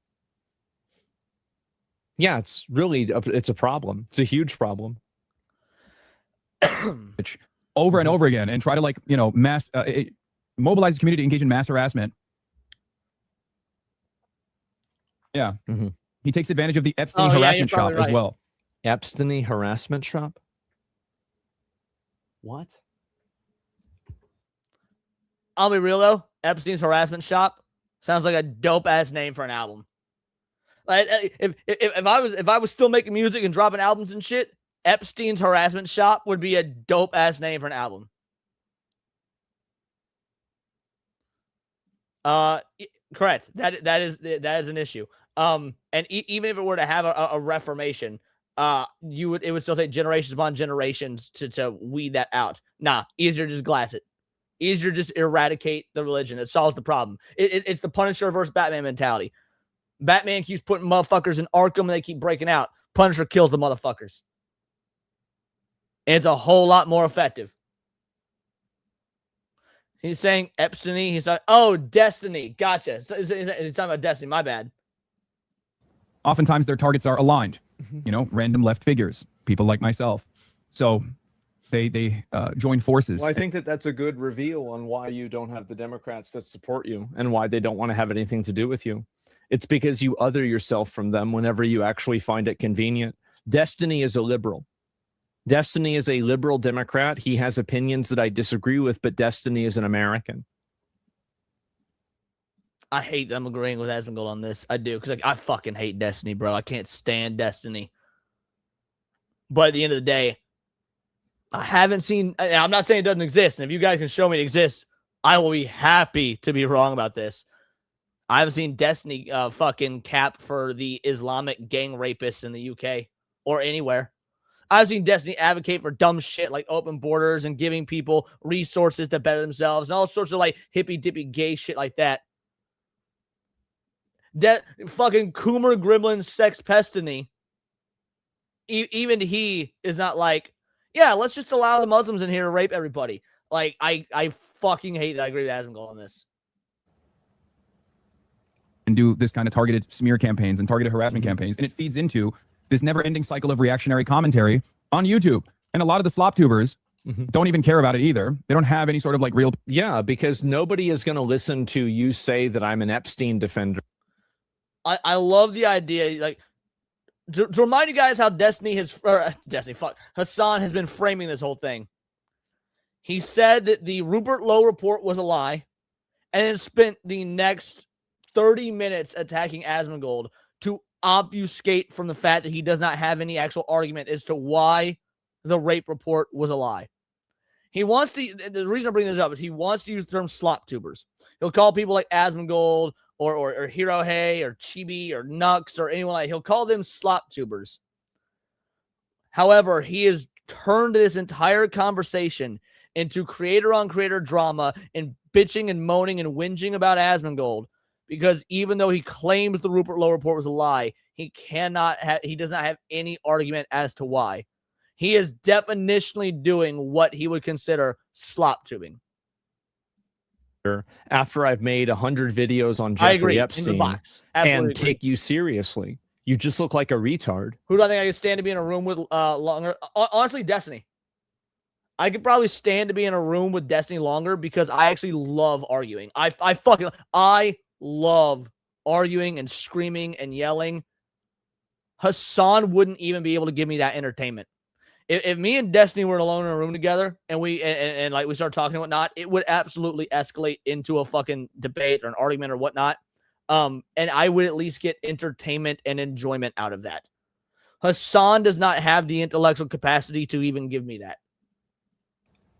Yeah, it's a problem. It's a huge problem. Over and over again and try to like, mass mobilize the community to engage in mass harassment. Yeah. He takes advantage of the Epstein harassment shop as well. Epstein harassment shop? What? I'll be real though. Epstein's harassment shop sounds like a dope ass name for an album. Like if I was still making music and dropping albums and shit, Epstein's harassment shop would be a dope ass name for an album. Correct. That is an issue. And even if it were to have a reformation, it would still take generations upon generations to weed that out. Nah, easier to just glass it. Easier to just eradicate the religion. That solves the problem. It's the Punisher versus Batman mentality. Batman keeps putting motherfuckers in Arkham and they keep breaking out. Punisher kills the motherfuckers. And it's a whole lot more effective. He's saying Epstein. He's like, oh, Destiny. Gotcha. So he's talking about Destiny. My bad. Oftentimes their targets are aligned. Random left figures, people like myself. So they join forces. Well, I think that's a good reveal on why you don't have the Democrats that support you and why they don't want to have anything to do with you. It's because you other yourself from them whenever you actually find it convenient. Destiny is a liberal. Destiny is a liberal Democrat. He has opinions that I disagree with, but Destiny is an American. I hate that I'm agreeing with Asmongold on this. I do, because I fucking hate Destiny, bro. I can't stand Destiny. But at the end of the day, I haven't seen... I'm not saying it doesn't exist, and if you guys can show me it exists, I will be happy to be wrong about this. I haven't seen Destiny fucking cap for the Islamic gang rapists in the UK or anywhere. I've seen Destiny advocate for dumb shit like open borders and giving people resources to better themselves and all sorts of like hippy-dippy gay shit like that. Fucking Coomer Gremlin Sex Pestiny. Even he is not like, yeah, let's just allow the Muslims in here to rape everybody. Like, I fucking hate that. I agree with Asmongold on this. And do this kind of targeted smear campaigns and targeted harassment campaigns. And it feeds into this never-ending cycle of reactionary commentary on YouTube. And a lot of the slop tubers don't even care about it either. They don't have any sort of like real... Yeah, because nobody is going to listen to you say that I'm an Epstein defender. I love the idea, like, to remind you guys how Hasan has been framing this whole thing. He said that the Rupert Lowe report was a lie and then spent the next 30 minutes attacking Asmongold to obfuscate from the fact that he does not have any actual argument as to why the rape report was a lie. He wants to, the reason I bring this up is he wants to use the term slop tubers. He'll call people like Asmongold or Hirohei or Chibi or Nux or anyone like, he'll call them slop tubers. However, he has turned this entire conversation into creator on creator drama and bitching and moaning and whinging about Asmongold, because even though he claims the Rupert Lowe report was a lie, he does not have any argument as to why. He is definitionally doing what he would consider slop tubing. After I've made 100 videos on Jeffrey Epstein and take you seriously, you just look like a retard. Who do I think I could stand to be in a room with longer? Honestly, Destiny. I could probably stand to be in a room with Destiny longer because I actually love arguing. I love arguing and screaming and yelling. Hasan wouldn't even be able to give me that entertainment. If me and Destiny were alone in a room together and we like we start talking and whatnot, it would absolutely escalate into a fucking debate or an argument or whatnot. And I would at least get entertainment and enjoyment out of that. Hasan does not have the intellectual capacity to even give me that.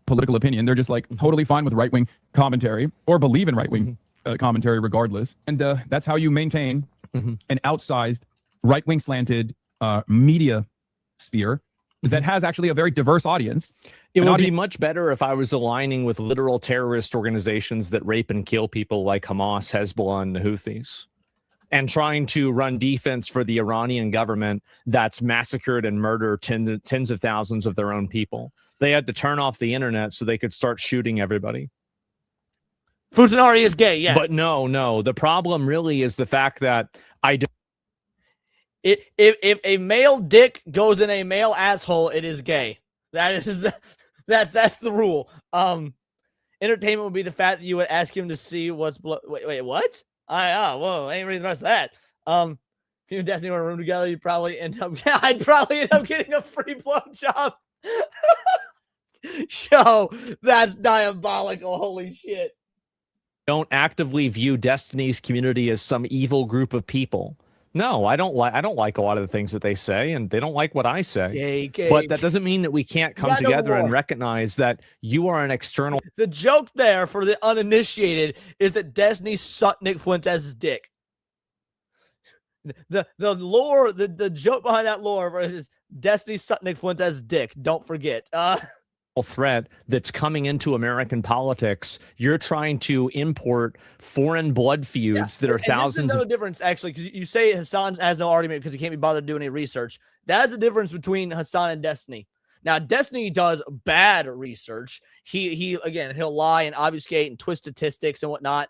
Political opinion. They're just like totally fine with right-wing commentary or believe in right-wing commentary regardless. And that's how you maintain an outsized right-wing slanted media sphere that has actually a very diverse audience. It would be much better if I was aligning with literal terrorist organizations that rape and kill people like Hamas, Hezbollah, and the Houthis, and trying to run defense for the Iranian government that's massacred and murdered tens of thousands of their own people. They had to turn off the internet so they could start shooting everybody. Futanari is gay, yes. But no. The problem really is the fact that if a male dick goes in a male asshole, it is gay. That's the rule. Entertainment would be the fact that you would ask him to see what's wait, what? Whoa, I ain't reading the rest of that. If you and Destiny were in a room together, you'd probably I'd probably end up getting a free blowjob. Yo, that's diabolical. Holy shit. Don't actively view Destiny's community as some evil group of people. No, I don't like a lot of the things that they say, and they don't like what I say. But that doesn't mean that we can't come together and recognize that you are an external. The joke there for the uninitiated is that Destiny sucked Nick Fuentes' dick. The lore, the joke behind that lore is Destiny sucked Nick Fuentes' dick. Don't forget. Threat that's coming into American politics. You're trying to import foreign blood feuds that are thousands. There's no difference, actually, because you say Hasan has no argument because he can't be bothered to do any research. That's the difference between Hasan and Destiny. Now, Destiny does bad research. He'll lie and obfuscate and twist statistics and whatnot,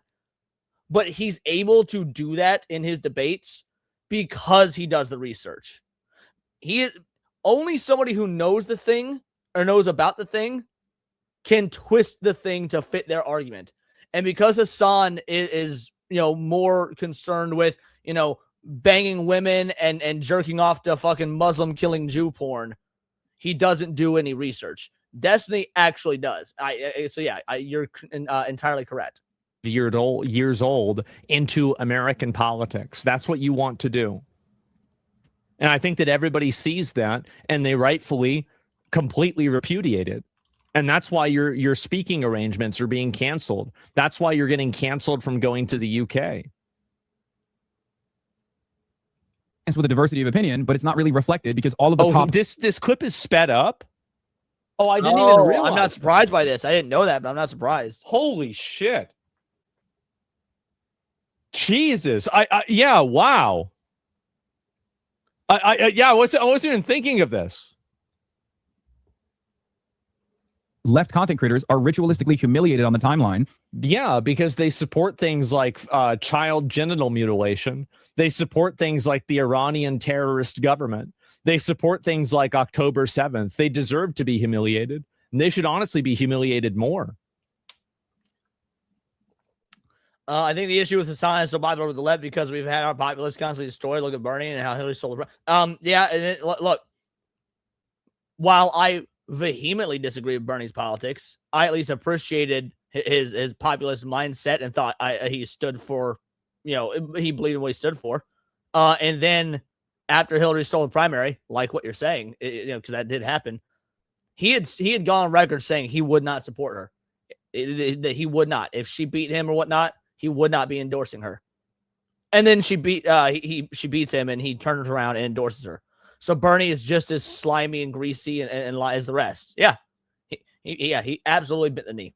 but he's able to do that in his debates because he does the research. He is only somebody who knows the thing or knows about the thing can twist the thing to fit their argument. And because Hasan is more concerned with, banging women and jerking off to fucking Muslim killing Jew porn, he doesn't do any research. Destiny actually does. You're entirely correct. Years old into American politics. That's what you want to do. And I think that everybody sees that and they rightfully completely repudiate it. And that's why your speaking arrangements are being canceled. That's why you're getting canceled from going to the UK. With a diversity of opinion, but it's not really reflected because all of the top. This clip is sped up. Oh, I didn't even realize. I'm not surprised by this. I didn't know that, but I'm not surprised. Holy shit. Jesus. Yeah, wow. I wasn't even thinking of this. Left content creators are ritualistically humiliated on the timeline. Yeah, because they support things like child genital mutilation. They support things like the Iranian terrorist government. They support things like October 7th. They deserve to be humiliated. And they should honestly be humiliated more. I think the issue with Hasan is so popular with the left because we've had our populace constantly destroyed. Look at Bernie and how Hillary stole the look, while I vehemently disagree with Bernie's politics, I at least appreciated his populist mindset and thought he stood for, he believed in what he stood for. And then after Hillary stole the primary, like what you're saying, because that did happen, he had gone on record saying he would not support her. That he would not. If she beat him or whatnot, he would not be endorsing her. And then she beats him, and he turns around and endorses her. So Bernie is just as slimy and greasy and as the rest. Yeah, he absolutely bit the knee.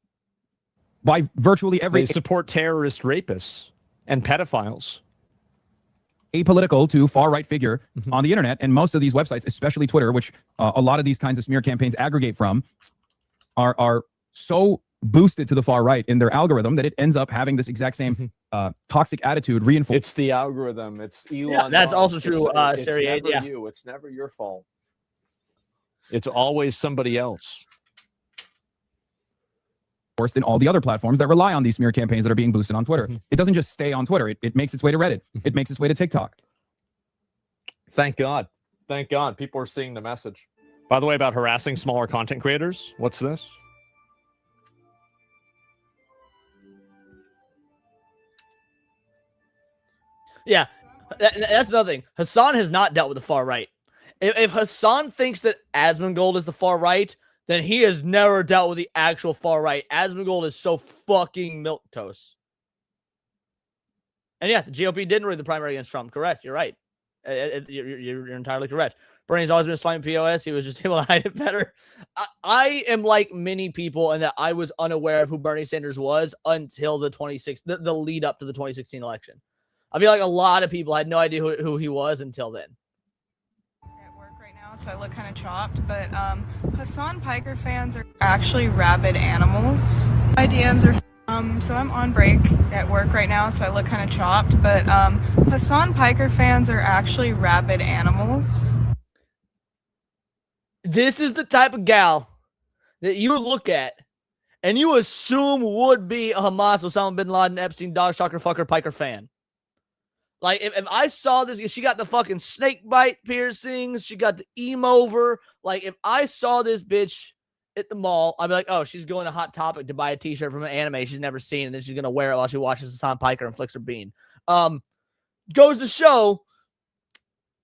By virtually every They support terrorist rapists and pedophiles. apolitical to far-right figure on the internet, and most of these websites, especially Twitter, which a lot of these kinds of smear campaigns aggregate from, are so boosted to the far right in their algorithm that it ends up having this exact same toxic attitude reinforced. It's the algorithm. It's Elon. Yeah, that's Musk. also true, It's Sariade, never yeah. you. It's never your fault. It's always somebody else. in all the other platforms that rely on these smear campaigns that are being boosted on Twitter. It doesn't just stay on Twitter. It makes its way to Reddit. It makes its way to TikTok. Thank God. Thank God. People are seeing the message. By the way, about harassing smaller content creators, what's this? Yeah, that's another thing. Hasan has not dealt with the far right. If Hasan thinks that Asmongold is the far right, then he has never dealt with the actual far right. Asmongold is so fucking milquetoast. And yeah, the GOP didn't win the primary against Trump. Correct. You're right. You're entirely correct. Bernie's always been a slimy POS. He was just able to hide it better. I am like many people in that I was unaware of who Bernie Sanders was until the lead up to the 2016 election. I feel like a lot of people had no idea who he was until then. At work right now, so I look kind of chopped, but Hasan Piker fans are actually rabid animals. My DMs are so I'm on break at work right now, so I look kind of chopped, but Hasan Piker fans are actually rabid animals. This is the type of gal that you look at and you assume would be a Hamas, Osama bin Laden, Epstein, dog stalker, fucker, Piker fan. Like, if I saw this, she got the fucking snake bite piercings. She got the emo-over. Like, if I saw this bitch at the mall, I'd be like, oh, she's going to Hot Topic to buy a t-shirt from an anime she's never seen, and then she's going to wear it while she watches Hasan Piker and flicks her bean. Goes to show,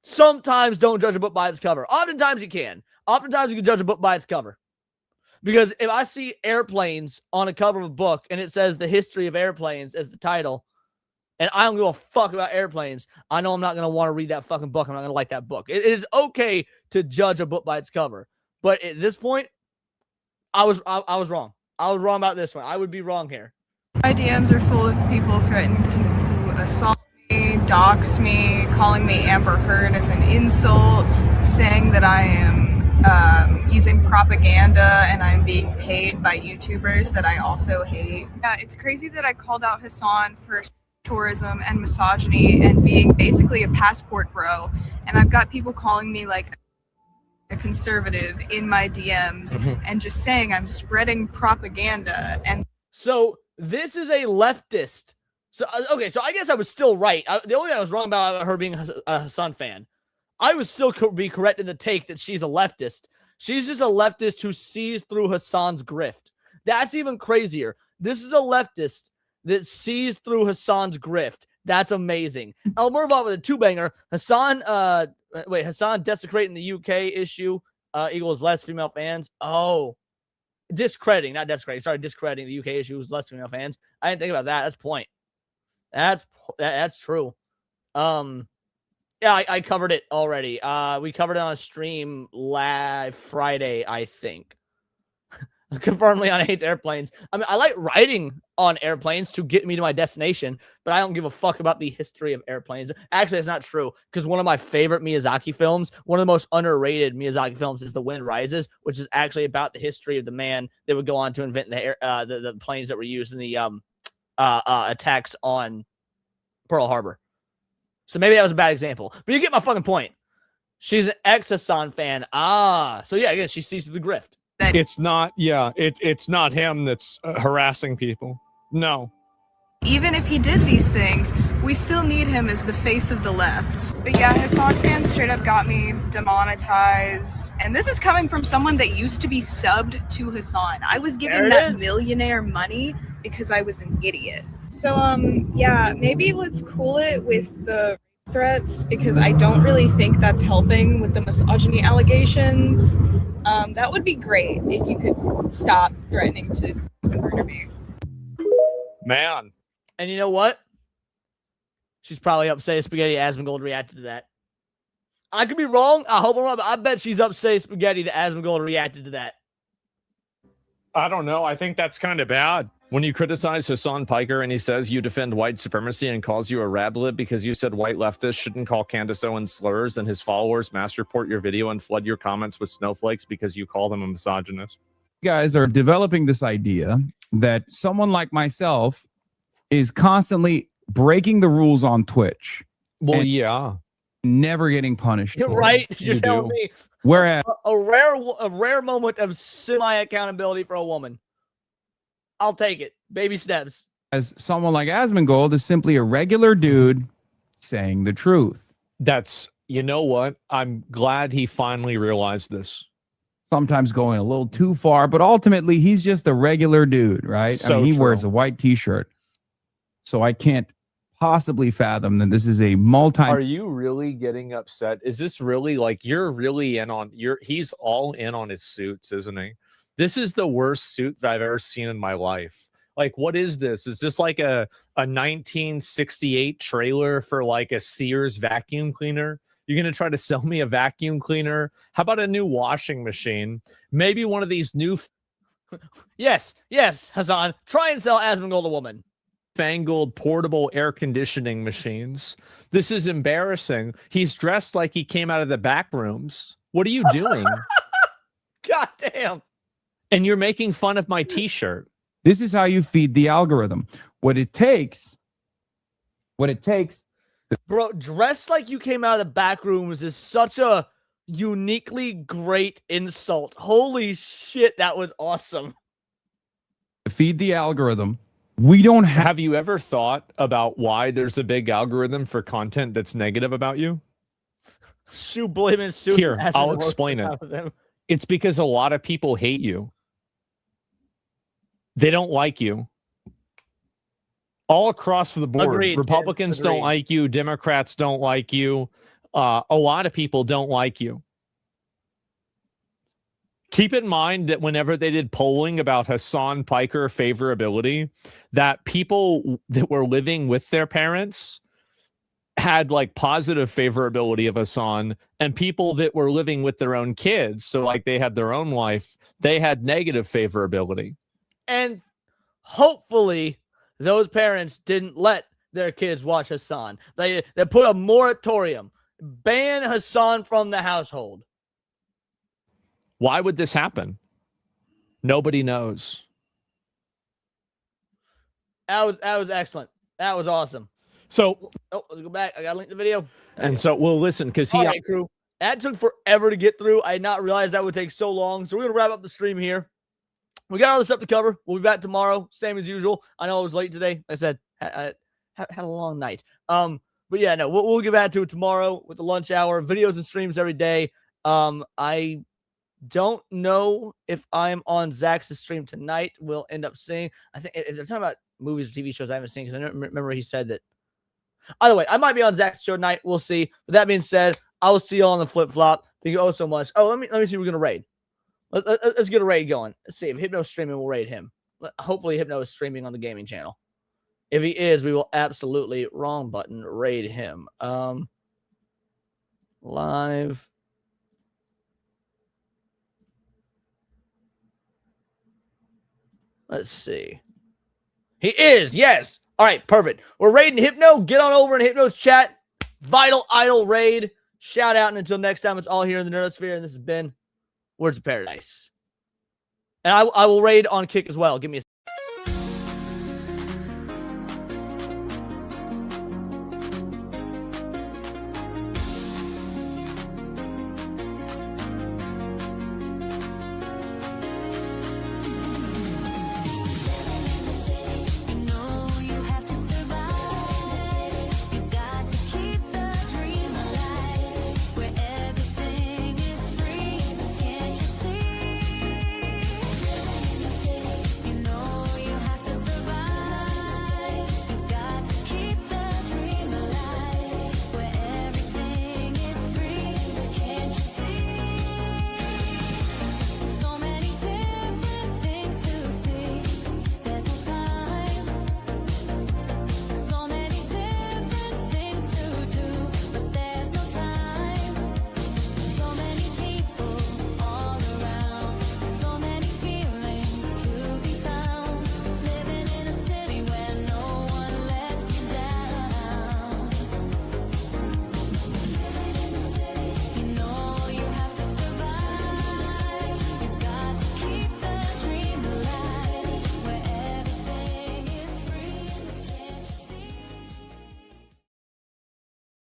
sometimes don't judge a book by its cover. Oftentimes you can. Oftentimes you can judge a book by its cover. Because if I see airplanes on a cover of a book, and it says The History of Airplanes as the title, and I don't give a fuck about airplanes, I know I'm not going to want to read that fucking book. I'm not going to like that book. It is okay to judge a book by its cover. But at this point, I was wrong. I was wrong about this one. I would be wrong here. My DMs are full of people threatening to assault me, dox me, calling me Amber Heard as an insult, saying that I am using propaganda and I'm being paid by YouTubers that I also hate. Yeah, it's crazy that I called out Hasan for tourism and misogyny and being basically a passport bro, and I've got people calling me like a conservative in my DMs and just saying I'm spreading propaganda. And so this is a leftist. So okay, so I guess I was still right. The only thing I was wrong about her being a Hasan fan, I would still be correct in the take that she's a leftist. She's just a leftist who sees through Hasan's grift. That's even crazier. This is a leftist that sees through Hasan's grift. That's amazing. I'll move on with a two-banger. Hasan desecrating the UK issue equals less female fans. Oh, discrediting, not desecrating. Sorry, discrediting the UK issue equals less female fans. I didn't think about that. That's point. That's true. Yeah, I covered it already. We covered it on a stream live Friday, I think. Confirmed Leon hates airplanes. I mean, I like riding on airplanes to get me to my destination, but I don't give a fuck about the history of airplanes. Actually, it's not true, because one of my favorite Miyazaki films, one of the most underrated Miyazaki films, is The Wind Rises, which is actually about the history of the man that would go on to invent the planes that were used in the attacks on Pearl Harbor. So maybe that was a bad example, but you get my fucking point. She's an ex-Hasan fan. So yeah, I guess she sees through the grift. It's not, it's not him that's harassing people. No. even if he did these things, we still need him as the face of the left. But yeah, Hasan fans straight up got me demonetized. And this is coming from someone that used to be subbed to Hasan. I was given that millionaire money because I was an idiot. So, yeah, maybe let's cool it with the threats because I don't really think that's helping with the misogyny allegations. That would be great if you could stop threatening to murder me. Man. And you know what? She's probably upset Spaghetti Asmongold reacted to that. I could be wrong. I hope I'm wrong, but I bet she's upset Spaghetti that Asmongold reacted to that. I don't know. I think that's kind of bad. When you criticize Hasan Piker and he says you defend white supremacy and calls you a rablet because you said white leftists shouldn't call Candace Owens slurs, and his followers mass report your video and flood your comments with snowflakes because you call them a misogynist. You guys are developing this idea that someone like myself is constantly breaking the rules on Twitch. Well, and yeah. Never getting punished. You're for it. right. You're You telling do. me Whereas a rare moment of semi-accountability for a woman. I'll take it. Baby steps. as someone like Asmongold is simply a regular dude saying the truth. That's, you know what? I'm glad he finally realized this. Sometimes going a little too far, but ultimately he's just a regular dude, right? So he true. wears a white t-shirt. So I can't possibly fathom that this is a Are you really getting upset? Is this really like you're really in on he's all in on his suits, isn't he? This is the worst suit that I've ever seen in my life. Like, what is this? Is this like a 1968 trailer for like a Sears vacuum cleaner? You're going to try to sell me a vacuum cleaner? How about a new washing machine? Maybe one of these new Yes, Hasan. Try and sell Asmongold a woman. fangled portable air conditioning machines. This is embarrassing. He's dressed like he came out of the back rooms. What are you doing? God damn. And you're making fun of my t-shirt. This is how you feed the algorithm. What it takes. Bro, dressed like you came out of the back rooms is such a uniquely great insult. Holy shit, that was awesome. To feed the algorithm, we don't Have you ever thought about why there's a big algorithm for content that's negative about you? Shoe blaming suit. Here, I'll explain it. It's because a lot of people hate you. They don't like you. All across the board. Agreed, Republicans don't agreed. like you. Democrats don't like you. A lot of people don't like you. Keep in mind that whenever they did polling about Hasan Piker favorability, that people that were living with their parents had like positive favorability of Hasan, and people that were living with their own kids, so like they had their own life, they had negative favorability. And hopefully those parents didn't let their kids watch Hasan. They put a moratorium. Ban Hasan from the household. Why would this happen? Nobody knows. That was excellent. That was awesome. So, let's go back. I gotta link the video. and so we'll listen because he All right, crew. That took forever to get through. I did not realize that would take so long. So we're gonna wrap up the stream here. We got all this stuff to cover. We'll be back tomorrow, same as usual. I know I was late today. Like I said, I had a long night. But yeah, no, we'll get back to it tomorrow with the lunch hour, videos and streams every day. I don't know if I'm on Zach's stream tonight. We'll end up seeing. I think if they're talking about movies or TV shows I haven't seen, because I remember he said that. Either way, I might be on Zach's show tonight. We'll see. But that being said, I will see you on the flip flop. Thank you so much. Oh, let me see. We're gonna raid. Let's get a raid going. Let's see if Hypno's streaming. We'll raid him. Hopefully, Hypno is streaming on the gaming channel. If he is, we will absolutely wrong button raid him. Live. Let's see. He is, yes. All right, perfect. We're raiding Hypno. Get on over in Hypno's chat. Vital Idol raid. Shout out, and until next time, it's all here in the Nerdosphere, and this has been Words of Paradise. And I will raid on Kick as well. Give me a